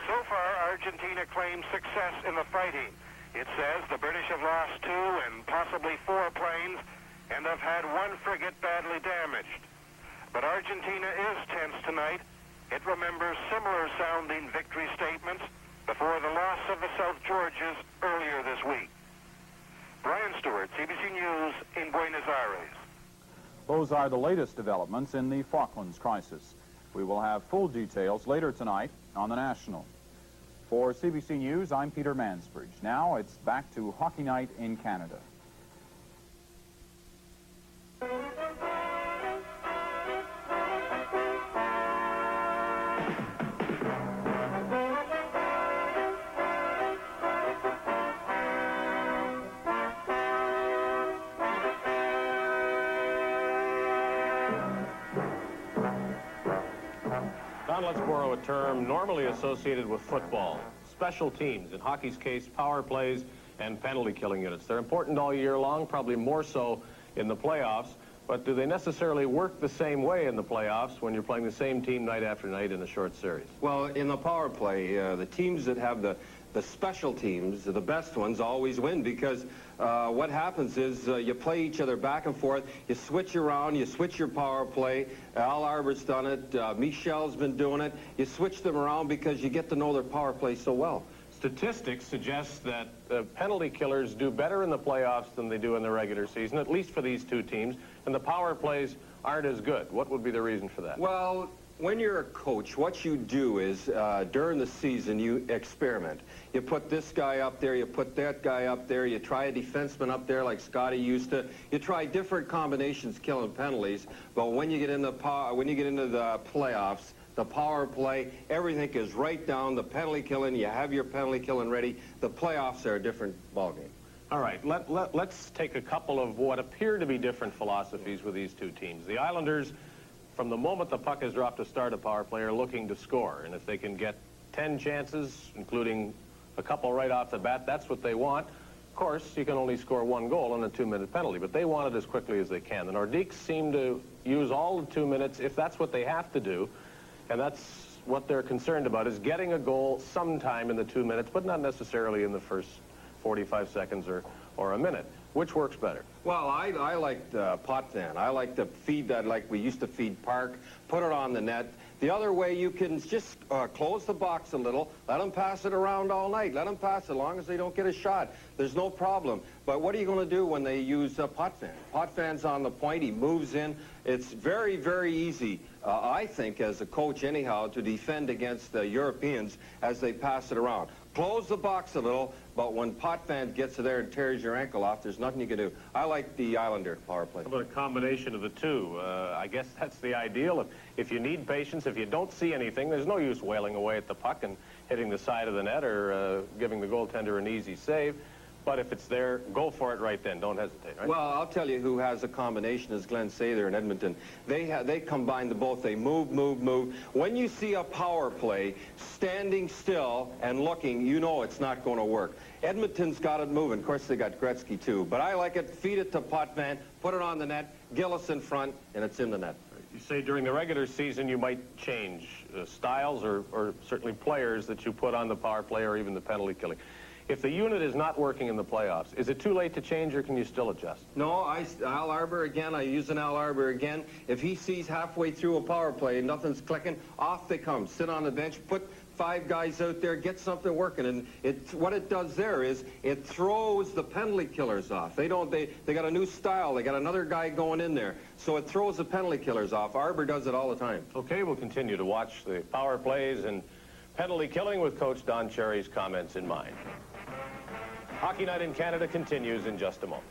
So far, Argentina claims success in the fighting. It says the British have lost 2 and possibly 4 planes and have had 1 frigate badly damaged. But Argentina is tense tonight. It remembers similar-sounding victory statements before the loss of the South Georges earlier this week. Brian Stewart, CBC News in Buenos Aires. Those are the latest developments in the Falklands crisis. We will have full details later tonight on The National. For CBC News, I'm Peter Mansbridge. Now it's back to Hockey Night in Canada. Don, let's borrow a term normally associated with football. Special teams, in hockey's case, power plays and penalty killing units. They're important all year long, probably more so in the playoffs. But do they necessarily work the same way in the playoffs when you're playing the same team night after night in a short series? Well, in the power play, the teams that have the special teams, the best ones, always win because what happens is you play each other back and forth, you switch around, you switch your power play. Al Arbor's done it, Michel's been doing it. You switch them around because you get to know their power play so well. Statistics suggest that penalty killers do better in the playoffs than they do in the regular season, at least for these two teams, and the power plays aren't as good. What would be the reason for that? Well, when you're a coach, what you do is during the season you experiment. You put this guy up there, you put that guy up there, you try a defenseman up there like Scotty used to. You try different combinations killing penalties, but when you get into the playoffs, the power play, everything is right down. The penalty killing, you have your penalty killing ready. The playoffs are a different ballgame. All right, let's take a couple of what appear to be different philosophies with these two teams. The Islanders, from the moment the puck is dropped to start a power play, are looking to score. And if they can get 10 chances, including a couple right off the bat, that's what they want. Of course, you can only score one goal in a 2-minute penalty, but they want it as quickly as they can. The Nordiques seem to use all the 2 minutes if that's what they have to do. And that's what they're concerned about, is getting a goal sometime in the 2 minutes, but not necessarily in the first 45 seconds or a minute. Which works better? Well, I like the Potvin. I like to feed that like we used to feed Park, put it on the net. The other way, you can just close the box a little, let them pass it around all night. Let them pass it as long as they don't get a shot. There's no problem. But what are you going to do when they use Potvin? Potvin's on the point. He moves in. It's very, very easy, I think, as a coach anyhow, to defend against the Europeans as they pass it around. Close the box a little, but when Potvin gets there and tears your ankle off, there's nothing you can do. I like the Islander power play. How about a combination of the two? I guess that's the ideal. If you need patience, if you don't see anything, there's no use wailing away at the puck and hitting the side of the net or giving the goaltender an easy save. But if it's there, go for it right then. Don't hesitate, right? Well, I'll tell you who has a combination is Glenn Sather in Edmonton. They combine the both. They move, move, move. When you see a power play standing still and looking, you know it's not going to work. Edmonton's got it moving. Of course, they got Gretzky, too. But I like it. Feed it to Potvin, put it on the net, Gillis in front, and it's in the net. You say during the regular season you might change styles or certainly players that you put on the power play or even the penalty killing. If the unit is not working in the playoffs, is it too late to change, or can you still adjust? No, Al Arbor again. I use an Al Arbor again. If he sees halfway through a power play and nothing's clicking, off they come. Sit on the bench, put 5 guys out there, get something working. And what it does there is it throws the penalty killers off. They got a new style. They got another guy going in there. So it throws the penalty killers off. Arbor does it all the time. Okay, we'll continue to watch the power plays and penalty killing with Coach Don Cherry's comments in mind. Hockey Night in Canada continues in just a moment.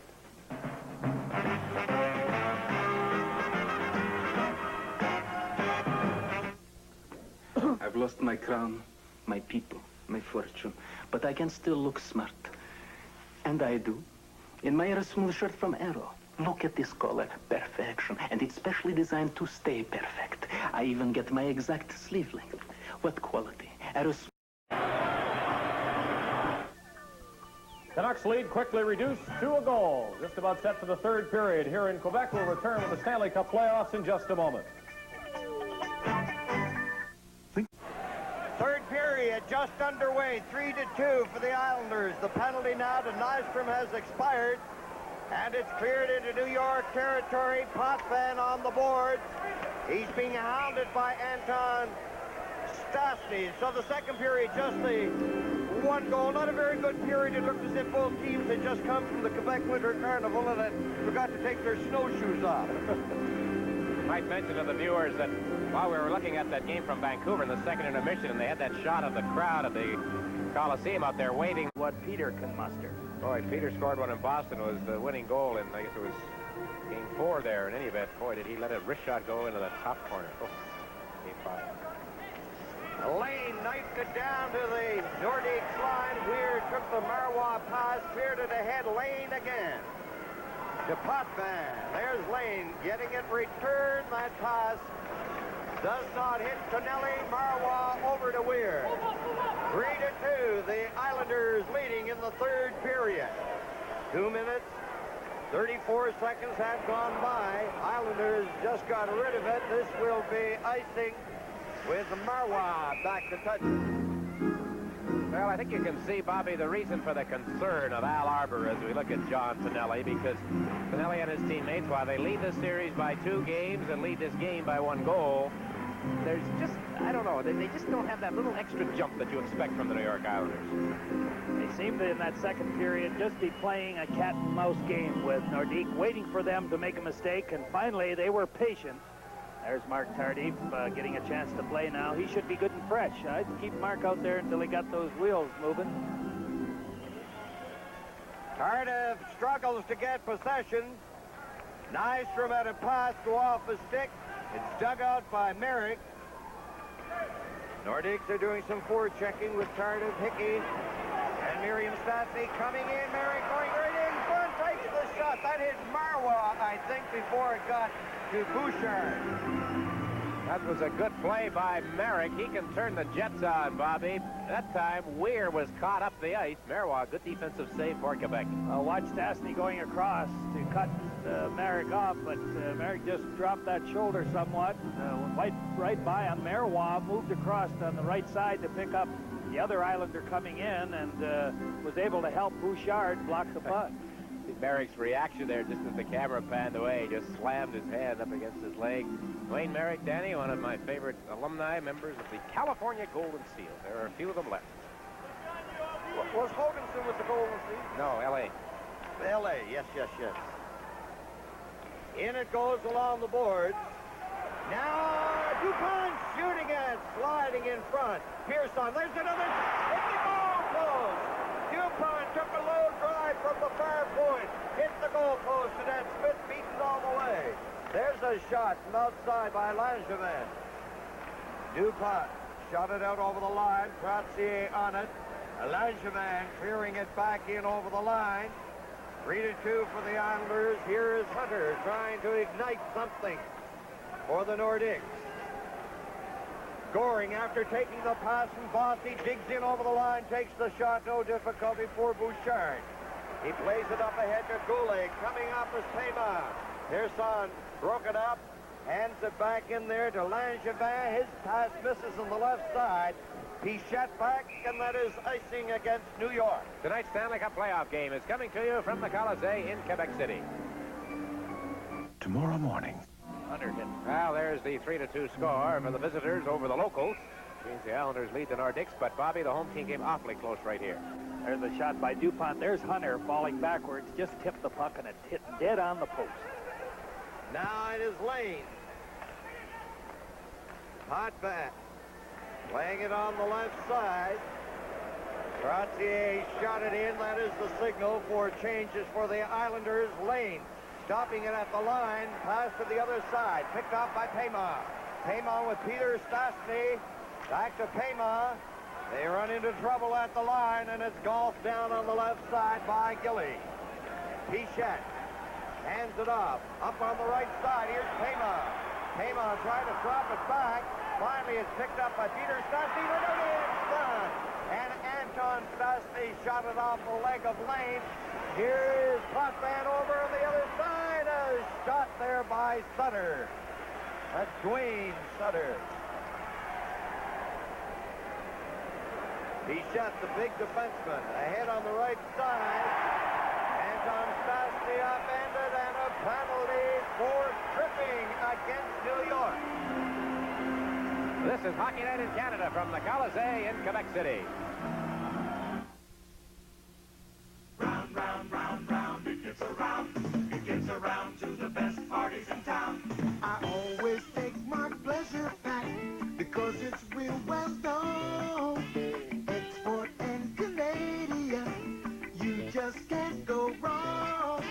I've lost my crown, my people, my fortune, but I can still look smart. And I do. In my smooth shirt from Arrow. Look at this collar, perfection, and it's specially designed to stay perfect. I even get my exact sleeve length. What quality? Arrow. Canucks lead quickly reduced to a goal. Just about set for the third period here in Quebec. We'll return with the Stanley Cup playoffs in just a moment. Third period just underway, 3-2 for the Islanders. The penalty now to Nystrom has expired, and it's cleared into New York territory. Potvin on the board. He's being hounded by Anton Stastny. So the second period, just the one goal. Not a very good period. It looked as if both teams had just come from the Quebec Winter Carnival and had forgot to take their snowshoes off. Might mention to the viewers that while we were looking at that game from Vancouver in the second intermission, and they had that shot of the crowd at the Coliseum out there waving. What Peter can muster. Boy, Peter scored one in Boston. It was the winning goal, and I guess it was game 4 there. In any event, boy, did he let a wrist shot go into the top corner. Oh, game 5. Lane knifed it down to the Nordiques line. Weir took the Marois pass, cleared it ahead. Lane again to Potvin. There's Lane getting it returned. That pass does not hit Tonelli. Marois over to Weir. 3-2. The Islanders leading in the third period. 2 minutes 34 seconds have gone by. Islanders just got rid of it. This will be icing with Marwa back to touch. Well, I think you can see, Bobby, the reason for the concern of Al Arbor as we look at John Tonelli, because Tonelli and his teammates, while they lead the series by 2 games and lead this game by 1 goal, there's just, I don't know, they just don't have that little extra jump that you expect from the New York Islanders. They seemed to, in that second period, just be playing a cat-and-mouse game with Nordiques, waiting for them to make a mistake, and finally they were patient. There's Mark Tardif getting a chance to play now. He should be good and fresh. I'd keep Mark out there until he got those wheels moving. Tardif struggles to get possession. Nystrom had a pass go off a stick. It's dug out by Merrick. Nordiques are doing some forechecking with Tardif, Hickey, and Miriam Stastny coming in. Merrick going right in front, takes the shot. That hit Marwa, I think, before it got to Bouchard. That was a good play by Merrick. He can turn the Jets on, Bobby. That time, Weir was caught up the ice. Marwa, good defensive save for Quebec. Watch Stastny going across to cut Merrick off, but Merrick just dropped that shoulder somewhat. Went right by him. Marwa moved across on the right side to pick up the other Islander coming in and was able to help Bouchard block the puck. Merrick's reaction there, just as the camera panned away, just slammed his hand up against his leg. Wayne Merrick, Danny, one of my favorite alumni members of the California Golden Seals. There are a few of them left. Was Hoganson with the Golden Seals? No, L.A. L.A., yes. In it goes along the boards. Now, DuPont shooting it, sliding in front. Pearson, there's another. Hit the goal post. DuPont took a low drive from the far point. Hit the goal post, and that's Smith beaten all the way. There's a shot from outside by Langevin. DuPont shot it out over the line. Trottier on it. Langevin clearing it back in over the line. 3-2 for the Islanders. Here is Hunter trying to ignite something for the Nordiques. Goring, after taking the pass from Bossy, digs in over the line, takes the shot, no difficulty for Bouchard. He plays it up ahead to Goulet, coming up as Payman. Pearson broke it up, hands it back in there to Langevin. His pass misses on the left side. Pichette back, and that is icing against New York. Tonight's Stanley Cup playoff game is coming to you from the Colisee in Quebec City. Tomorrow morning. Hunter hit. Well, there's the 3-2 score for the visitors over the locals. Means the Islanders lead the Nordiques, but Bobby, the home team came awfully close right here. There's a shot by DuPont. There's Hunter falling backwards, just tipped the puck, and it hit dead on the post. Now it is Lane. Hot bat. Playing it on the left side. Trottier shot it in. That is the signal for changes for the Islanders. Lane stopping it at the line. Pass to the other side. Picked off by Payman. Payman with Peter Stastny. Back to Payman. They run into trouble at the line, and it's golfed down on the left side by Gilly. Pichette hands it off. Up on the right side. Here's Payman. Payman trying to drop it back. Finally, it's picked up by Peter Stastny. But it is done. And Anton Stastny shot it off the leg of Lane. Here is Potvin over on the other side. A shot there by Sutter. That's Dwayne Sutter. Pichette, the big defenseman, ahead on the right side. Anton Stastny upended, and a penalty for tripping against New York. This is Hockey Night in Canada from the Colisee in Quebec City. Round, round, round, round, it gets around. It gets around to the best parties in town. I always take my pleasure back because it's real well done. Export and Canadian, you just can't go wrong.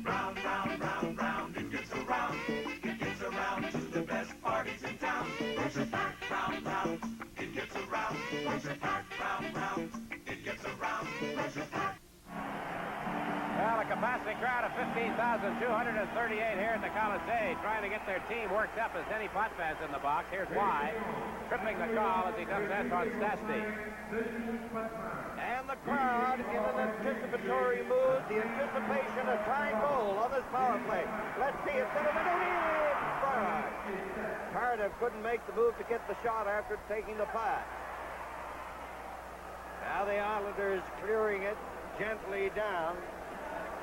Round, round, round, round, it gets around. It gets around to the best parties in town. Pleasure pack, round, round, it gets around. Pleasure pack, round, round, it gets around. Pleasure pack. Well, a capacity crowd of 15,238 here at the Colisee, trying to get their team worked up as Denny Potvin's in the box. Here's why. Tripping the call as he does Anton Stastny. And the crowd in an anticipatory mood. the anticipation of tying goal on this power play. Let's see, it's going to be in front. Cardiff couldn't make the move to get the shot after taking the pass. Now the Islanders clearing it gently down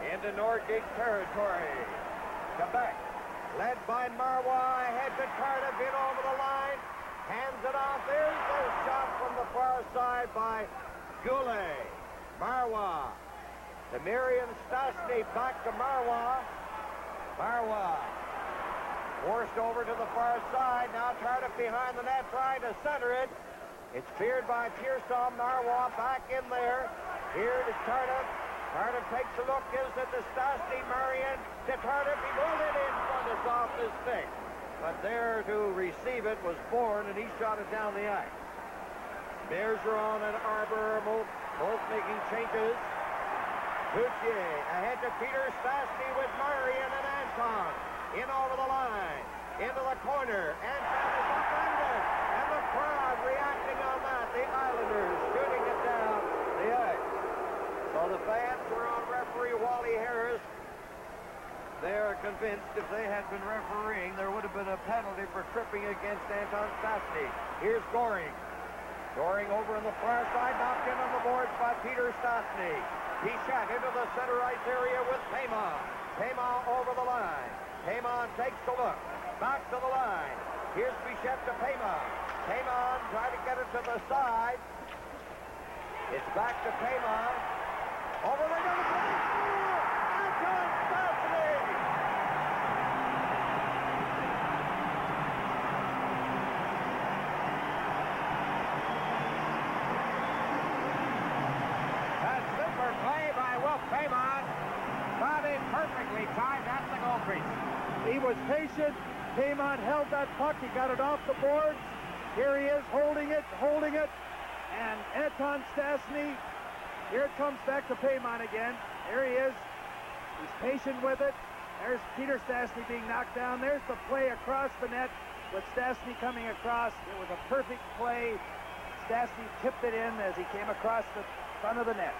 into Nordiques territory. Quebec, led by Marois, head to Cardiff, in over the line, hands it off. There's the shot from the far side by Goulet. Marois to Marion Stastny, back to Marois. Marois forced over to the far side. Now Cardiff behind the net trying to center it. It's cleared by Pearson. Marois back in there. Here to Cardiff. Cardiff takes a look, gives it to Stastny. Marion to Cardiff. He rolled it in front. It's off his stick. But there to receive it was Bourne, and he shot it down the ice. Bergeron and Arbor both making changes. Coutier ahead to Peter Stastny with Marion and Anton. In over the line. Into the corner. Anton is upended. And the crowd reacting on that. The Islanders shooting it down the ice. So the fans were on referee Wally Harris. They're convinced if they had been refereeing, there would have been a penalty for tripping against Anton Stastny. Here's Goring. Goring over in the far side, knocked in on the boards by Peter Stastny. He shot into the center ice area with Payman. Payman over the line. Payman takes a look. Back to the line. Here's Bichette to Payman. Payman trying to get it to the side. It's back to Payman. Over the other place. Anton Stastny! A super play by Wolf Payman. Bobby perfectly timed at the goal crease. He was patient. Payman held that puck. He got it off the boards. Here he is holding it. And Anton Stastny, here it comes back to Payman again. There he is. He's patient with it. There's Peter Stastny being knocked down. There's the play across the net with Stastny coming across. It was a perfect play. Stastny tipped it in as he came across the front of the net.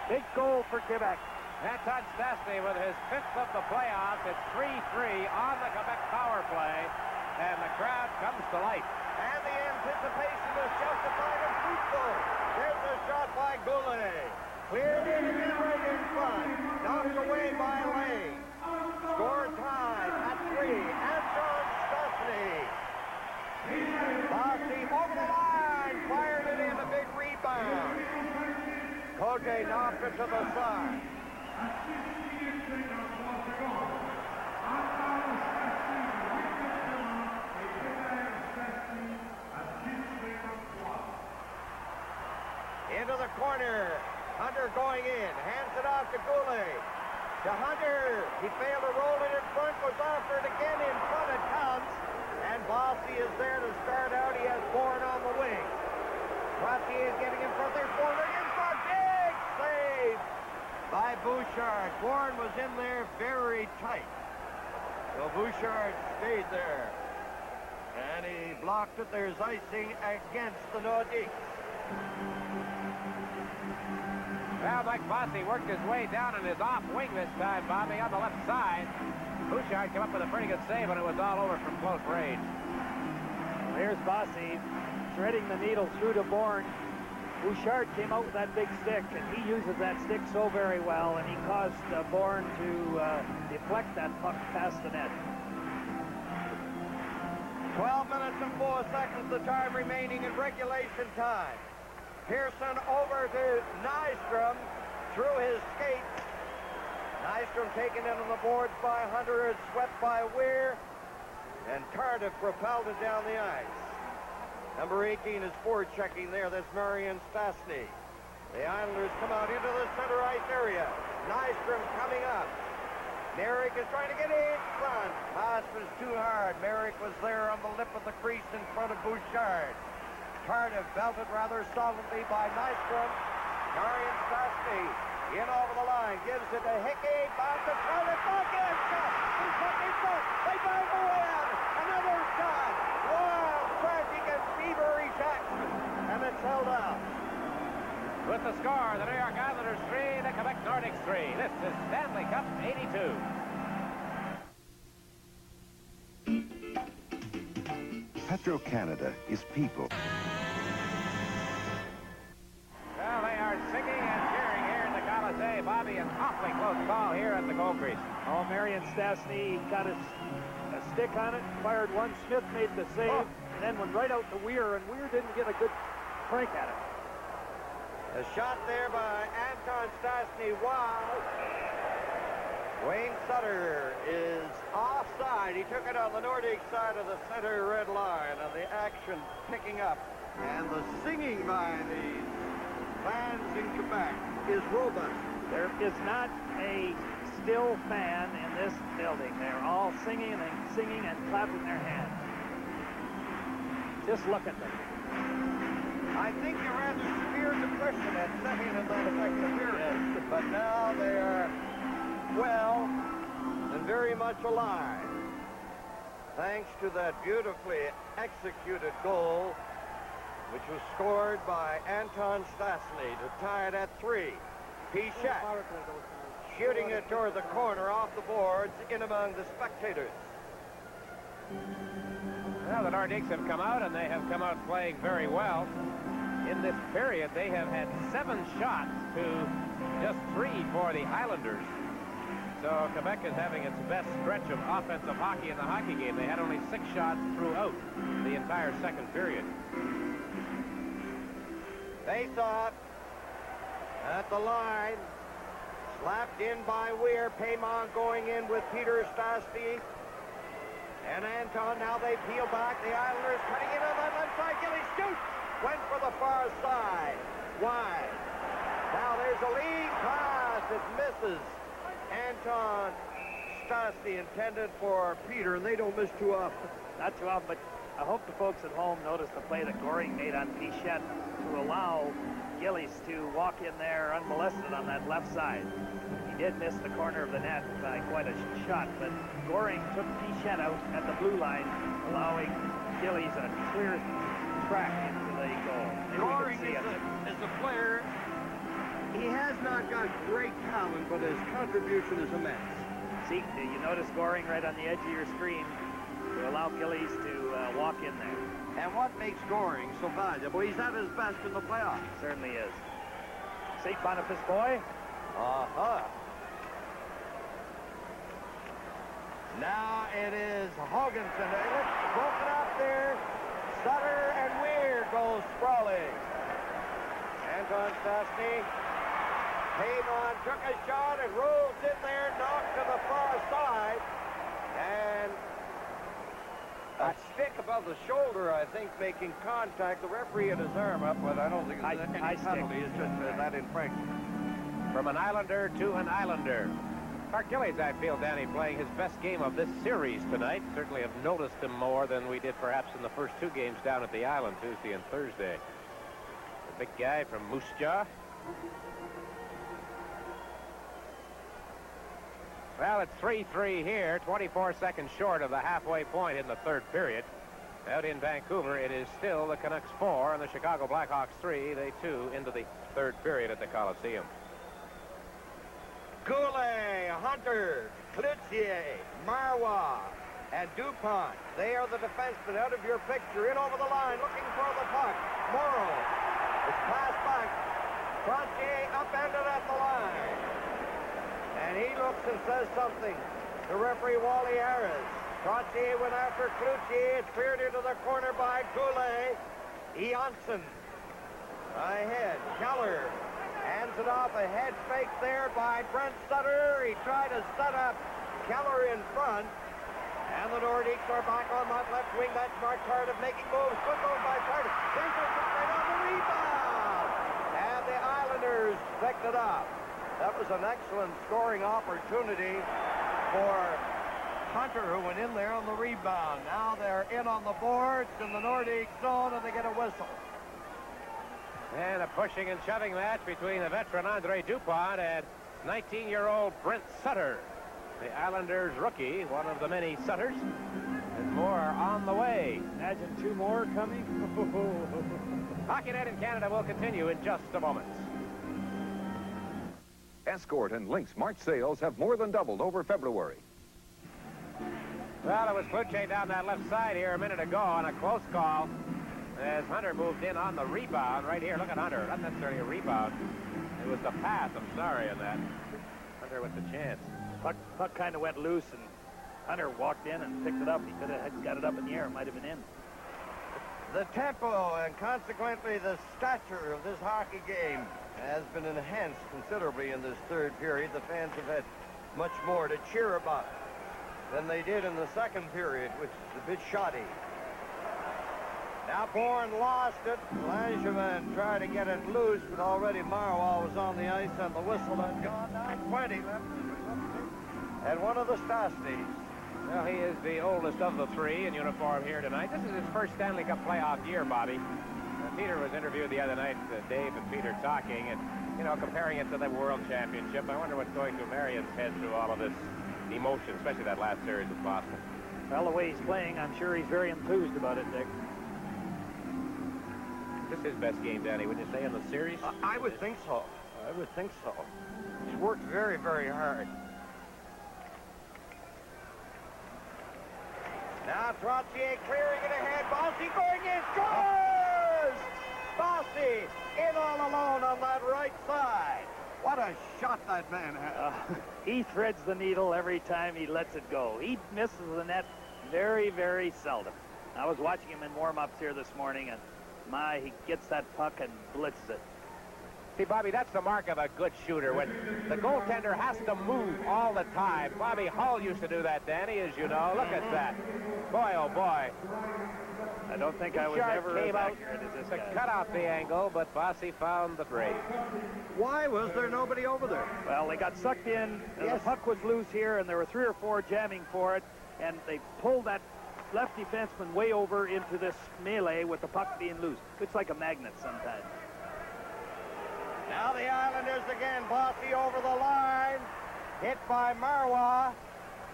Big goal for Quebec. Anton Stastny with his 5th of the playoffs. It's 3-3 on the Quebec power play. And the crowd comes to life. And the anticipation was justified and fruitful. There's a shot by Goulet. Cleared in again right in front. Knocked away by Lane. Score tied at 3. Anton Stastny. Bossy over the line. Fired it in. A big rebound. Koge knocked it to the side. Into the corner. Hunter going in. Hands it off to Goulet. To Hunter. He failed to roll it in front. Was offered again in front. It comes. And Bossy is there to start out. He has Bourne on the wing. Crossier is getting in front. There's Bourne in front. Big save by Bouchard. Bourne was in there very tight. So Bouchard stayed there. And he blocked it. There's icing against the Nordiques. Well, Mike Bossy worked his way down on his off wing this time, Bobby, on the left side. Bouchard came up with a pretty good save, and it was all over from close range. Here's Bossy threading the needle through to Bourne. Bouchard came out with that big stick, and he uses that stick so very well, and he caused Bourne to deflect that puck past the net. 12 minutes and 4 seconds, the time remaining in regulation time. Pearson over to Nystrom through his skates. Nystrom taken in on the boards by Hunter. It's swept by Weir. And Cardiff propelled it down the ice. Number 18 is forechecking there. That's Marion Stastny. The Islanders come out into the center ice area. Nystrom coming up. Merrick is trying to get in front. Pass was too hard. Merrick was there on the lip of the crease in front of Bouchard. Cardiff belted rather solidly by Nystrom. Marion Stastny in over the line. Gives it to Hickey. Back to Cardiff. Back in. Shot. He's in front. They drive away. Another shot. Wild, tragic, and feverish action. And it's held out. With the score, the New York Islanders 3, the Quebec Nordiques 3. This is Stanley Cup 82. Petro-Canada is people. Well, they are singing and cheering here in the Colisee. Bobby, an awfully close call here at the goal crease. Oh, Marion Stastny got a stick on it, fired one. Smith made the save, and then went right out to Weir, and Weir didn't get a good crank at it. A shot there by Anton Stastny wild. Wayne Sutter is offside. He took it on the Nordique side of the center red line, and the action picking up. And the singing by the fans in Quebec is robust. There is not a still fan in this building. They're all singing and clapping their hands. Just look at them. I think you rather severe depression at setting in that effective period, but now they are well and very much alive. Thanks to that beautifully executed goal, which was scored by Anton Stastny to tie it at 3. Pichette shooting it toward the corner off the boards in among the spectators. Well, the Nordiques have come out, and they have come out playing very well. In this period, they have had 7 shots to just 3 for the Islanders. So Quebec is having its best stretch of offensive hockey in the hockey game. They had only 6 shots throughout the entire second period. Face off at the line. Slapped in by Weir. Paymont going in with Peter Stastny. And Anton, now they peel back. The Islanders cutting in on that left side. Gillies shoots. Went for the far side. Wide. Now there's a lead pass. It misses. Anton Stastny intended for Peter, and they don't miss too often. Not too often, but I hope the folks at home noticed the play that Goring made on Pichette to allow Gillies to walk in there unmolested on that left side. He did miss the corner of the net by quite a shot, but Goring took Pichette out at the blue line, allowing Gillies a clear track into the goal. Goring is a player. He has not got great talent, but his contribution is immense. See, you notice Goring right on the edge of your screen to allow Gillies to walk in there. And what makes Goring so valuable? He's at his best in the playoffs. Certainly is. St. Boniface boy. Uh-huh. Now it is Hoganson. It's broken up there. Sutter and Weir goes sprawling. Anton Stastny. Paymont took a shot and rolls in there, knocked to the far side. And a stick above the shoulder, I think, making contact. The referee had his arm up, but I don't think it's any penalty. It's just that infraction. From an Islander to an Islander. Clark Gillies, I feel, Danny, playing his best game of this series tonight. Certainly have noticed him more than we did perhaps in the first 2 games down at the Island, Tuesday and Thursday. The big guy from Moose Jaw. Well, it's 3-3 here, 24 seconds short of the halfway point in the third period. Out in Vancouver, it is still the Canucks 4 and the Chicago Blackhawks 3. They, too, into the third period at the Coliseum. Goulet, Hunter, Colisee, Marois, and DuPont. They are the defensemen out of your picture. In over the line, looking for the puck. Morrow. It's passed back. Frontier upended at the line. And he looks and says something to referee Wally Harris. Frontier went after Cloutier. It's cleared into the corner by Goulet. Janssen ahead. Keller hands it off. A head fake there by Brent Sutter. He tried to set up Keller in front. And the Nordiques are back on that left wing. That's Mark Tardif making moves. Good move by Tardif. There's a right on the rebound. And the Islanders picked it up. That was an excellent scoring opportunity for Hunter, who went in there on the rebound. Now they're in on the boards in the Nordique zone, and they get a whistle. And a pushing and shoving match between the veteran Andre DuPont and 19-year-old Brent Sutter. The Islanders rookie, one of the many Sutters, and more on the way. Imagine 2 more coming. Hockey Night in Canada will continue in just a moment. Escort and Lynx March sales have more than doubled over February. Well, it was Cloutier down that left side here a minute ago on a close call as Hunter moved in on the rebound right here. Look at Hunter. Not necessarily a rebound. It was the pass. I'm sorry on that. Hunter with the chance. Puck kind of went loose, and Hunter walked in and picked it up. He could have got it up in the air. It might have been in. The tempo and consequently the stature of this hockey game has been enhanced considerably in this third period. The fans have had much more to cheer about than they did in the second period, which is a bit shoddy. Now Bourne lost it. Langevin tried to get it loose, but already Marwell was on the ice, and the whistle had gone down 20 left. And one of the Stastnys. Well, he is the oldest of the three in uniform here tonight. This is his first Stanley Cup playoff year, Bobby. Peter was interviewed the other night, Dave and Peter talking, and, you know, comparing it to the World Championship. I wonder what's going through Marion's head through all of this emotion, especially that last series with Boston. Well, the way he's playing, I'm sure he's very enthused about it, Dick. Is this his best game, Danny, would you say, in the series? I would think so. I would think so. He's worked very, very hard. Now Trottier clearing it ahead. Bossy going in. Scores! Bossy in all alone on that right side. What a shot that man has. He threads the needle every time he lets it go. He misses the net very, very seldom. I was watching him in warm-ups here this morning, and he gets that puck and blitzes it. See, Bobby, that's the mark of a good shooter, when the goaltender has to move all the time. Bobby Hull used to do that, Danny, as you know. Look at that. Boy, oh boy. I don't think I was ever as accurate as this guy. To cut off the angle, but Bossy found the break. Why was there nobody over there? Well, they got sucked in. The puck was loose here, and there were 3 or 4 jamming for it, and they pulled that left defenseman way over into this melee with the puck being loose. It's like a magnet sometimes. Now the Islanders again. Bossy over the line. Hit by Marois.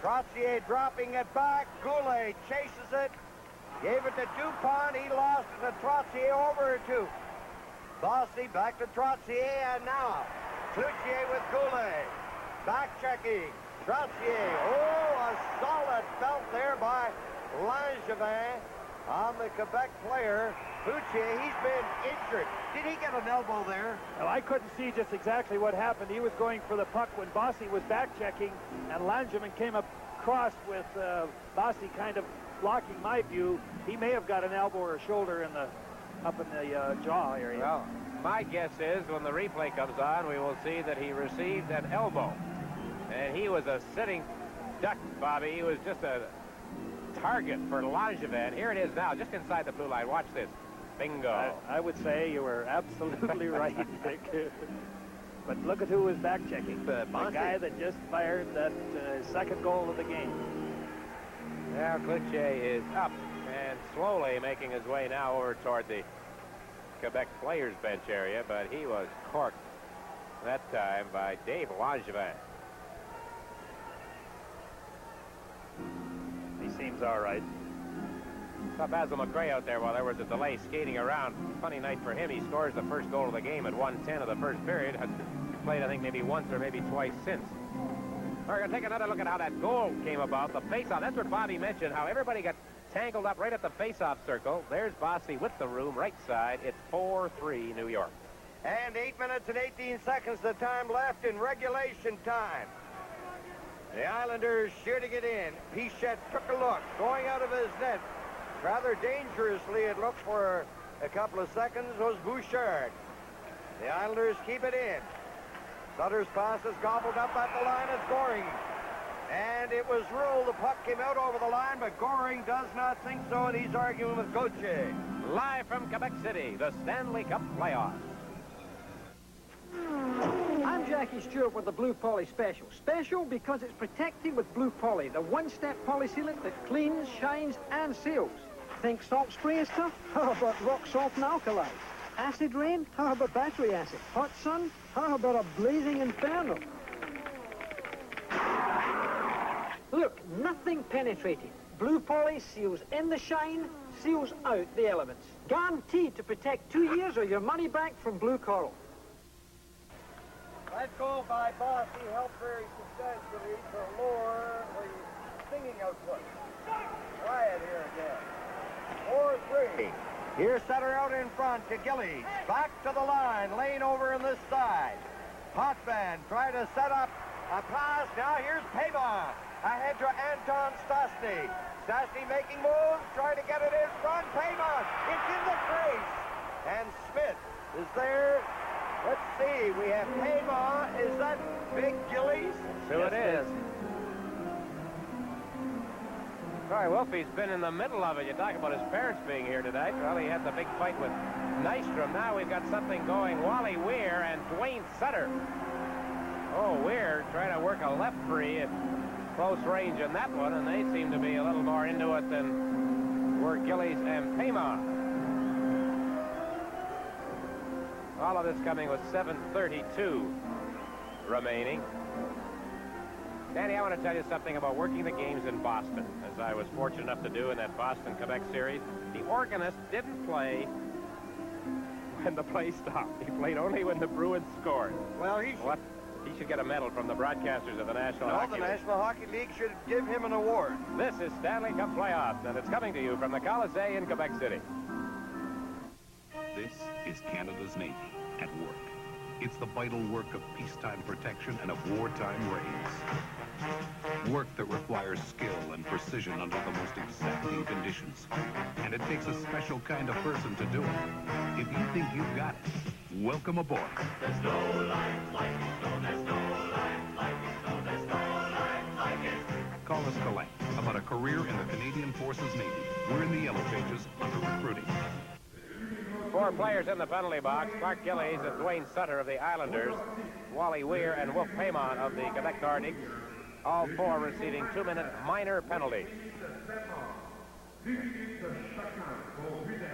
Trottier dropping it back. Goulet chases it. Gave it to Dupont. He lost it to Trottier over to Bossy. Back to Trottier. And now Cloutier with Goulet. Back checking. Trottier. Oh, a solid belt there by Langevin on the Quebec player. Cloutier, he's been injured. Did he get an elbow there? Well, I couldn't see just exactly what happened. He was going for the puck when Bossy was back-checking, and Langevin came across with Bossy kind of blocking my view. He may have got an elbow or a shoulder up in the jaw area. Well, my guess is when the replay comes on, we will see that he received an elbow. And he was a sitting duck, Bobby. He was just a target for Langevin. Here it is now, just inside the blue line. Watch this. Bingo. I would say you were absolutely right, Dick. But look at who was back-checking. The guy that just fired that second goal of the game. Now Cloutier is up and slowly making his way now over toward the Quebec players' bench area, but he was corked that time by Dave Langevin. He seems all right. Saw Basil McRae out there while there was a delay skating around. Funny night for him. He scores the first goal of the game at 1:10 of the first period. Has played, I think, maybe once or maybe twice since. We're going to take another look at how that goal came about. The face-off. That's what Bobby mentioned, how everybody got tangled up right at the face-off circle. There's Bossy with the room, right side. It's 4-3 New York. And 8 minutes and 18 seconds the time left in regulation time. The Islanders shooting it in. Pichette took a look, going out of his net. Rather dangerously, it looked for a couple of seconds, was Bouchard. The Islanders keep it in. Sutter's pass is gobbled up at the line of Goring. And it was ruled the puck came out over the line, but Goring does not think so, and he's arguing with Gauthier. Live from Quebec City, the Stanley Cup playoffs. I'm Jackie Stewart with the Blue Poly Special. Special because it's protected with Blue Poly, the one-step polysealant that cleans, shines, and seals. Think salt spray is tough? How about rock salt and alkali? Acid rain? How about battery acid? Hot sun? How about a blazing inferno? Look, nothing penetrating. Blue Poly seals in the shine, seals out the elements. Guaranteed to protect 2 years or your money back from Blue Coral. that goal by Bossy helped very substantially to lower the singing output. Quiet here again. 4-3. Here's Sutter out in front to Gillies. Back to the line. Lane over in this side. Potvin trying to set up a pass. Now here's Pavon. Ahead to Anton Stastny. Stastny making moves, trying to get it in front. Pavon, it's in the crease. And Smith is there. Let's see, we have Pavon. Is that Big Gillies? So it is. Sorry, Wolfie's been in the middle of it. You talk about his parents being here tonight. Well, he had the big fight with Nystrom. Now we've got something going. Wally Weir and Dwayne Sutter. Oh, Weir trying to work a left free at close range in that one, and they seem to be a little more into it than were Gillies and Payma. All of this coming with 7:32 remaining. Danny, I want to tell you something about working the games in Boston, as I was fortunate enough to do in that Boston-Quebec series. The organist didn't play when the play stopped. He played only when the Bruins scored. Well, he should get a medal from the broadcasters of the National Hockey League. The National Hockey League should give him an award. This is Stanley Cup Playoffs, and it's coming to you from the Colisee in Quebec City. This is Canada's Navy at work. It's the vital work of peacetime protection and of wartime raids. Work that requires skill and precision under the most exacting conditions. And it takes a special kind of person to do it. If you think you've got it, welcome aboard. There's no life like it. No, there's no life like it. No, there's no life like it. Call us collect about a career in the Canadian Forces Navy. We're in the Yellow Pages under recruiting. 4 players in the penalty box. Clark Gillies and Dwayne Sutter of the Islanders, Wally Weir and Wolf Paymon of the Quebec Nordiques, all 4 receiving 2-minute minor penalties.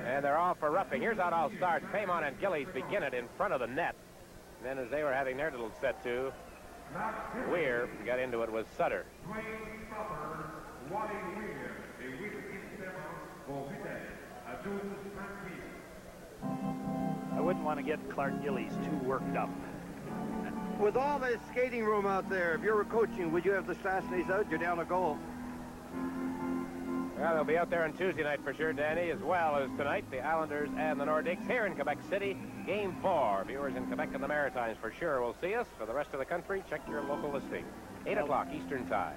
And they're all for roughing. Here's how it all starts. Paymon and Gillies begin it in front of the net. And then as they were having their little set to, Weir got into it with Sutter. I wouldn't want to get Clark Gillies too worked up. With all this skating room out there, if you were coaching, would you have the Stastnys out? You're down a goal. Well, they'll be out there on Tuesday night for sure, Danny, as well as tonight, the Islanders and the Nordiques here in Quebec City. Game 4. Viewers in Quebec and the Maritimes for sure will see us. For the rest of the country, check your local listing. 8 o'clock Eastern Time.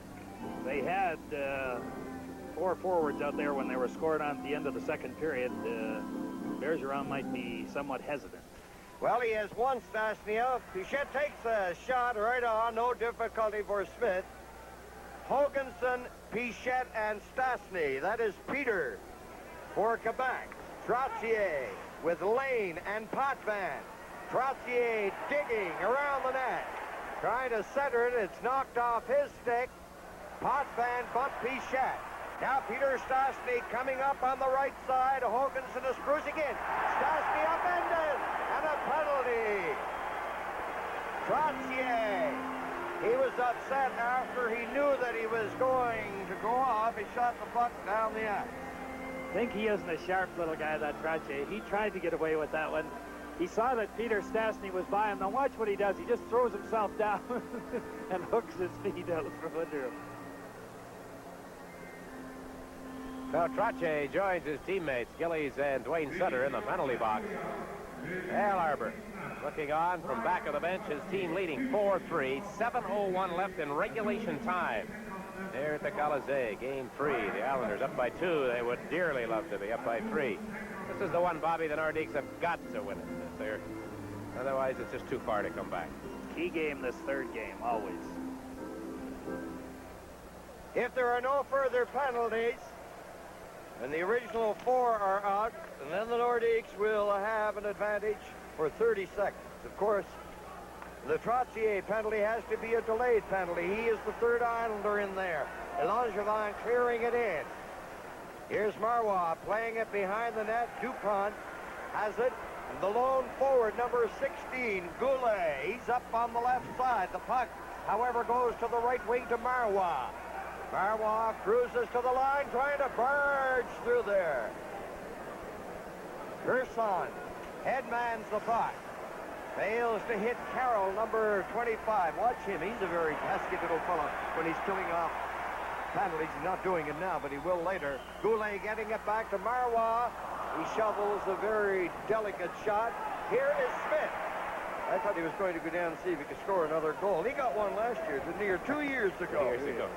They had 4 forwards out there when they were scored on at the end of the second period. Bergeron might be somewhat hesitant. Well, he has one Stastny out. Pichette takes a shot right on. No difficulty for Smith. Hoganson, Pichette, and Stastny. That is Peter for Quebec. Trottier with Lane and Potvin. Trottier digging around the net. Trying to center it. It's knocked off his stick. Potvin bumped Pichette. Now Peter Stastny coming up on the right side. Hoganson is cruising in. Stastny upended. And a penalty. Trottier. He was upset after he knew that he was going to go off. He shot the puck down the ice. I think he isn't a sharp little guy, that Trottier. He tried to get away with that one. He saw that Peter Stastny was by him. Now watch what he does. He just throws himself down and hooks his feet out from under him. Now Trottier joins his teammates, Gillies and Dwayne Sutter, in the penalty box. Al Arbor looking on from back of the bench, his team leading 4-3, 7:01 left in regulation time. There at the Colisee, game 3. The Islanders up by 2. They would dearly love to be up by 3. This is the one, Bobby, the Nordiques have got to win it. Otherwise, it's just too far to come back. Key game, this third game, always. If there are no further penalties, and the original 4 are out, and then the Nordiques will have an advantage for 30 seconds. Of course, the Trottier penalty has to be a delayed penalty. He is the third Islander in there. Langevin clearing it in. Here's Marois playing it behind the net. Dupont has it. And the lone forward, number 16, Goulet. He's up on the left side. The puck, however, goes to the right wing to Marois. Marois cruises to the line, trying to barge through there. Gerson headmans the puck. Fails to hit Carroll, number 25. Watch him. He's a very pesky little fellow when he's killing off penalties. He's not doing it now, but he will later. Goulet getting it back to Marois. He shovels a very delicate shot. Here is Smith. I thought he was going to go down and see if he could score another goal. He got one last year, didn't he? Or 2 years ago. 2 years ago.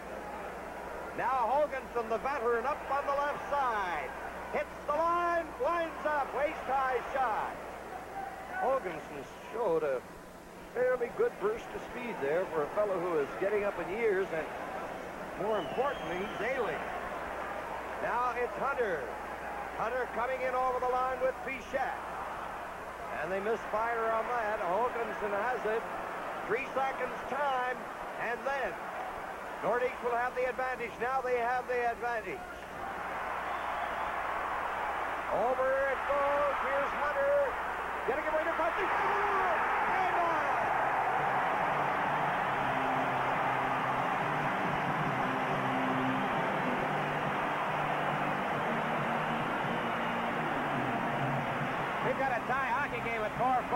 Now Hoganson, the veteran, up on the left side. Hits the line, winds up, waist-high shot. Hoganson showed a fairly good burst of speed there for a fellow who is getting up in years, and more importantly, he's ailing. Now it's Hunter. Hunter coming in over the line with Bichette. And they misfire on that. Hoganson has it. 3 seconds time, and then Nordiques will have the advantage. Now they have the advantage. Over it goes. Here's Hunter. Getting it right in front. And on! We've got a tie hockey game at 4-4.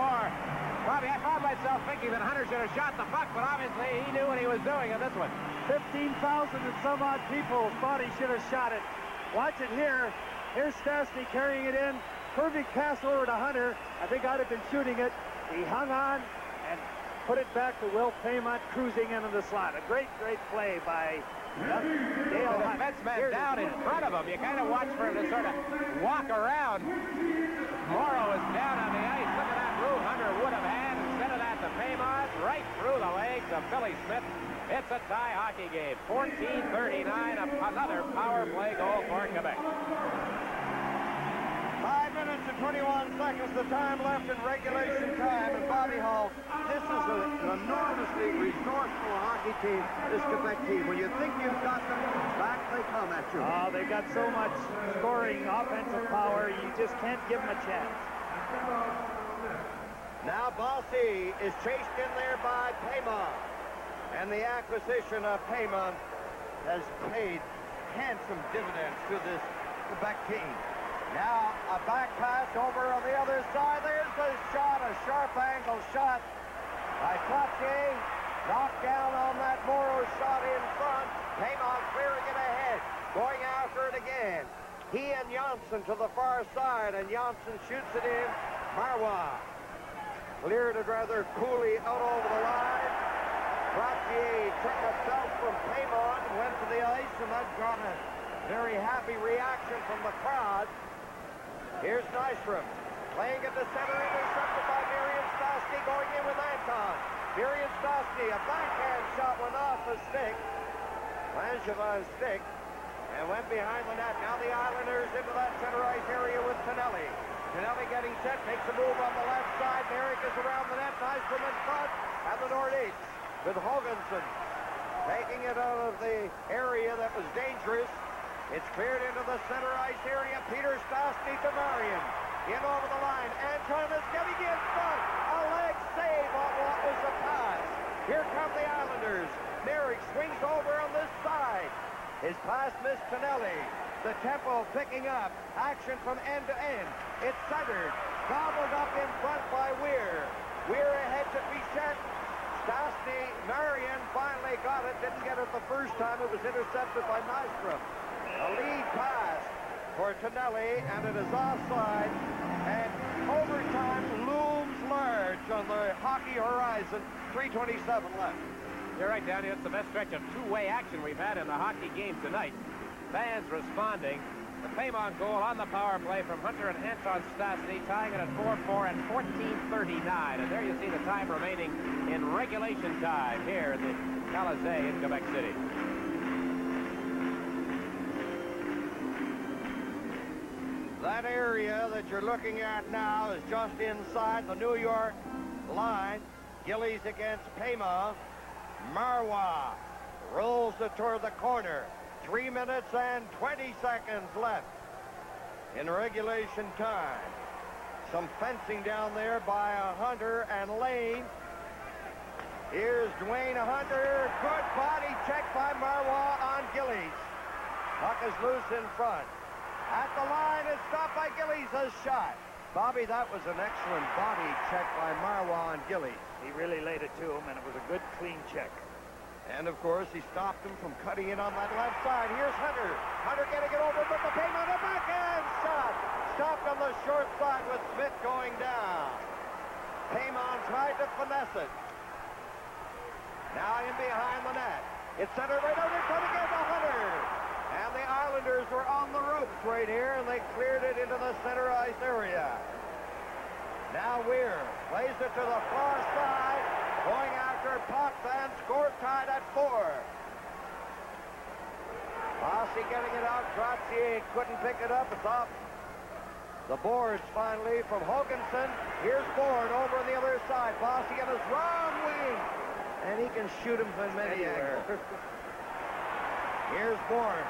Bobby, I found myself thinking that Hunter should have shot the puck, but obviously he knew what he was doing in this one. 15,000 and some odd people thought he should have shot it. Watch it here. Here's Stastny carrying it in. Perfect pass over to Hunter. I think I'd have been shooting it. He hung on and put it back to Will Paymont cruising into the slot. A great, great play by Dale The Hunt. defenseman down in front of him. You kind of watch for him to sort of walk around. Morrow is down on the ice. Look at that move Hunter would have had. Instead of that, to Paymont right through the legs of Billy Smith. It's a tie hockey game. 14-39, another power play goal for Quebec. 5 minutes and 21 seconds, the time left in regulation time. And Bobby Hall, this is an enormously resourceful hockey team, this Quebec team. When you think you've got them, back they come at you. Oh, they got so much scoring offensive power, you just can't give them a chance. Now Bossy is chased in there by Paymont. And the acquisition of Paymont has paid handsome dividends to this Quebec team. Now a back pass over on the other side. There's the shot, a sharp angle shot by Trottier. Knocked down on that Morrow shot in front. Paymont clearing it ahead, going after it again. He and Janssen to the far side, and Janssen shoots it in. Marois cleared it rather coolly out over the line. Trottier took a belt from Paymont and went to the ice, and that got a very happy reaction from the crowd. Here's Nystrom, playing at the center, intercepted by Miriam Stastny, going in with Anton. Miriam Stastny, a backhand shot went off the stick, Langevin's stick, and went behind the net. Now the Islanders into that center ice area with Tonelli. Tonelli getting set, makes a move on the left side. Merrick is around the net, Nystrom in front, and the Nordiques with Hoganson taking it out of the area that was dangerous. It's cleared into the center ice area. Peter Stastny to Marion. In over the line. Anton is getting in front. A leg save on what was a pass. Here come the Islanders. Merrick swings over on this side. His pass missed Tonelli. The tempo picking up. Action from end to end. It's centered. Gobbled up in front by Weir. Weir ahead to Bichette. Stastny, Marion finally got it. Didn't get it the first time. It was intercepted by Nystrom. A lead pass for Tonelli, and it is offside, and overtime looms large on the hockey horizon. 3:27 left. You're right, Danny. It's the best stretch of two-way action we've had in the hockey game tonight. Fans responding. The Paymont goal on the power play from Hunter and Anton Stastny, tying it at 4-4 and 14:39. And there you see the time remaining in regulation time here at the Colisee in Quebec City. That area that you're looking at now is just inside the New York line. Gillies against Paymont. Marois rolls it toward the corner. 3 minutes and 20 seconds left in regulation time. Some fencing down there by Hunter and Lane. Here's Dwayne Hunter. Good body check by Marois on Gillies. Puck is loose in front. At the line, it's stopped by Gillies' shot. Bobby, that was an excellent body check by Marwa and Gillies. He really laid it to him, and it was a good, clean check. And, of course, he stopped him from cutting in on that left side. Here's Hunter. Hunter getting it over, but the payment, a backhand shot. Stopped on the short side with Smith going down. Paymon tried to finesse it. Now in behind the net. It's centered right out in front again to Hunter. And the Islanders were on the ropes right here, and they cleared it into the center ice area. Now Weir plays it to the far side, going after puck, and score tied at 4. Bossy getting it out. Trottier couldn't pick it up. It's off the boards finally from Hoganson. Here's Bourne over on the other side. Bossy on his wrong wing. And he can shoot him from many angles. Here's Bourne.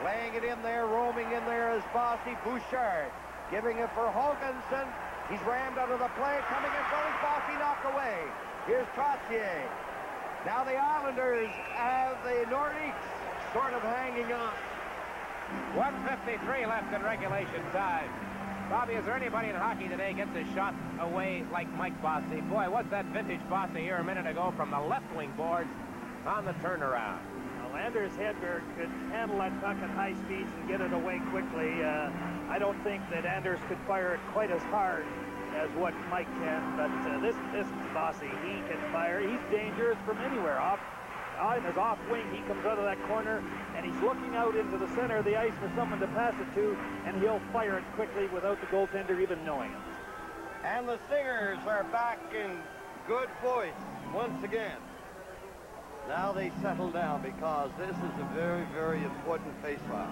Laying it in there, roaming in there is Bossy. Bouchard giving it for Hoganson. He's rammed out of the play. Coming in front is Bossy knocked away. Here's Trottier. Now the Islanders have the Nordiques sort of hanging on. 1:53 left in regulation time. Bobby, is there anybody in hockey today gets a shot away like Mike Bossy? Boy, was that vintage Bossy here a minute ago from the left wing boards on the turnaround. Well, Anders Hedberg could handle that puck at high speeds and get it away quickly. I don't think that Anders could fire it quite as hard as what Mike can, but this Bossy, he can fire. He's dangerous from anywhere. On his off wing, he comes out of that corner, and he's looking out into the center of the ice for someone to pass it to, and he'll fire it quickly without the goaltender even knowing it. And the Stingers are back in good voice once again. Now they settle down because this is a very, very important face-off.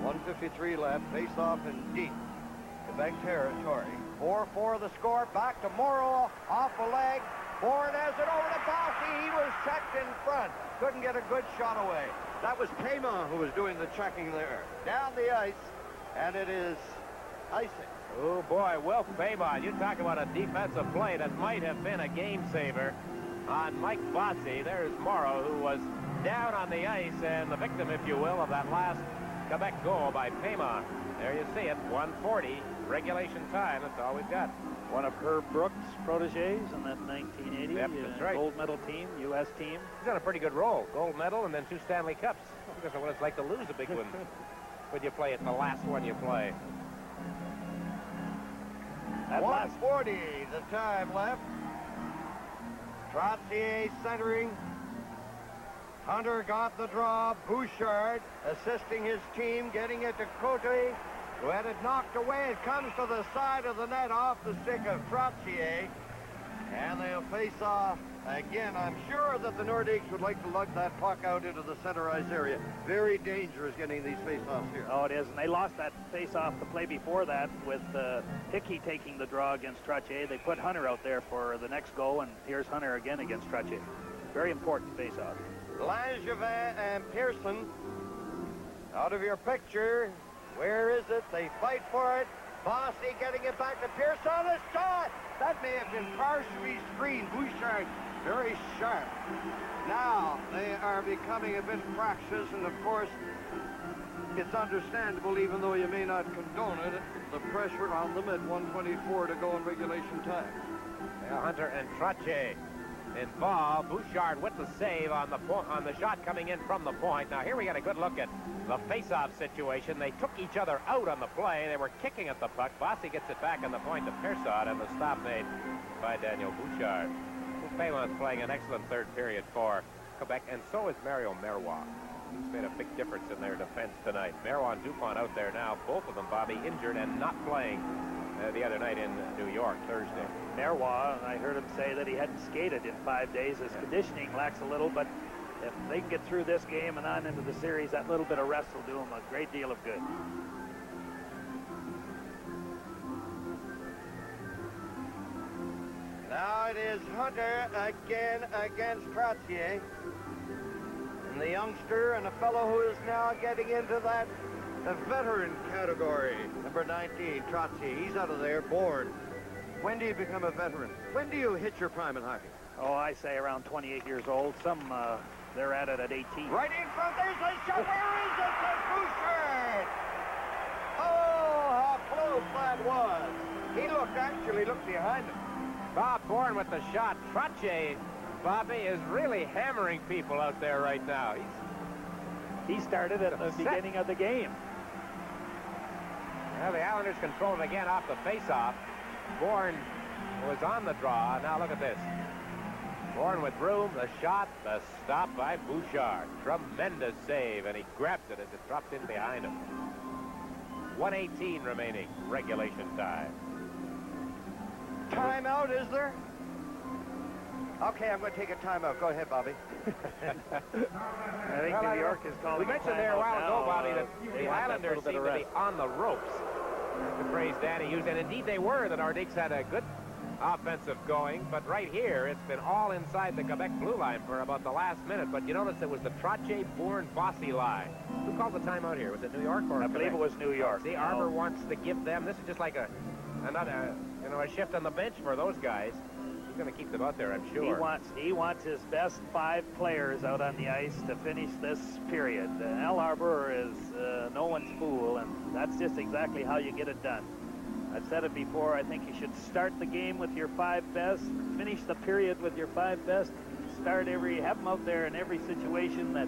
1:53 left, face-off in deep Quebec territory. 4-4 the score, back to Morrow, off the leg. Bourne has it over to Bossy. He was checked in front. Couldn't get a good shot away. That was Paymon who was doing the checking there. Down the ice, and it is icing. Oh, boy, Wilf Paymon. You talk about a defensive play that might have been a game saver on Mike Bossy. There's Morrow, who was down on the ice and the victim, if you will, of that last Quebec goal by Paymon. There you see it, 1:40, regulation time. That's all we've got. One of Herb Brooks' proteges in that 1980 that's right. gold medal team, U.S. team. He's done a pretty good role. Gold medal and then 2 Stanley Cups. I guess what it's like to lose a big one when you play it, the last one you play. At 1:40, the time left. Trottier centering. Hunter got the draw. Bouchard assisting his team, getting it to Cote, who had it knocked away. It comes to the side of the net off the stick of Trottier. And they'll face off again. I'm sure that the Nordiques would like to lug that puck out into the center ice area. Very dangerous getting these face-offs here. Oh, it is. And they lost that face-off the play before that with Hickey taking the draw against Trottier. They put Hunter out there for the next goal, and here's Hunter again against Trottier. Very important face-off. Langevin and Pearson out of your picture. Where is it? They fight for it. Bossy getting it back to Pearson. A shot! That may have been partially screened. Bouchard very sharp. Now they are becoming a bit fractious, and of course it's understandable, even though you may not condone it, the pressure on them at 1:24 to go in regulation time. Yeah, Hunter and Trottier involved. Bouchard with the save on the shot coming in from the point. Now here we got a good look at the face-off situation. They took each other out on the play. They were kicking at the puck. Bossy gets it back on the point to Pearson, and the stop made by Daniel Bouchard. Paymon's playing an excellent third period for Quebec, and so is Mario Marois. He's made a big difference in their defense tonight. Marois and Dupont out there now, both of them, Bobby, injured and not playing the other night in New York, Thursday. Marois, I heard him say that he hadn't skated in 5 days. His conditioning lacks a little, but if they can get through this game and on into the series, that little bit of rest will do them a great deal of good. Now it is Hunter again against Trottier. And the youngster and a fellow who is now getting into that veteran category. Number 19, Trottier. He's out of there, Bourne. When do you become a veteran? When do you hit your prime in hockey? Oh, I say around 28 years old. Some, they're at it at 18. Right in front, there's a shot. Where is it? The Bouchard! Oh, how close that was. He actually looked behind him. Bob Bourne with the shot. Trottier, Bobby, is really hammering people out there right now. He started at the beginning of the game. Well, the Islanders control it again off the face-off. Bourne was on the draw. Now look at this. Bourne with room, the shot, the stop by Bouchard. Tremendous save, and he grabbed it as it dropped in behind him. 1:18 remaining, regulation time. Timeout, is there? Okay, I'm going to take a timeout. Go ahead, Bobby. I think New York is calling. We mentioned there a while ago, Bobby, that the Islanders seem to be on the ropes. That's the phrase Danny used, and indeed they were. The Nordiques had a good offensive going, but right here, it's been all inside the Quebec blue line for about the last minute. But you notice it was the Trottier, Bourne, Bossy line. Who called the timeout here? Was it New York or I believe it was New York. See, Arbor wants to give them. This is just like another, a shift on the bench for those guys. He's going to keep them out there, I'm sure. He wants his best 5 players out on the ice to finish this period. Al Arbor is no one's fool, and that's just exactly how you get it done. I've said it before, I think you should start the game with your 5 best, finish the period with your 5 best, have them out there in every situation that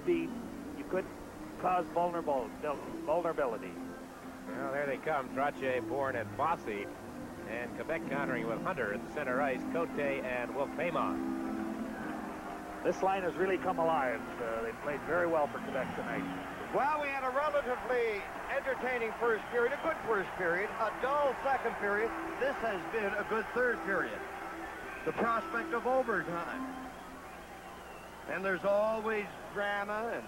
you could cause vulnerability. Well, there they come, Trottier, Bourne, and Bossy. And Quebec countering with Hunter at the center ice, Cote and Wolf Paymont. This line has really come alive. They played very well for Quebec tonight. Well, we had a relatively entertaining first period, a good first period, a dull second period. This has been a good third period. The prospect of overtime. And there's always drama and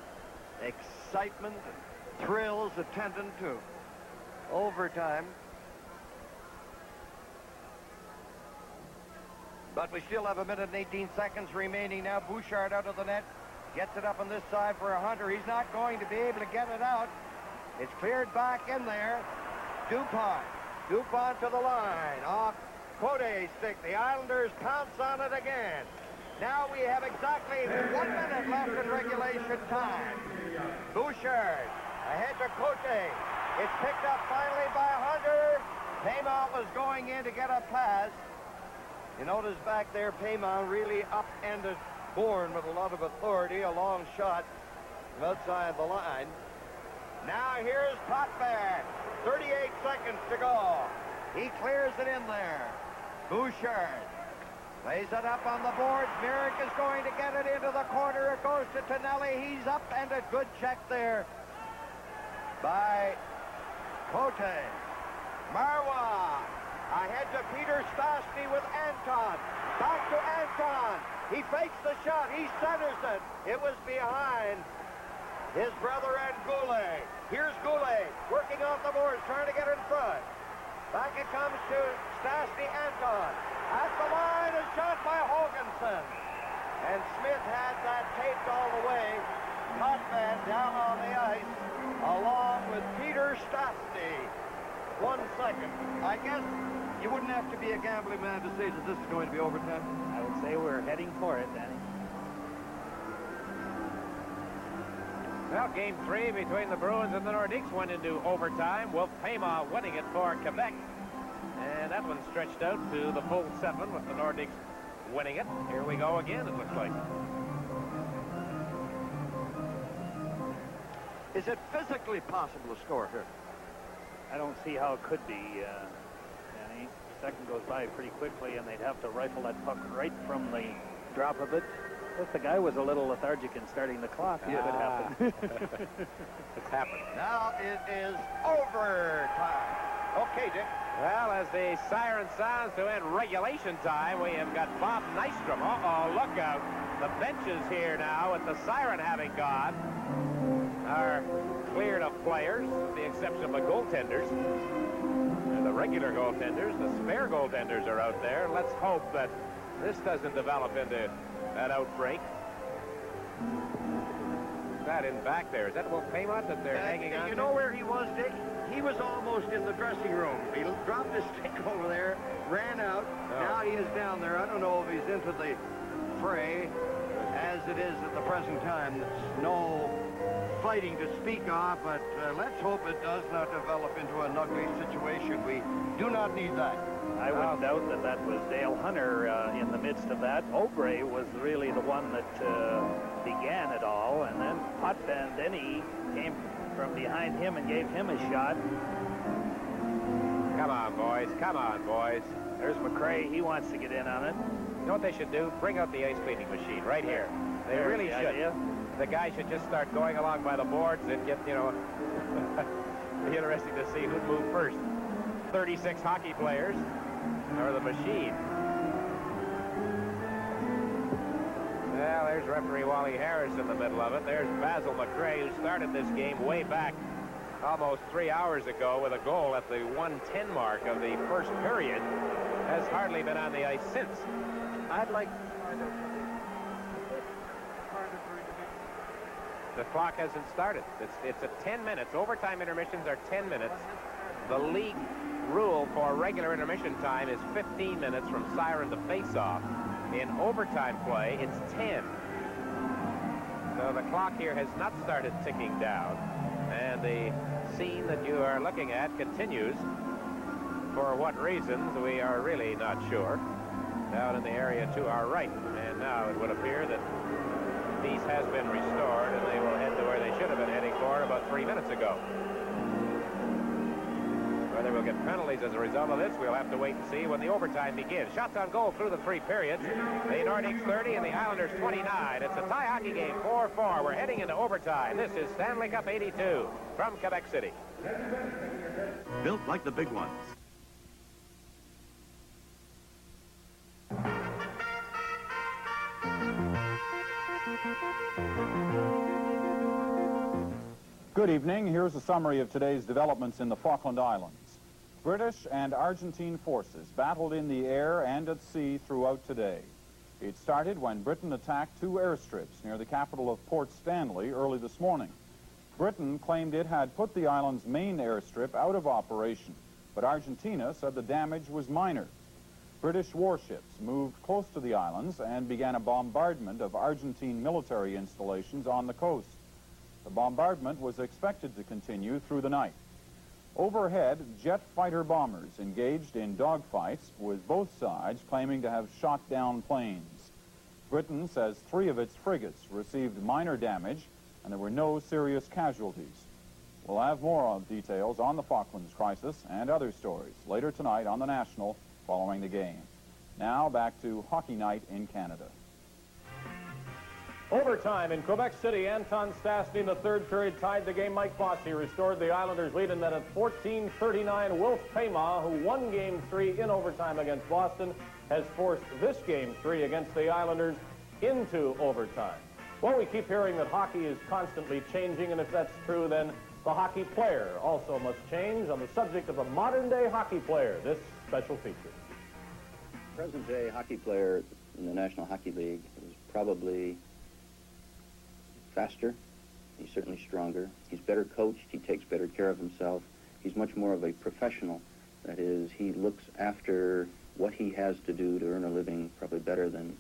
excitement and thrills attendant to overtime. But we still have 1 minute and 18 seconds remaining now. Bouchard out of the net. Gets it up on this side for a Hunter. He's not going to be able to get it out. It's cleared back in there. Dupont. Dupont to the line. Off Cote's stick. The Islanders pounce on it again. Now we have exactly 1 minute left in regulation time. Bouchard ahead to Cote. It's picked up finally by Hunter. Paymont was going in to get a pass. You notice back there, Paymont really upended Bourne with a lot of authority, a long shot from outside the line. Now here's Potvin. 38 seconds to go. He clears it in there. Bouchard lays it up on the boards. Merrick is going to get it into the corner. It goes to Tonelli. He's upended. Good check there by Cote. Marwa ahead to Peter Stastny with Anton. Back to Anton. He fakes the shot. He centers it. It was behind his brother and Goulet. Here's Goulet working off the boards, trying to get in front. Back it comes to Stastny Anton. At the line is shot by Hoganson. And Smith had that taped all the way. Potvin down on the ice along with Peter Stastny. 1 second. I guess you wouldn't have to be a gambling man to say that this is going to be overtime. I would say we're heading for it, Danny. Well, game 3 between the Bruins and the Nordiques went into overtime. Wolf Paymont winning it for Quebec. And that one stretched out to the full 7 with the Nordiques winning it. Here we go again, it looks like. Is it physically possible to score here? I don't see how it could be, Danny. Second goes by pretty quickly, and they'd have to rifle that puck right from the drop of it. If the guy was a little lethargic in starting the clock, it could happen. It's happened. Now it is overtime. Okay, Dick. Well, as the siren sounds to end regulation time, we have got Bob Nystrom. Uh-oh, look out. The benches here now, with the siren having gone, are cleared of players, with the exception of the goaltenders. And the regular goaltenders, the spare goaltenders are out there. Let's hope that this doesn't develop into an outbreak. That in back there. Is that Wolf Paymont that they're hanging on? You know where he was, Dick? He was almost in the dressing room. He dropped his stick over there, ran out. Oh. Now he is down there. I don't know if he's into the fray as it is at the present time. There's no fighting to speak of, but let's hope it does not develop into an ugly situation. We do not need that. I wouldn't doubt that that was Dale Hunter in the midst of that. O'Grey was really the one that began it all, and then Putt Van Denny came from behind him and gave him a shot. Come on, boys. Come on, boys. There's McRae. He wants to get in on it. You know what they should do? Bring out the ice cleaning machine right here. They There's really the should. idea. The guy should just start going along by the boards and get, you know, be interesting to see who'd move first. 36 hockey players or the machine. Well, there's referee Wally Harris in the middle of it. There's Basil McRae, who started this game way back almost 3 hours ago with a goal at the 1:10 mark of the first period. Has hardly been on the ice since. I'd like... The clock hasn't started. It's at 10 minutes. Overtime intermissions are 10 minutes. The league rule for regular intermission time is 15 minutes from siren to face-off. In overtime play, it's 10. So the clock here has not started ticking down. And the scene that you are looking at continues. For what reasons, we are really not sure. Down in the area to our right. And now it would appear that peace has been restored, and they will head to where they should have been heading for about 3 minutes ago. Whether we'll get penalties as a result of this, we'll have to wait and see when the overtime begins. Shots on goal through the 3 periods. The Nordiques 30 and the Islanders 29. It's a tie hockey game, 4-4. We're heading into overtime. This is Stanley Cup 82 from Quebec City. Built like the big ones. Good evening. Here's a summary of today's developments in the Falkland Islands. British and Argentine forces battled in the air and at sea throughout today. It started when Britain attacked 2 airstrips near the capital of Port Stanley early this morning. Britain claimed it had put the island's main airstrip out of operation, but Argentina said the damage was minor. British warships moved close to the islands and began a bombardment of Argentine military installations on the coast. The bombardment was expected to continue through the night. Overhead, jet fighter bombers engaged in dogfights, with both sides claiming to have shot down planes. Britain says 3 of its frigates received minor damage, and there were no serious casualties. We'll have more details on the Falklands crisis and other stories later tonight on The National following the game. Now back to Hockey Night in Canada. Overtime in Quebec City. Anton Stastny in the 3rd period tied the game. Mike Bossy restored the Islanders' lead, and then at 14:39, Wilf Pema, who won Game 3 in overtime against Boston, has forced this Game 3 against the Islanders into overtime. Well, we keep hearing that hockey is constantly changing, and if that's true, then the hockey player also must change. On the subject of a modern-day hockey player, this special feature. Present-day hockey player in the National Hockey League is probably faster. He's certainly stronger. He's better coached. He takes better care of himself. He's much more of a professional. That is, he looks after what he has to do to earn a living probably better than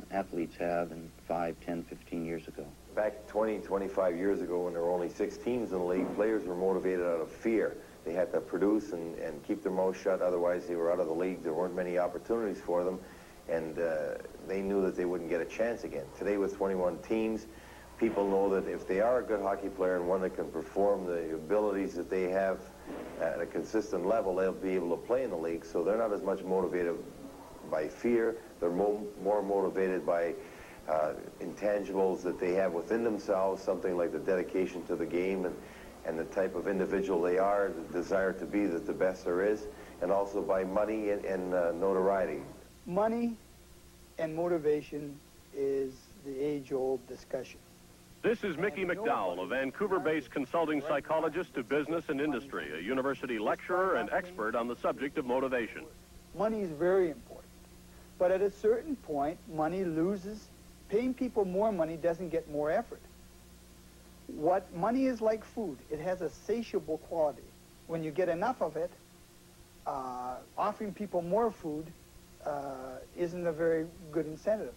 athletes have in 5, 10, 15 years ago. Back 20, 25 years ago, when there were only 6 teams in the league, players were motivated out of fear. They had to produce and keep their mouth shut, otherwise they were out of the league. There weren't many opportunities for them, and they knew that they wouldn't get a chance again. Today, with 21 teams, people know that if they are a good hockey player and one that can perform the abilities that they have at a consistent level, they'll be able to play in the league. So they're not as much motivated by fear. They're more motivated by intangibles that they have within themselves, something like the dedication to the game and the type of individual they are, the desire to be the best there is, and also by money and notoriety. Money and motivation is the age-old discussion. This is Mickey McDowell, a Vancouver-based consulting psychologist to business and industry, a university lecturer and expert on the subject of motivation. Money is very important. But at a certain point, money loses. Paying people more money doesn't get more effort. What money is like food. It has a satiable quality. When you get enough of it, offering people more food isn't a very good incentive.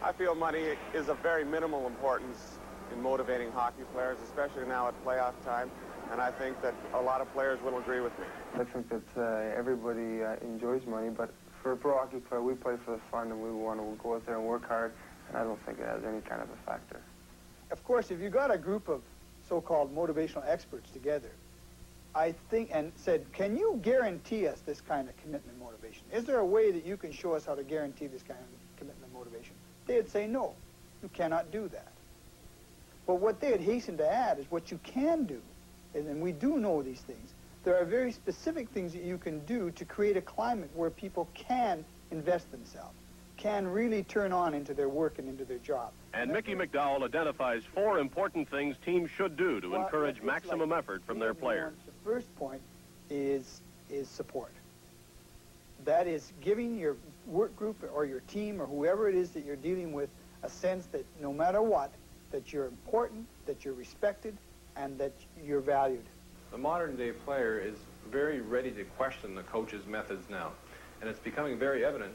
I feel money is of very minimal importance in motivating hockey players, especially now at playoff time, and I think that a lot of players will agree with me. I think that everybody enjoys money, but for a pro hockey player, we play for the fun, and we want to go out there and work hard, and I don't think it has any kind of a factor. Of course, if you got a group of so-called motivational experts together, I think, and said, can you guarantee us this kind of commitment motivation? Is there a way that you can show us how to guarantee this kind of commitment motivation? They'd say, no, you cannot do that. But what they'd hasten to add is what you can do, and we do know these things. There are very specific things that you can do to create a climate where people can invest themselves, can really turn on into their work and into their job. And Mickey McDowell identifies 4 important things teams should do to encourage maximum effort from their players. The first point is support. That is giving your work group or your team or whoever it is that you're dealing with a sense that no matter what, that you're important, that you're respected, and that you're valued. The modern-day player is very ready to question the coach's methods now, and it's becoming very evident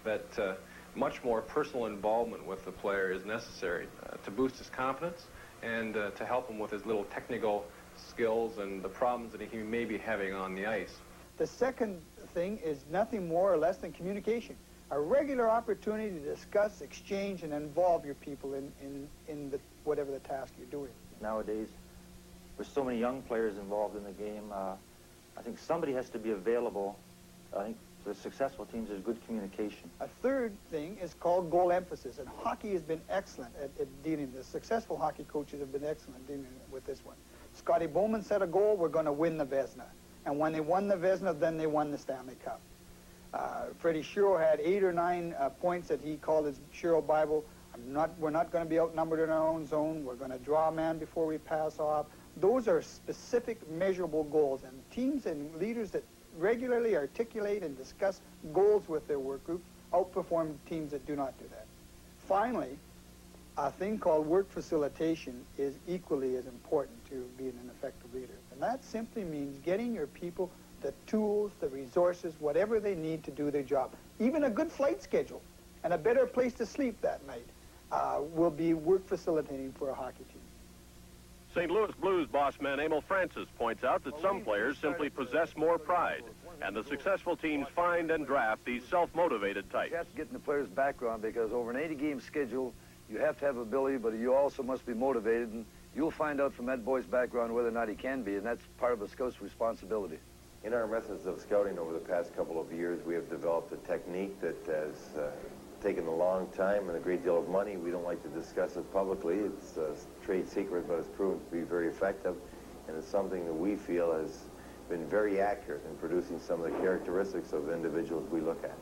that much more personal involvement with the player is necessary to boost his confidence and to help him with his little technical skills and the problems that he may be having on the ice. The second thing is nothing more or less than communication. A regular opportunity to discuss, exchange, and involve your people in whatever the task you're doing. Nowadays, with so many young players involved in the game, I think somebody has to be available. I think for successful teams, there's good communication. A third thing is called goal emphasis, and hockey has been excellent at dealing with this. Successful hockey coaches have been excellent dealing with this one. Scotty Bowman set a goal, we're going to win the Vezina. And when they won the Vezina, then they won the Stanley Cup. Freddie Shiro had 8 or 9 points that he called his Shiro Bible. We're not going to be outnumbered in our own zone. We're going to draw a man before we pass off. Those are specific, measurable goals. And teams and leaders that regularly articulate and discuss goals with their work group outperform teams that do not do that. Finally, a thing called work facilitation is equally as important to being an effective leader. And that simply means getting your people the tools, the resources, whatever they need to do their job. Even a good flight schedule and a better place to sleep that night will be work facilitating for a hockey team. St. Louis Blues boss man Emil Francis points out that some players simply possess more pride, and the successful teams find and draft these self-motivated types. You have to get in the player's background because over an 80-game schedule, you have to have ability, but you also must be motivated, and you'll find out from that boy's background whether or not he can be, and that's part of a scout's responsibility. In our methods of scouting over the past couple of years, we have developed a technique that has taken a long time and a great deal of money. We don't like to discuss it publicly. It's a trade secret, but it's proven to be very effective, and it's something that we feel has been very accurate in producing some of the characteristics of individuals we look at.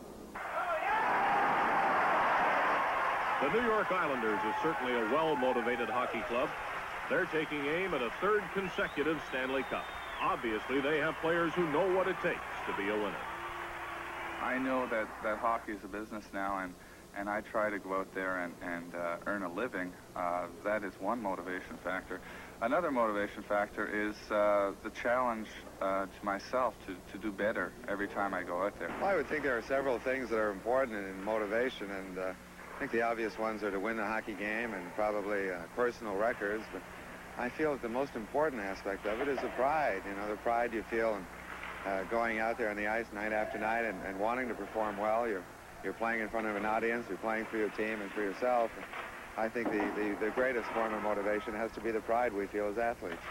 The New York Islanders is certainly a well-motivated hockey club. They're taking aim at a 3rd consecutive Stanley Cup. Obviously, they have players who know what it takes to be a winner. I know that hockey is a business now, and I try to go out there and earn a living. That is one motivation factor. Another motivation factor is the challenge to myself to do better every time I go out there. Well, I would think there are several things that are important in motivation, and I think the obvious ones are to win the hockey game and probably personal records, but I feel that the most important aspect of it is the pride, the pride you feel in going out there on the ice night after night and wanting to perform well. You're playing in front of an audience, you're playing for your team and for yourself. And I think the greatest form of motivation has to be the pride we feel as athletes.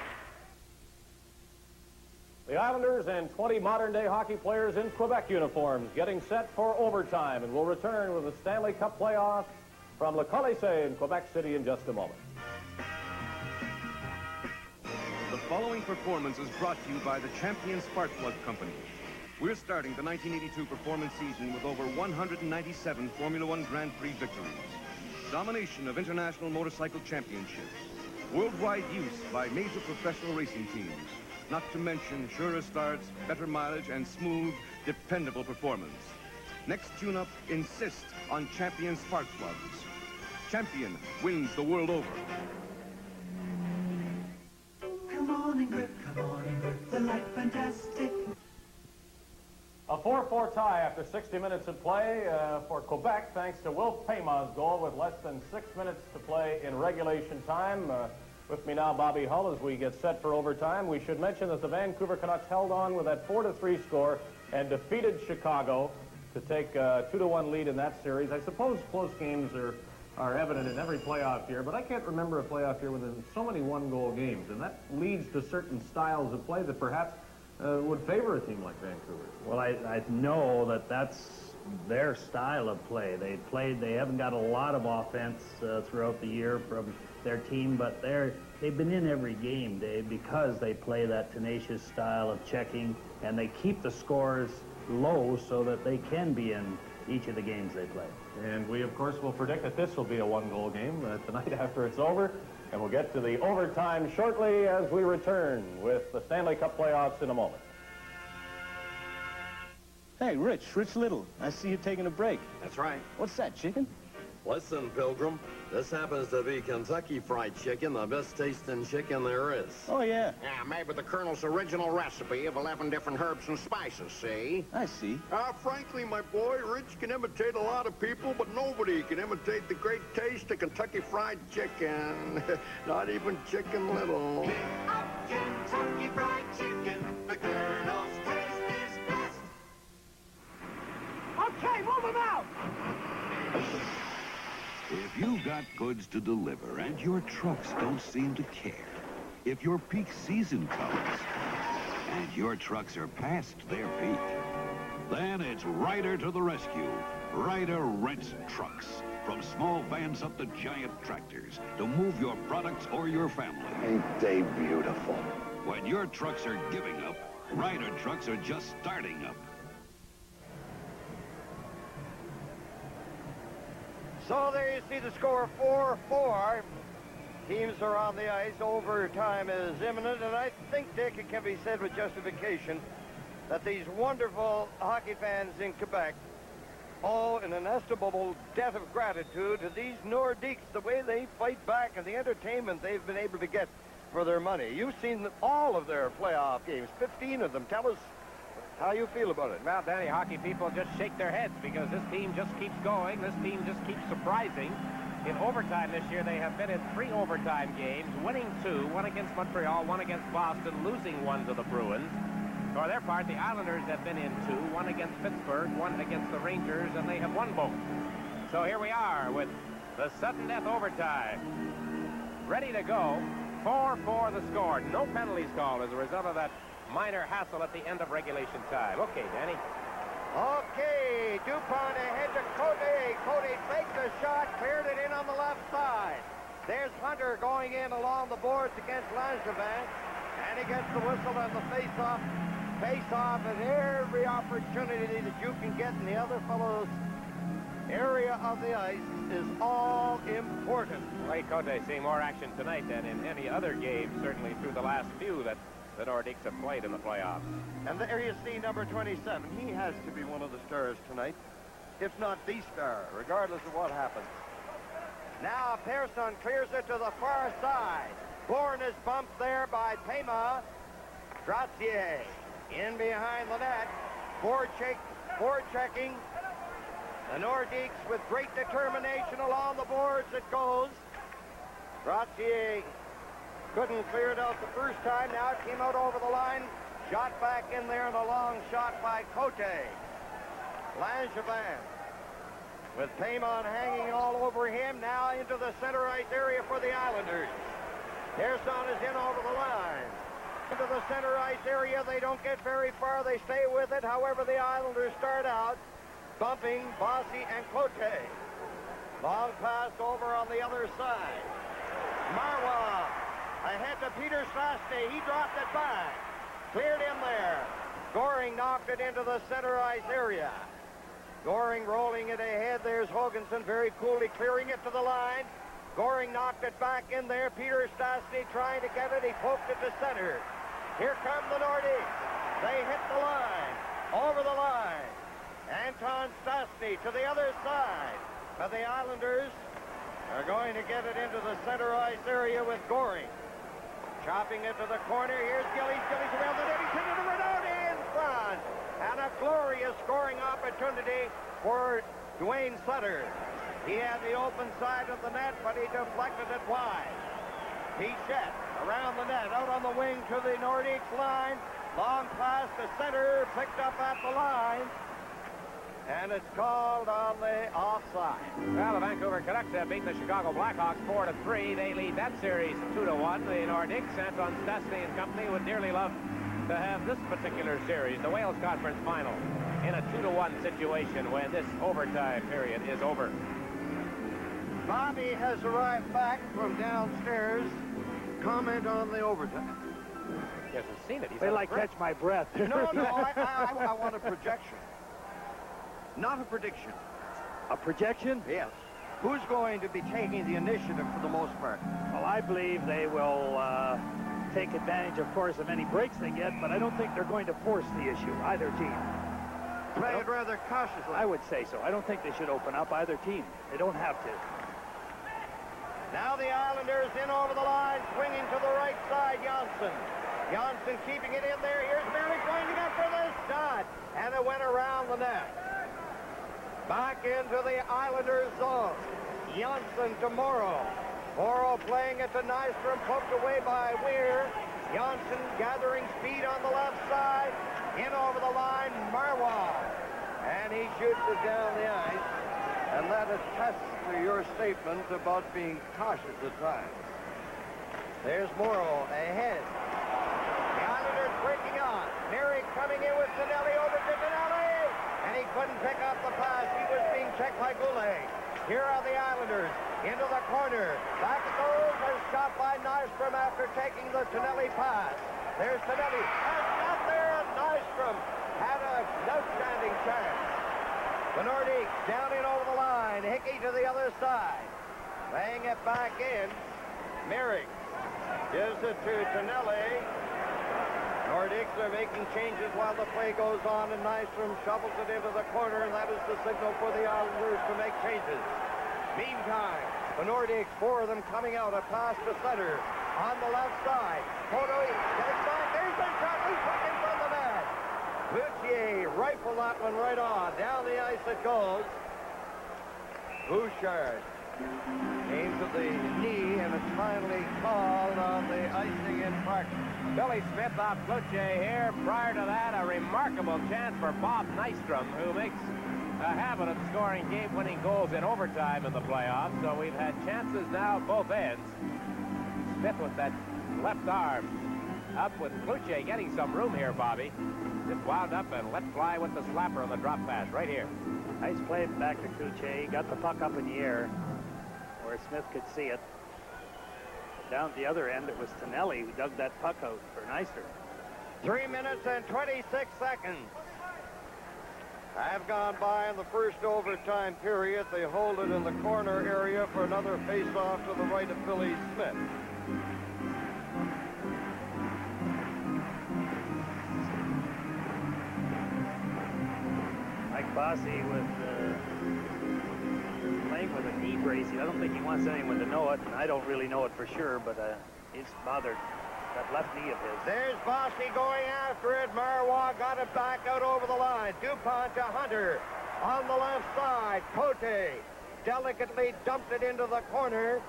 The Islanders and 20 modern-day hockey players in Quebec uniforms getting set for overtime, and we'll return with the Stanley Cup playoffs from the Colisee in Quebec City in just a moment. The following performance is brought to you by the Champion Spark Plug Company. We're starting the 1982 performance season with over 197 Formula One Grand Prix victories, domination of international motorcycle championships, worldwide use by major professional racing teams, not to mention surer starts, better mileage, and smooth, dependable performance. Next tune-up, insist on Champion Spark Plugs. Champion wins the world over. Come on and grip the light fantastic. A 4-4 tie after 60 minutes of play for Quebec, thanks to Wilf Payma's goal with less than 6 minutes to play in regulation time. With me now, Bobby Hull, as we get set for overtime. We should mention that the Vancouver Canucks held on with that 4-3 score and defeated Chicago to take a 2-1 lead in that series. I suppose close games are evident in every playoff year, but I can't remember a playoff year with so many one-goal games, and that leads to certain styles of play that perhaps would favor a team like Vancouver. Well, I know that that's their style of play. They haven't got a lot of offense throughout the year from their team, but they've been in every game, Dave, because they play that tenacious style of checking, and they keep the scores low so that they can be in each of the games they play. And we, of course, will predict that this will be a one-goal game tonight after it's over. And we'll get to the overtime shortly as we return with the Stanley Cup playoffs in a moment. Hey, Rich Little. I see you taking a break. That's right. What's that, chicken? Listen, Pilgrim, this happens to be Kentucky Fried Chicken, the best tasting chicken there is. Oh, yeah. Yeah, made with the Colonel's original recipe of 11 different herbs and spices, see? I see. Frankly, my boy, Rich can imitate a lot of people, but nobody can imitate the great taste of Kentucky Fried Chicken. Not even Chicken Little. Kentucky Fried Chicken, the Colonel's taste is best. Okay, move him out! If you've got goods to deliver and your trucks don't seem to care, if your peak season comes and your trucks are past their peak, then it's Ryder to the rescue. Ryder rents trucks, from small vans up to giant tractors, to move your products or your family. Ain't they beautiful? When your trucks are giving up, Ryder trucks are just starting up. So there you see the score, 4-4. Teams are on the ice. Overtime is imminent, and I think, Dick, it can be said with justification that these wonderful hockey fans in Quebec owe an inestimable debt of gratitude to these Nordiques, the way they fight back and the entertainment they've been able to get for their money. You've seen all of their playoff games, 15 of them. Tell us how you feel about it. Well, Danny, hockey people just shake their heads because this team just keeps going. This team just keeps surprising. In overtime this year, they have been in 3 overtime games, winning 2, 1 against Montreal, 1 against Boston, losing 1 to the Bruins. For their part, the Islanders have been in 2, 1 against Pittsburgh, 1 against the Rangers, and they have won both. So here we are with the sudden death overtime. Ready to go. 4-4 the score. No penalties called as a result of that minor hassle at the end of regulation time. Okay, Danny. Okay, Dupont ahead to Cote. Cote faked the shot, cleared it in on the left side. There's Hunter going in along the boards against Langevin, and he gets the whistle and the face-off. Face-off at every opportunity that you can get in the other fellow's area of the ice is all important. Ray Cote seeing more action tonight than in any other game, certainly through the last few that the Nordiques have played in the playoffs. And there you see number 27. He has to be one of the stars tonight, if not the star, regardless of what happens. Now Persson clears it to the far side. Bourne is bumped there by Pema. Trottier in behind the net. Forechecking. The Nordiques with great determination along the boards it goes. Trottier couldn't clear it out the first time. Now it came out over the line. Shot back in there and a long shot by Cote. Langevin with Paymon hanging all over him. Now into the center ice area for the Islanders. Persson is in over the line. Into the center ice area. They don't get very far. They stay with it. However, the Islanders start out bumping Bossy and Cote. Long pass over on the other side. Marwa ahead to Peter Sasny. He dropped it back. Cleared in there. Goring knocked it into the center ice area. Goring rolling it ahead. There's Hoganson very coolly clearing it to the line. Goring knocked it back in there. Peter Stasny trying to get it. He poked it to center. Here come the Nordiques. They hit the line. Over the line. Anton Stasny to the other side. But the Islanders are going to get it into the center ice area with Goring. Chopping it to the corner. Here's Gillies. Gillies around the net. He's hit it to Renaud in front. And a glorious scoring opportunity for Dwayne Sutter. He had the open side of the net, but he deflected it wide. Pichette around the net, out on the wing to the Nordiques line. Long pass to center, picked up at the line. And it's called on the offside. Well, the Vancouver Canucks have beaten the Chicago Blackhawks 4-3. They lead that series 2-1. The Nordiques, Anton Stastny and company, would dearly love to have this particular series, the Wales Conference Final, in a 2-1 situation when this overtime period is over. Bobby has arrived back from downstairs. Comment on the overtime. He hasn't seen it. He's They like catch my breath. No, I want a projection. Not a prediction. A projection? Yes. Who's going to be taking the initiative for the most part? Well, I believe they will take advantage, of course, of any breaks they get, but I don't think they're going to force the issue, either team. Play it rather cautiously. I would say so. I don't think they should open up either team. They don't have to. Now the Islanders in over the line, swinging to the right side, Janssen. Janssen keeping it in there. Here's Merrick going to get for this shot. And it went around the net. Back into the Islanders zone. Janssen to Morrow. Morrow playing it to Nystrom, poked away by Weir. Janssen gathering speed on the left side. In over the line, Marwah. And he shoots it down the ice. And that attests to your statement about being cautious at times. There's Morrow ahead. The Islanders breaking on. Merrick coming in with Tonelli over to Tonelli. And he couldn't pick up the pass. He was being checked by Goulet. Here are the Islanders into the corner. Back it goes. A shot by Nystrom after taking the Tonelli pass. There's Tonelli. And not there. And Nystrom had an outstanding chance. The Nordiques down in over the line. Hickey to the other side. Laying it back in. Merrick gives it to Tonelli. Nordiques are making changes while the play goes on, and Nystrom shovels it into the corner, and that is the signal for the Islanders to make changes. Meantime, the Nordiques, four of them coming out. A pass to center on the left side. Photo getting back. There's the shot. Who's looking from the net? Cloutier rifled that one right on. Down the ice it goes. Bouchard came to the knee, and it's finally called on the icing infraction. Billy Smith off Cloutier here. Prior to that, a remarkable chance for Bob Nystrom, who makes a habit of scoring game-winning goals in overtime in the playoffs. So we've had chances now at both ends. Smith with that left arm up with Cloutier getting some room here, Bobby. Just wound up and let fly with the slapper on the drop pass right here. Nice play back to Cloutier. He got the puck up in the air where Smith could see it. Down at the other end, it was Tonelli who dug that puck out for Nystrom. 3 minutes and 26 seconds have gone by in the first overtime period. They hold it in the corner area for another face-off to the right of Billy Smith. Mike Bossy with playing with a knee brace. I don't think he wants anyone to know it, and I don't really know it for sure, but he's bothered that left knee of his. There's Bossy going after it. Marwah got it back out over the line. DuPont to Hunter on the left side. Cote delicately dumped it into the corner.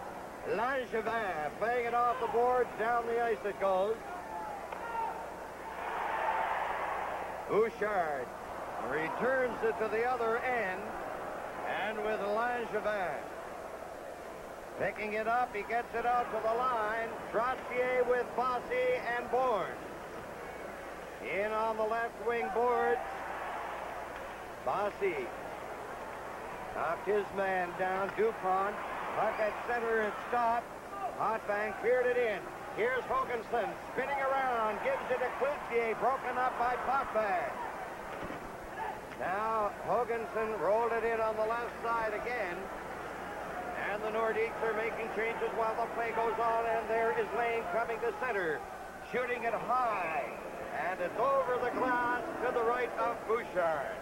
Langevin playing it off the boards. Down the ice it goes. Bouchard returns it to the other end. And with Langevin picking it up, he gets it out to the line. Trottier with Bossy and Bourne. In on the left wing boards. Bossy knocked his man down. DuPont. Puck at center and stopped. Potvin cleared it in. Here's Hoganson spinning around. Gives it to Cloutier. Broken up by Potvin. Now Hoganson rolled it in on the left side again. And the Nordiques are making changes while the play goes on. And there is Lane coming to center. Shooting it high. And it's over the glass to the right of Bouchard.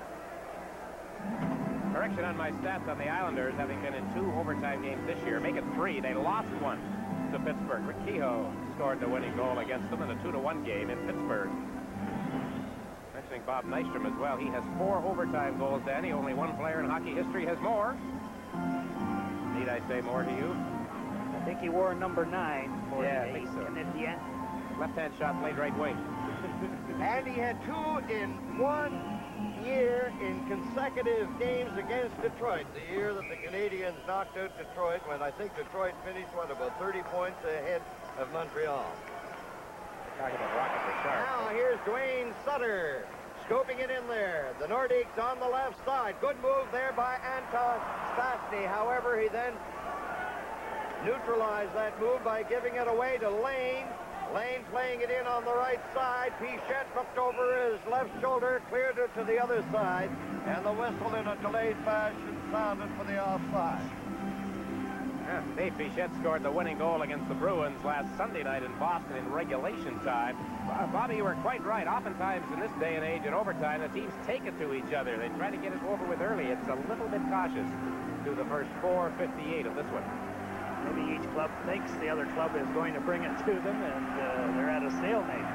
Correction on my stats on the Islanders, having been in 2 overtime games this year. Make it 3. They lost one to Pittsburgh. Rick Kehoe scored the winning goal against them in a 2-1 game in Pittsburgh. mentioning Bob Nystrom as well. He has 4 overtime goals, Danny. Only one player in hockey history has more. Need I say more to you? I think he wore number 9 for Yeah, the I think so. Canadiens. Left-hand shot played right wing. And he had 2 in 1 year in consecutive games against Detroit. The year that the Canadiens knocked out Detroit, when I think Detroit finished, about 30 points ahead of Montreal. Talking about rockets are sharp. Now here's Dwayne Sutter scooping it in there. The Nordiques on the left side. Good move there by Anton Stastny. However, he then neutralized that move by giving it away to Lane. Lane playing it in on the right side. Pichette looked over his left shoulder, cleared it to the other side, and the whistle in a delayed fashion sounded for the offside. Yeah, Dave Pichette scored the winning goal against the Bruins last Sunday night in Boston in regulation time. Bobby, you were quite right. Oftentimes in this day and age in overtime, the teams take it to each other. They try to get it over with early. It's a little bit cautious through the first 4:58 of this one. Maybe each club thinks the other club is going to bring it to them, and they're at a stalemate.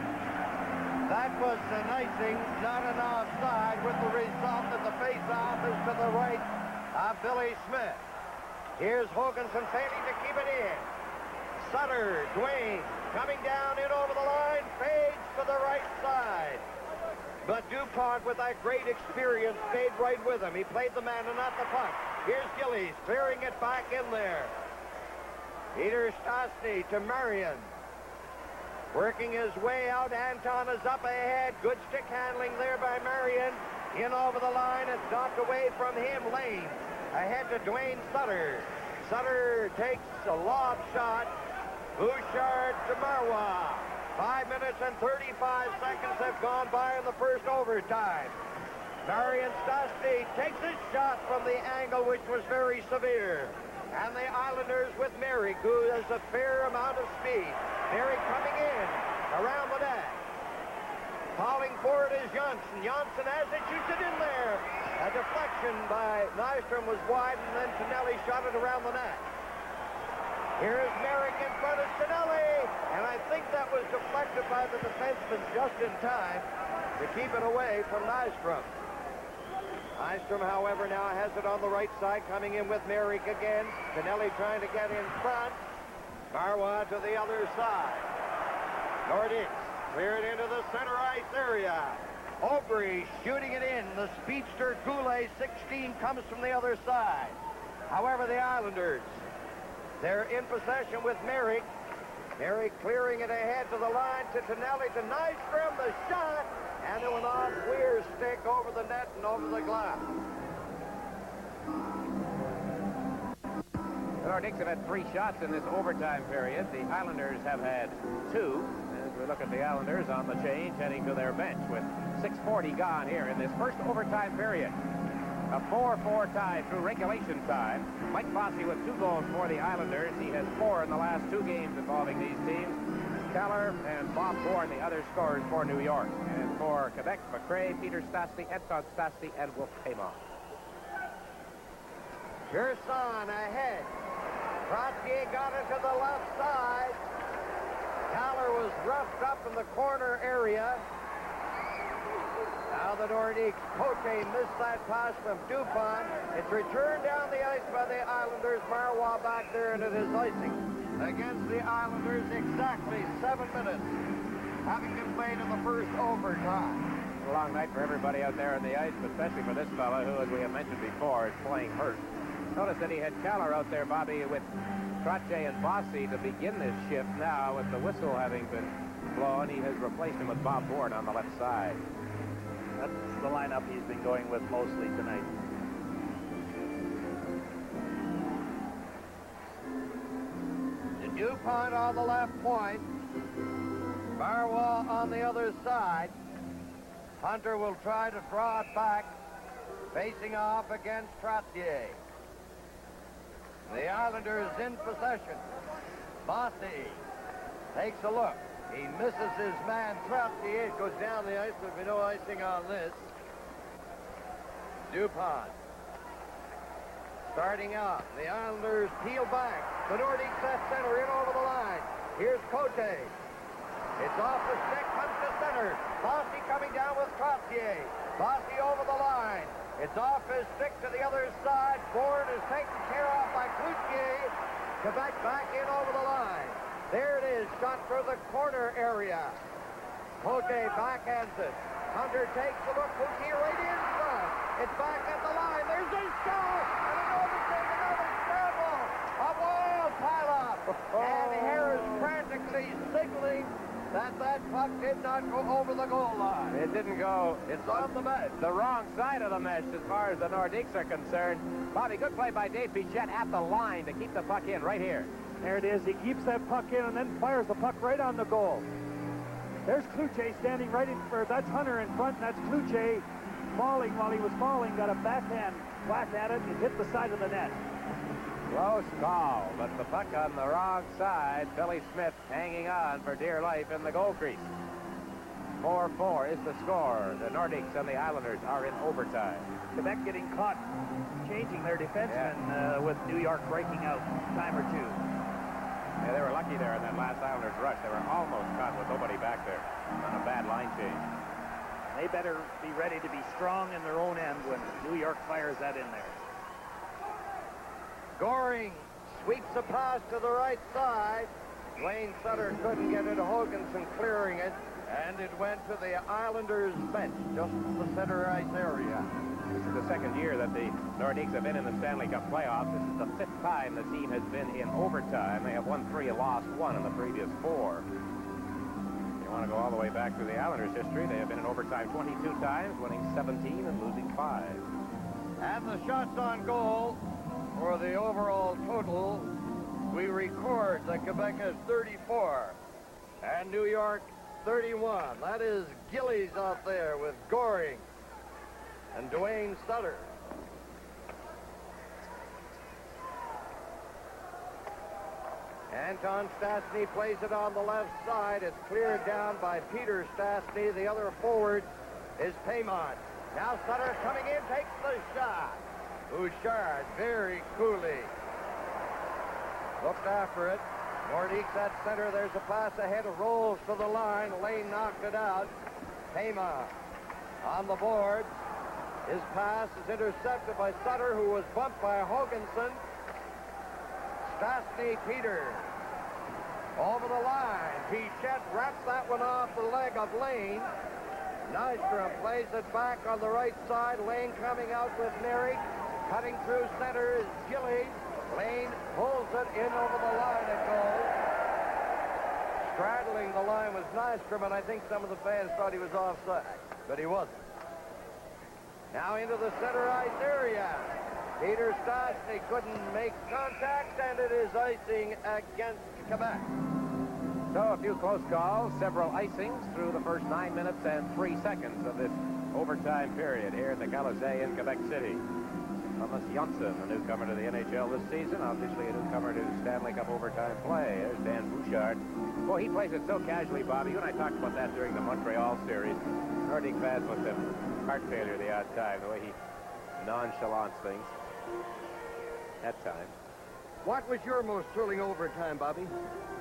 That was an icing, not an offside, with the result that the face-off is to the right of Billy Smith. Here's Hoganson failing to keep it in. Sutter, Dwayne, coming down in over the line, fades to the right side. But DuPont, with that great experience, stayed right with him. He played the man and not the puck. Here's Gillies, clearing it back in there. Peter Stastny to Marion. Working his way out. Anton is up ahead. Good stick handling there by Marion. In over the line. It's knocked away from him. Lane ahead to Dwayne Sutter. Sutter takes a lob shot. Bouchard to Marois. 5 minutes and 35 seconds have gone by in the first overtime. Marion Stastny takes his shot from the angle, which was very severe. And the Islanders with Merrick, who has a fair amount of speed. Merrick coming in around the net. Calling for it is Johnson. Johnson has it, shoots it in there. A deflection by Nystrom was wide, and then Tonelli shot it around the net. Here's Merrick in front of Tonelli, and I think that was deflected by the defenseman just in time to keep it away from Nystrom. Nystrom, however, now has it on the right side, coming in with Merrick again. Tonelli trying to get in front. Marois to the other side. Nordiques clear it into the center ice area. Aubry shooting it in. The speedster Goulet, 16, comes from the other side. However, the Islanders, they're in possession with Merrick. Merrick clearing it ahead to the line to Tonelli to Nystrom. The shot. And it went off Weir's stick over the net and over the glass. The Nordiques have had 3 shots in this overtime period. The Islanders have had 2. As we look at the Islanders on the change, heading to their bench with 6:40 gone here in this first overtime period. A 4-4 tie through regulation time. Mike Bossy with 2 goals for the Islanders. He has 4 in the last 2 games involving these teams. Keller and Bob Bourne, the other scorers for New York. And for Quebec, McRae, Peter Stastny, Anton Stastny, and Wolf Payman. Gerson ahead. Trottier got it to the left side. Keller was roughed up in the corner area. Now the Nordiques. Cote missed that pass from DuPont. It's returned down the ice by the Islanders. Marois back there, and it is icing against the Islanders. Exactly 7 minutes having been played in the first overtime. It's a long night for everybody out there on the ice, but especially for this fella who, as we have mentioned before, is playing hurt. Notice that he had Keller out there, Bobby, with Trottier and Bossy to begin this shift. Now, with the whistle having been blown, he has replaced him with Bob Bourne on the left side. That's the lineup he's been going with mostly tonight. DuPont on the left point. Marois on the other side. Hunter will try to draw it back, facing off against Trottier. The Islanders in possession. Bossy takes a look. He misses his man, Trottier. Goes down the ice. There'll be no icing on this. DuPont. Starting out. The Islanders peel back. The Nordiques at center in over the line. Here's Cote. It's off the stick, comes to center. Bossy coming down with Trottier. Bossy over the line. It's off his stick to the other side. Ford is taken care of by Cloutier. Quebec back in over the line. There it is, shot through the corner area. Cloutier backhands it. Hunter takes a look. Cloutier right in front. It's back at the line. There's a shot. And another scramble. A wild pile-up. And Harris frantically signaling that puck did not go over the goal line. It didn't go. It's on the mesh. The wrong side of the mesh as far as the Nordiques are concerned. Bobby, good play by Dave Pichette at the line to keep the puck in right here. There it is. He keeps that puck in and then fires the puck right on the goal. There's Cloutier standing right in front. That's Hunter in front, and that's Cloutier falling while he was falling. Got a backhand whack at it and hit the side of the net. Close call, but the puck on the wrong side. Billy Smith hanging on for dear life in the goal crease. 4-4 is the score. The Nordiques and the Islanders are in overtime. Quebec getting caught changing their defensemen with New York breaking out time or two. Yeah, they were lucky there in that last Islanders rush. They were almost caught with nobody back there on a bad line change. They better be ready to be strong in their own end when New York fires that in there. Goring sweeps a pass to the right side. Wayne Sutter couldn't get it. Hoganson clearing it. And it went to the Islanders bench, just the center ice area. This is the second year that the Nordiques have been in the Stanley Cup playoffs. This is the fifth time the team has been in overtime. They have won 3 and lost 1 in the previous 4. You want to go all the way back through the Islanders' history. They have been in overtime 22 times, winning 17 and losing 5. And the shots on goal for the overall total, we record that Quebec has 34 and New York 31. That is Gillies out there with Goring and Dwayne Sutter. Anton Stastny plays it on the left side. It's cleared down by Peter Stastny. The other forward is Paymont. Now Sutter coming in, takes the shot. Bouchard very coolly looked after it. Nordiques at center. There's a pass ahead. Rolls to the line. Lane knocked it out. Paymont on the board. His pass is intercepted by Sutter, who was bumped by Hoganson. Stastny, Peter over the line. Pichette wraps that one off the leg of Lane. Nystrom plays it back on the right side. Lane coming out with Merrick. Cutting through center is Gillies. Lane pulls it in over the line. It goes. Straddling the line was Nystrom, and I think some of the fans thought he was offside, but he wasn't. Now into the center ice area. Peter Stastny couldn't make contact, and it is icing against Quebec. So a few close calls, several icings through the first 9 minutes and 3 seconds of this overtime period here at the Colisee in Quebec City. Thomas Janssen, a newcomer to the NHL this season, obviously a newcomer to Stanley Cup overtime play. There's Dan Bouchard. Well, he plays it so casually, Bobby. You and I talked about that during the Montreal series. Nordique fans must have heart failure the odd time, the way he nonchalants things at times. What was your most thrilling overtime, Bobby?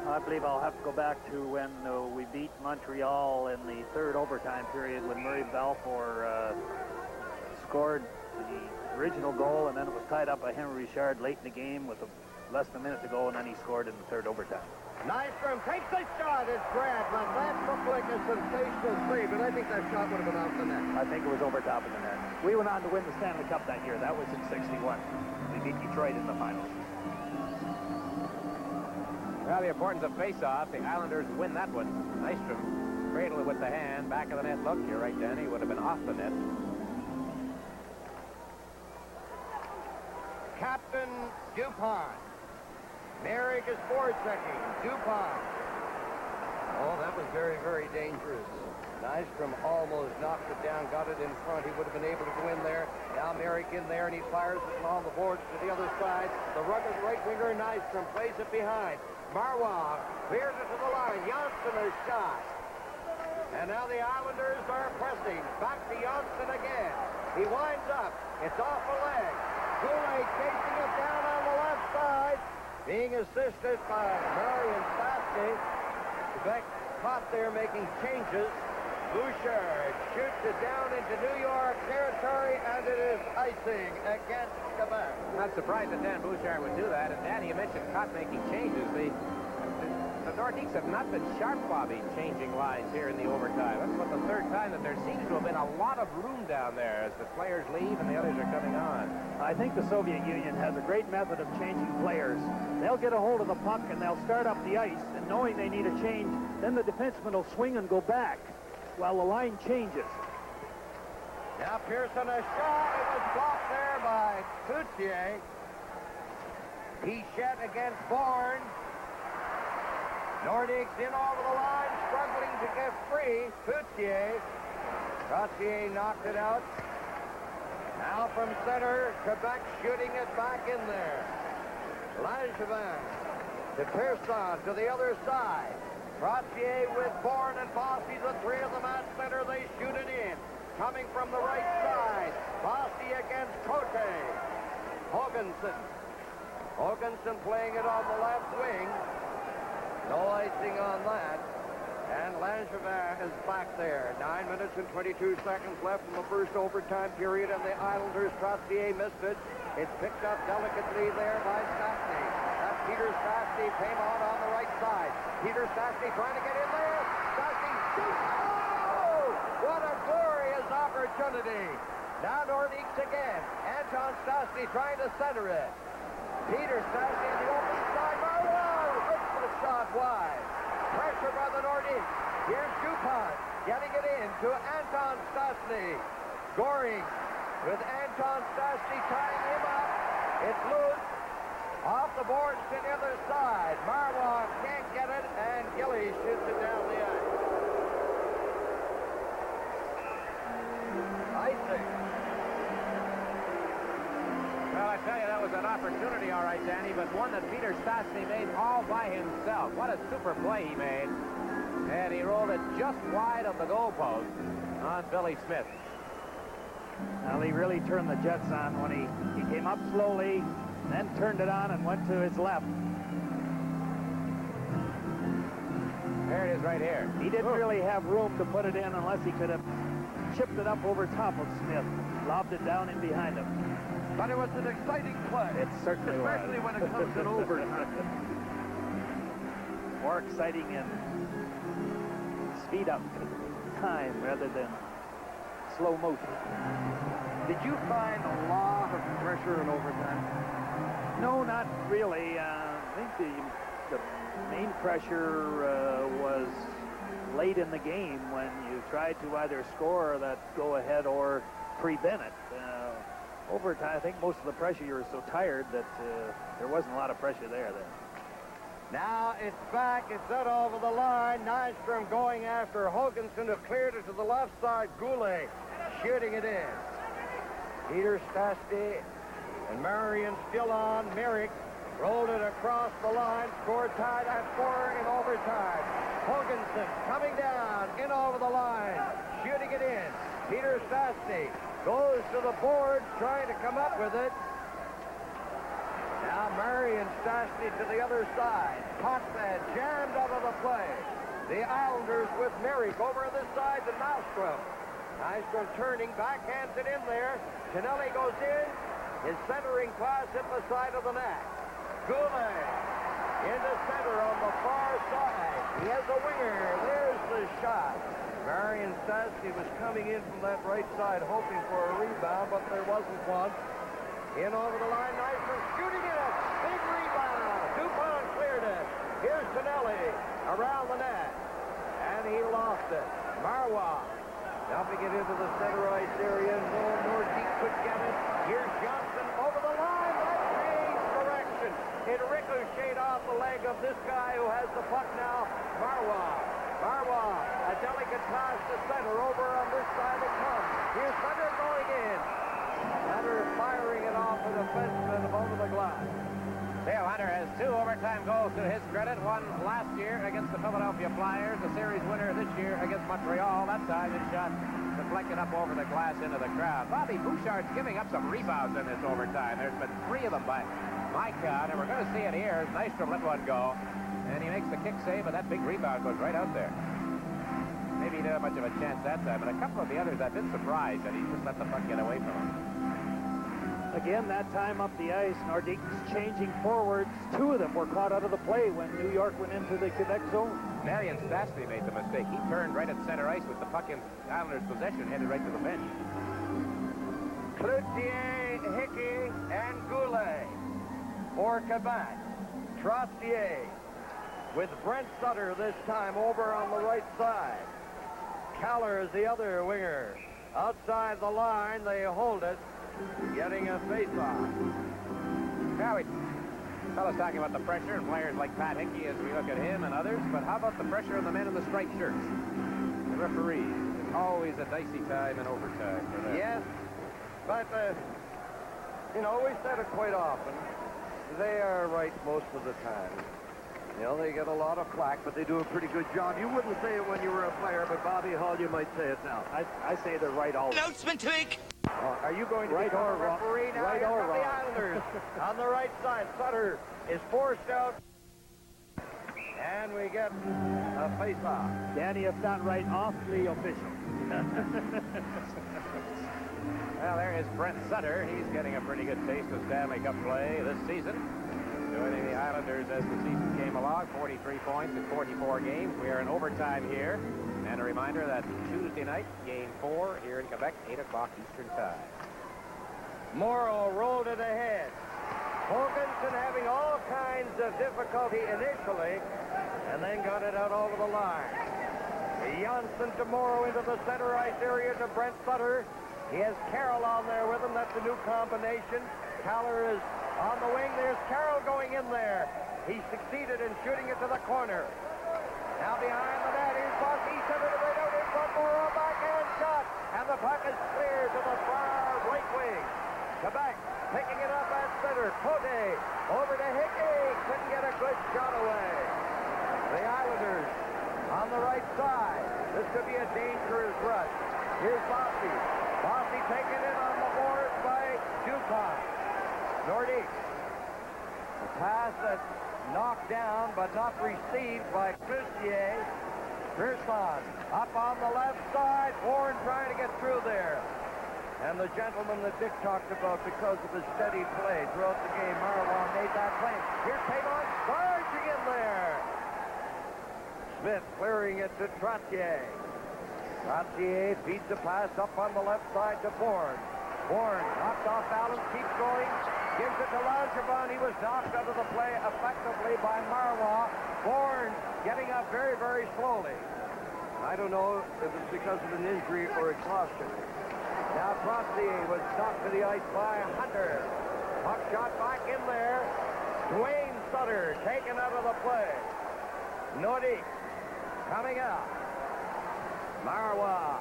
I believe I'll have to go back to when we beat Montreal in the third overtime period when Murray Balfour scored the original goal, and then it was tied up by Henry Richard late in the game with less than a minute to go, and then he scored in the third overtime. Nystrom takes a shot. It's grabbed. Now that looked like a sensational three, but I think that shot would have been off the net. I think it was over top of the net. We went on to win the Stanley Cup that year. That was in '61. We beat Detroit in the finals. Well, the importance of face-off. The Islanders win that one. Nystrom cradled it with the hand. Back of the net. Look, you're right, Danny. Would have been off the net. Captain Dupont. Merrick is forechecking. Dupont. Oh, that was very, very dangerous. Nystrom almost knocked it down, got it in front. He would have been able to go in there. Now Merrick in there, and he fires it along the boards to the other side. The rugged right winger Nystrom plays it behind. Marwah clears it to the line. Janssen is shot. And now the Islanders are pressing. Back to Janssen again. He winds up. It's off a leg. Goulet chasing it down on the left side. Being assisted by Marion Stastny. Quebec caught there making changes. Bouchard shoots it down into New York territory, and it is icing against Quebec. Not surprised that Dan Bouchard would do that. And Danny, you mentioned Cott making changes. The Nordiques have not been sharp, Bobby, changing lines here in the overtime. That's about the third time that there seems to have been a lot of room down there as the players leave and the others are coming on. I think the Soviet Union has a great method of changing players. They'll get a hold of the puck and they'll start up the ice, and knowing they need a change, then the defenseman will swing and go back while the line changes. Now Pearson, a shot. It was blocked there by Coutier. Pichette against Bourne. Nordiques in over the line, struggling to get free. Coutier. Coutier knocked it out. Now from center, Quebec shooting it back in there. Langevin to Pearson to the other side. Trottier with Bourne and Bossy, the three of them at center. They shoot it in. Coming from the right side. Bossy against Cote. Hoganson. Hoganson playing it on the left wing. No icing on that. And Langevin is back there. 9 minutes and 22 seconds left in the first overtime period, and the Islanders, Trottier missed it. It's picked up delicately there by Stastny. That's Peter Stastny came on the right side. Peter Stastny trying to get in there. Stastny shoots. Oh! What a glorious opportunity. Now Nordiques again. Anton Stastny trying to center it. Peter Stastny in the open side. Oh! Hits the shot wide. Pressure by the Nordiques. Here's Dupont getting it in to Anton Stastny. Scoring with Anton Stastny tying him up. It's loose. Off the boards to the other side. Marwan can't get it, and Gilly shoots it down the ice. Icing. Well, I tell you, that was an opportunity, all right, Danny, but one that Peter Stastny made all by himself. What a super play he made. And he rolled it just wide of the goalpost on Billy Smith. Well, he really turned the Jets on when he came up slowly, then turned it on and went to his left. There it is right here. He didn't really have room to put it in unless he could have chipped it up over top of Smith, lobbed it down in behind him. But it was an exciting play. It certainly was. Especially when it comes in overtime. More exciting and speed up time rather than slow motion. Did you find a lot of pressure in overtime? No, not really. I think the main pressure was late in the game when you tried to either score or that go ahead or prevent it. Overtime, I think most of the pressure, you were so tired that there wasn't a lot of pressure there then. Now it's back. It's set over the line. Nystrom going after Hoganson, who cleared it to the left side. Goulet shooting it in. Peter Stastny and Marion still on. Merrick rolled it across the line. Scored tied at 4 in overtime. Hoganson coming down in over the line. Shooting it in. Peter Stastny goes to the board, trying to come up with it. Now Marion Stastny to the other side. Caught that, jammed out of the play. The Islanders with Merrick over this side to Nystrom. Nystrom turning, backhands it in there. Tonelli goes in. His centering pass hit the side of the net. Goulet into center on the far side. He has a winger. There's the shot. Marion Stastny was coming in from that right side hoping for a rebound, but there wasn't one. In over the line, Nystrom shooting it. Big rebound. Dupont cleared it. Here's Tonelli around the net. And he lost it. Marwa dumping it into the center ice area. No Nordiques could get it. Here's Johnson over the line. That changed direction. It ricocheted off the leg of this guy who has the puck now, Marwa. Marwa, a delicate pass to center. Over on this side it comes. Here's Hunter going in. Hunter firing it off the defenseman over the glass. Dale Hunter has 2 overtime goals to his credit. One last year against the Philadelphia Flyers, the series winner this year against Montreal. That time his shot deflected up over the glass into the crowd. Bobby Bouchard's giving up some rebounds in this overtime. There's been 3 of them by my count, and we're going to see it here. Nystrom let one go, and he makes the kick save, but that big rebound goes right out there. Maybe he didn't have much of a chance that time, but a couple of the others I've been surprised that he just let the puck get away from him. Again, that time up the ice, Nordiques changing forwards. Two of them were caught out of the play when New York went into the Quebec zone. Marion Stastny made the mistake. He turned right at center ice with the puck in Islanders' possession and headed right to the bench. Cloutier, Hickey, and Goulet for Quebec. Trottier with Brent Sutter this time over on the right side. Keller is the other winger. Outside the line, they hold it, getting a face-off. Now, fellas talking about the pressure and players like Pat Hickey as we look at him and others, but how about the pressure on the men in the striped shirts? The referees. It's always a dicey time in overtime for them. Yes, but, you know, we said it quite often. They are right most of the time. You know, they get a lot of flack, but they do a pretty good job. You wouldn't say it when you were a player, but Bobby Hall, you might say it now. I say they're right always. Announcement take. Are you going to become a referee now? Right Here or come wrong? the Islanders on the right side. Sutter is forced out. And we get a face-off. Danny, if not right, awfully official. Well, there is Brent Sutter. He's getting a pretty good taste of Stanley Cup play this season. Joining the Islanders as the season came along, 43 points in 44 games. We are in overtime here. And a reminder that Tuesday night, Game 4 here in Quebec, 8 o'clock Eastern Time. Morrow rolled it ahead. Hoganson having all kinds of difficulty initially, and then got it out over the line. Janssen to Morrow into the center ice area to Brent Sutter. He has Carroll on there with him. That's a new combination. Keller is on the wing. There's Carroll going in there. He succeeded in shooting it to the corner. Now behind the net, here's Bossy. He sent it right out in front. Morrow, backhand shot. And the puck is cleared to the far right wing. Quebec picking it up at center. Cote over to Hickey. Couldn't get a good shot away. The Islanders on the right side. This could be a dangerous rush. Here's Bossy. Bossy taken in on the boards by Dupont. Nordiques. A pass that's knocked down but not received by Cloutier. Pearson up on the left side. Warren trying to get through there. And the gentleman that Dick talked about because of his steady play throughout the game, Marwan made that play. Here's Pavon charging in there. Smith clearing it to Trottier. Trottier feeds the pass up on the left side to Bourne. Bourne knocked off balance, keeps going, gives it to Langevin. He was knocked out of the play effectively by Marwan. Bourne getting up very, very slowly. I don't know if it's because of an injury or exhaustion. Now Trottier was knocked to the ice by Hunter. Puck shot back in there. Dwayne Sutter taken out of the play. Nordiques coming out. Marwa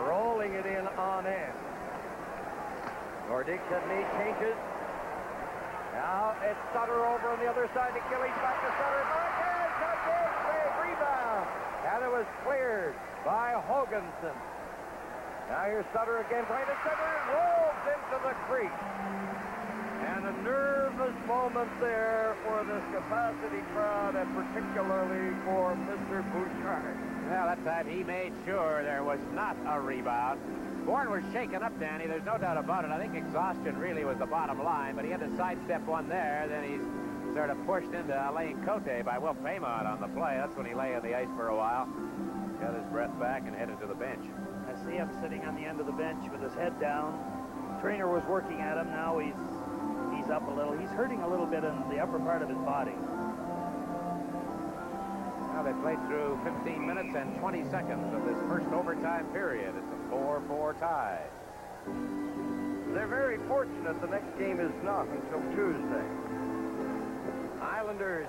rolling it in on end. Nordiques had made changes. Now it's Sutter over on the other side. Achilles back to Sutter. Backhand shot, big save, rebound. And it was cleared by Hoganson. Now here's Sutter again, playing to center, and rolls into the crease. And a nervous moment there for this capacity crowd, and particularly for Mr. Bouchard. Well, that time he made sure there was not a rebound. Bourne was shaken up, Danny. There's no doubt about it. I think exhaustion really was the bottom line, but he had to sidestep one there. Then he's sort of pushed into Alain Cote by Will Paymont on the play. That's when he lay on the ice for a while. Got his breath back and headed to the bench. I see him sitting on the end of the bench with his head down. Trainer was working at him. Now he's up a little. He's hurting a little bit in the upper part of his body. Now they played through 15 minutes and 20 seconds of this first overtime period. It's a 4-4 tie. They're very fortunate the next game is not until Tuesday. Islanders,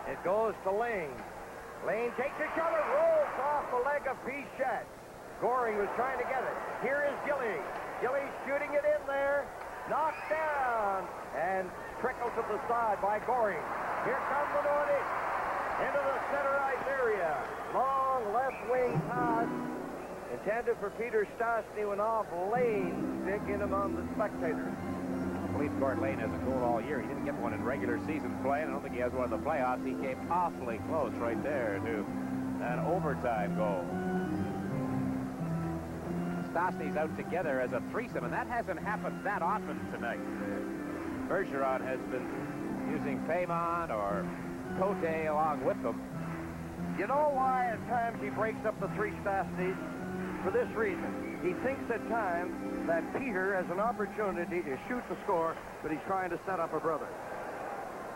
it goes to Lane. Lane takes a shot and rolls off the leg of Pichette. Goring was trying to get it. Here is Gilly. Gilly's shooting it in there. Knocked down and trickled to the side by Goring. Here comes the Nordiques into the center ice area. Long left wing pass intended for Peter Stastny, went off Lane's stick in among the spectators. believe Gord Lane has a goal all year. He didn't get one in regular season play, and I don't think he has one in the playoffs. He came awfully close right there to an overtime goal. Stastny's out together as a threesome, and that hasn't happened that often tonight. Bergeron has been using Paymon or Cote along with them. You know why at times he breaks up the three Stastnys? For this reason. He thinks at times that Peter has an opportunity to shoot the score, but he's trying to set up a brother.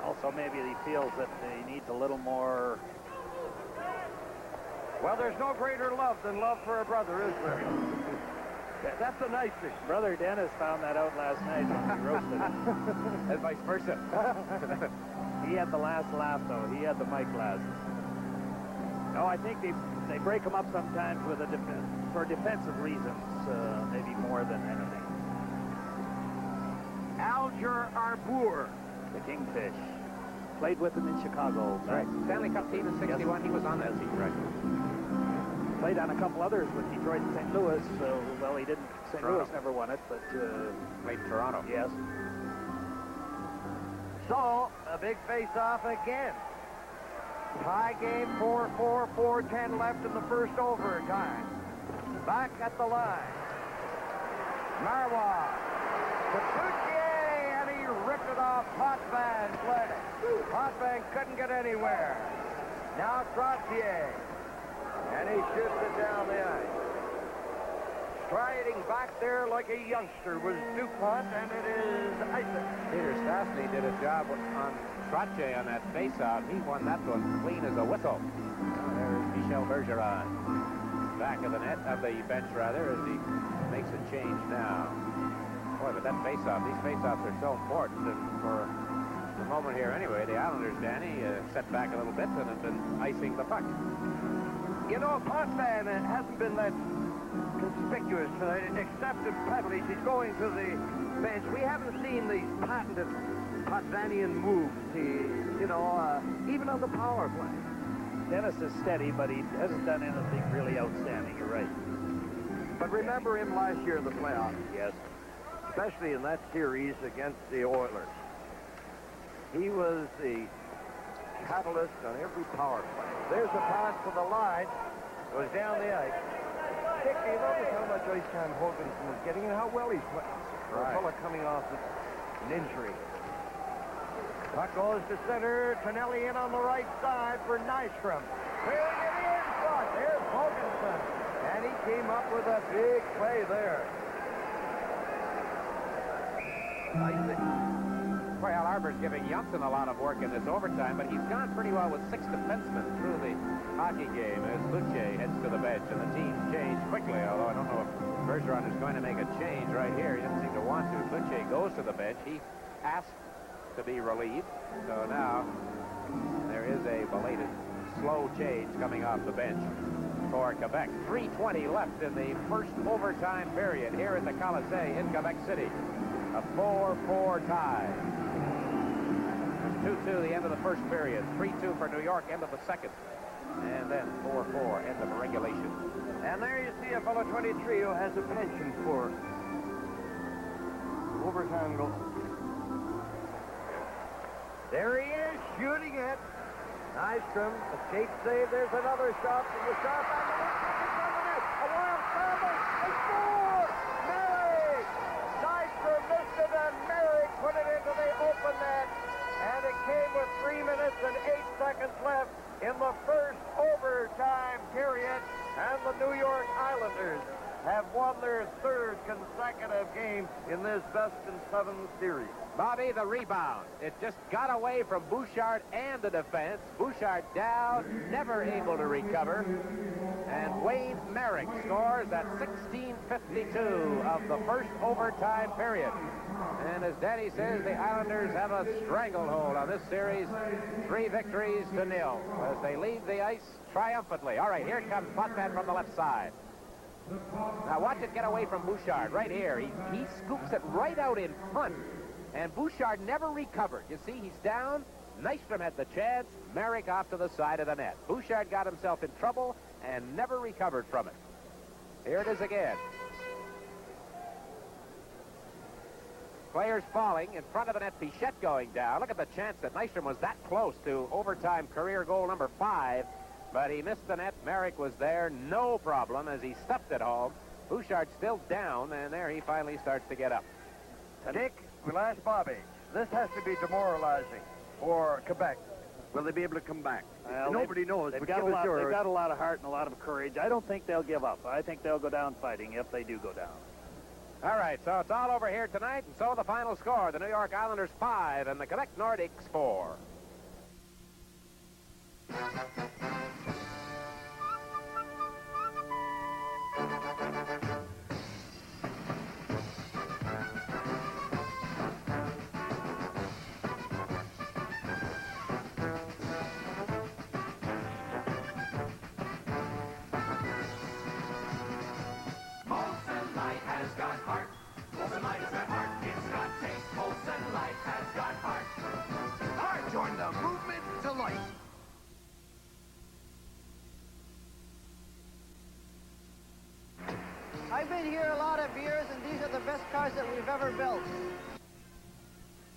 Also, maybe he feels that he needs a little more. Well, there's no greater love than love for a brother, is there? That's a nice thing. Brother Dennis found that out last night when he roasted him. And vice versa. He had the last laugh, though. He had the mic last. No, I think they break him up sometimes with for defensive reasons, maybe more than anything. Alger Arbour, the Kingfish. Played with him in Chicago. Right. Stanley Cup team in 61. Yes. He was on that team, right? Played on a couple others with Detroit and St. Louis. So, well, he didn't. St. Louis never won it, but played in Toronto. Yes. So a big face-off again. Tie game, 4-4, 4:10 left in the first overtime. Back at the line. Marwa. And he ripped it off. Potvin fled it. Potvin couldn't get anywhere. Now Trottier. And he shoots it down the ice. Striding back there like a youngster was DuPont, and it is Isaac. Peter Stastny did a job on Trottier on that faceoff. He won that one clean as a whistle. There's Michel Bergeron. Back of the net, of the bench rather, as he makes a change now. Boy, but that faceoff, these faceoffs are so important, and for the moment here anyway, the Islanders, Danny, set back a little bit and have been icing the puck. You know, Potvin hasn't been that conspicuous, except in penalties. He's going to the bench. We haven't seen these patented Potvinian moves, even on the power play. Dennis is steady, but he hasn't done anything really outstanding. You're right. But remember him last year in the playoffs. Yes. Especially in that series against the Oilers. He was the catalyst on every power play. There's a pass to the line. Goes down the ice. Dick, do you notice how much ice time Hoganson was getting and how well he's playing? For a fella coming off an injury. Puck goes to center. Tonelli in on the right side for Nystrom. Clearing it in front. There's Hoganson. And he came up with a big play there. Well, Arbour's giving Youngson a lot of work in this overtime, but he's gone pretty well with 6 defensemen through the hockey game as Luce heads to the bench, and the team's changed quickly, although I don't know if Bergeron is going to make a change right here. He doesn't seem to want to. Luce goes to the bench. He asked to be relieved, so now there is a belated slow change coming off the bench for Quebec. 3:20 left in the first overtime period here at the Colisee in Quebec City. A 4-4 tie. 2-2 the end of the first period. 3-2 for New York, end of the second. And then 4-4, end of regulation. And there you see a fellow 23 who has a penchant for overtime goal. There he is, shooting it. Nystrom, escape save. There's another shot from the shot. A wild stumble. They score! Merrick! Nystrom missed it, and Merrick put it into the open net. And it came with 3 minutes and 8 seconds left in the first overtime period. And the New York Islanders have won their 3rd consecutive game in this best-in-7 series. Bobby, the rebound. It just got away from Bouchard and the defense. Bouchard down, never able to recover. And Wayne Merrick scores at 16:52 of the first overtime period. And as Danny says, the Islanders have a stranglehold on this series. 3 victories to 0 as they leave the ice triumphantly. All right, here comes Potvin from the left side. Now watch it get away from Bouchard right here. He scoops it right out in front. And Bouchard never recovered. You see, he's down. Nystrom had the chance. Merrick off to the side of the net. Bouchard got himself in trouble and never recovered from it. Here it is again. Players falling. In front of the net, Bichette going down. Look at the chance that Nystrom was that close to overtime career goal number 5. But he missed the net. Merrick was there. No problem as he stuffed it home. Bouchard's still down, and there he finally starts to get up. Dick, we'll ask Bobby. This has to be demoralizing for Quebec. Will they be able to come back? Well, nobody knows. They've but got, give us yours. they've got a lot of heart and a lot of courage. I don't think they'll give up. I think they'll go down fighting if they do go down. All right, so it's all over here tonight, and so the final score, the New York Islanders 5 and the Quebec Nordiques 4. Molson Light has got heart. Molson Light has got heart. It's got taste. Molson Light has got heart. Heart, join the movement to light. I've been here a lot of years, and these are the best cars that we've ever built.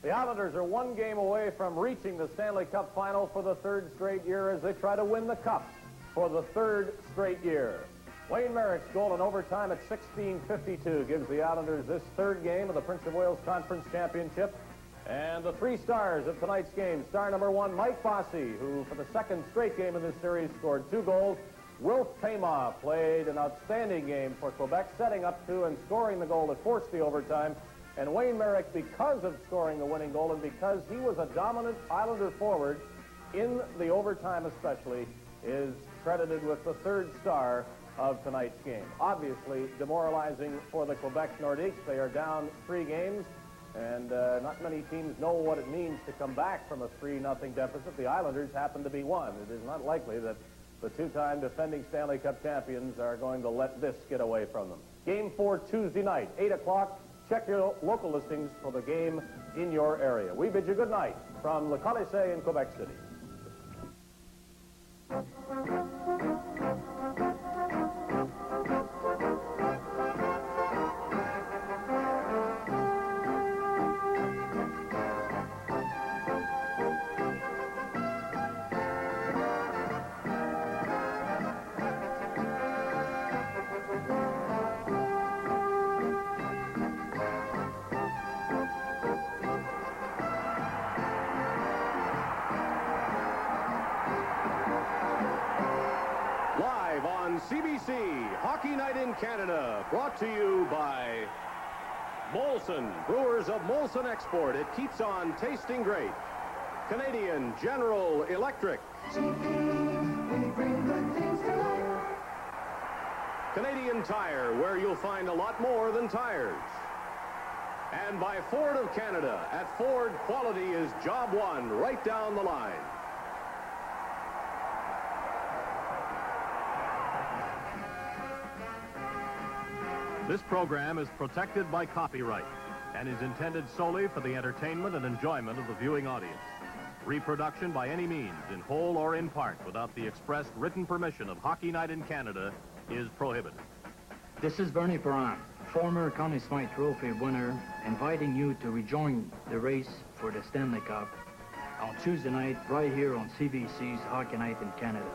The Islanders are one game away from reaching the Stanley Cup final for the 3rd straight year as they try to win the Cup for the 3rd straight year. Wayne Merrick's goal in overtime at 16:52 gives the Islanders this 3rd game of the Prince of Wales Conference Championship. And the 3 stars of tonight's game. Star number 1, Mike Bossy, who for the 2nd straight game in this series scored 2 goals. Wilf Pema played an outstanding game for Quebec, setting up to and scoring the goal that forced the overtime. And Wayne Merrick, because of scoring the winning goal and because he was a dominant Islander forward in the overtime especially, is credited with the 3rd star of tonight's game. Obviously demoralizing for the Quebec Nordiques. They are down 3 games, and not many teams know what it means to come back from a 3-0 deficit. The Islanders happen to be one. It is not likely that the 2-time defending Stanley Cup champions are going to let this get away from them. Game 4 Tuesday night, 8 o'clock. Check your local listings for the game in your area. We bid you good night from the Colisee in Quebec City. Live on CBC, Hockey Night in Canada, brought to you by Molson, brewers of Molson Export. It keeps on tasting great. Canadian General Electric. Canadian Tire, where you'll find a lot more than tires. And by Ford of Canada. At Ford, quality is job one, right down the line. This program is protected by copyright and is intended solely for the entertainment and enjoyment of the viewing audience. Reproduction by any means, in whole or in part, without the expressed written permission of Hockey Night in Canada, is prohibited. This is Bernie Perrin, former Conn Smythe Trophy winner, inviting you to rejoin the race for the Stanley Cup on Tuesday night, right here on CBC's Hockey Night in Canada.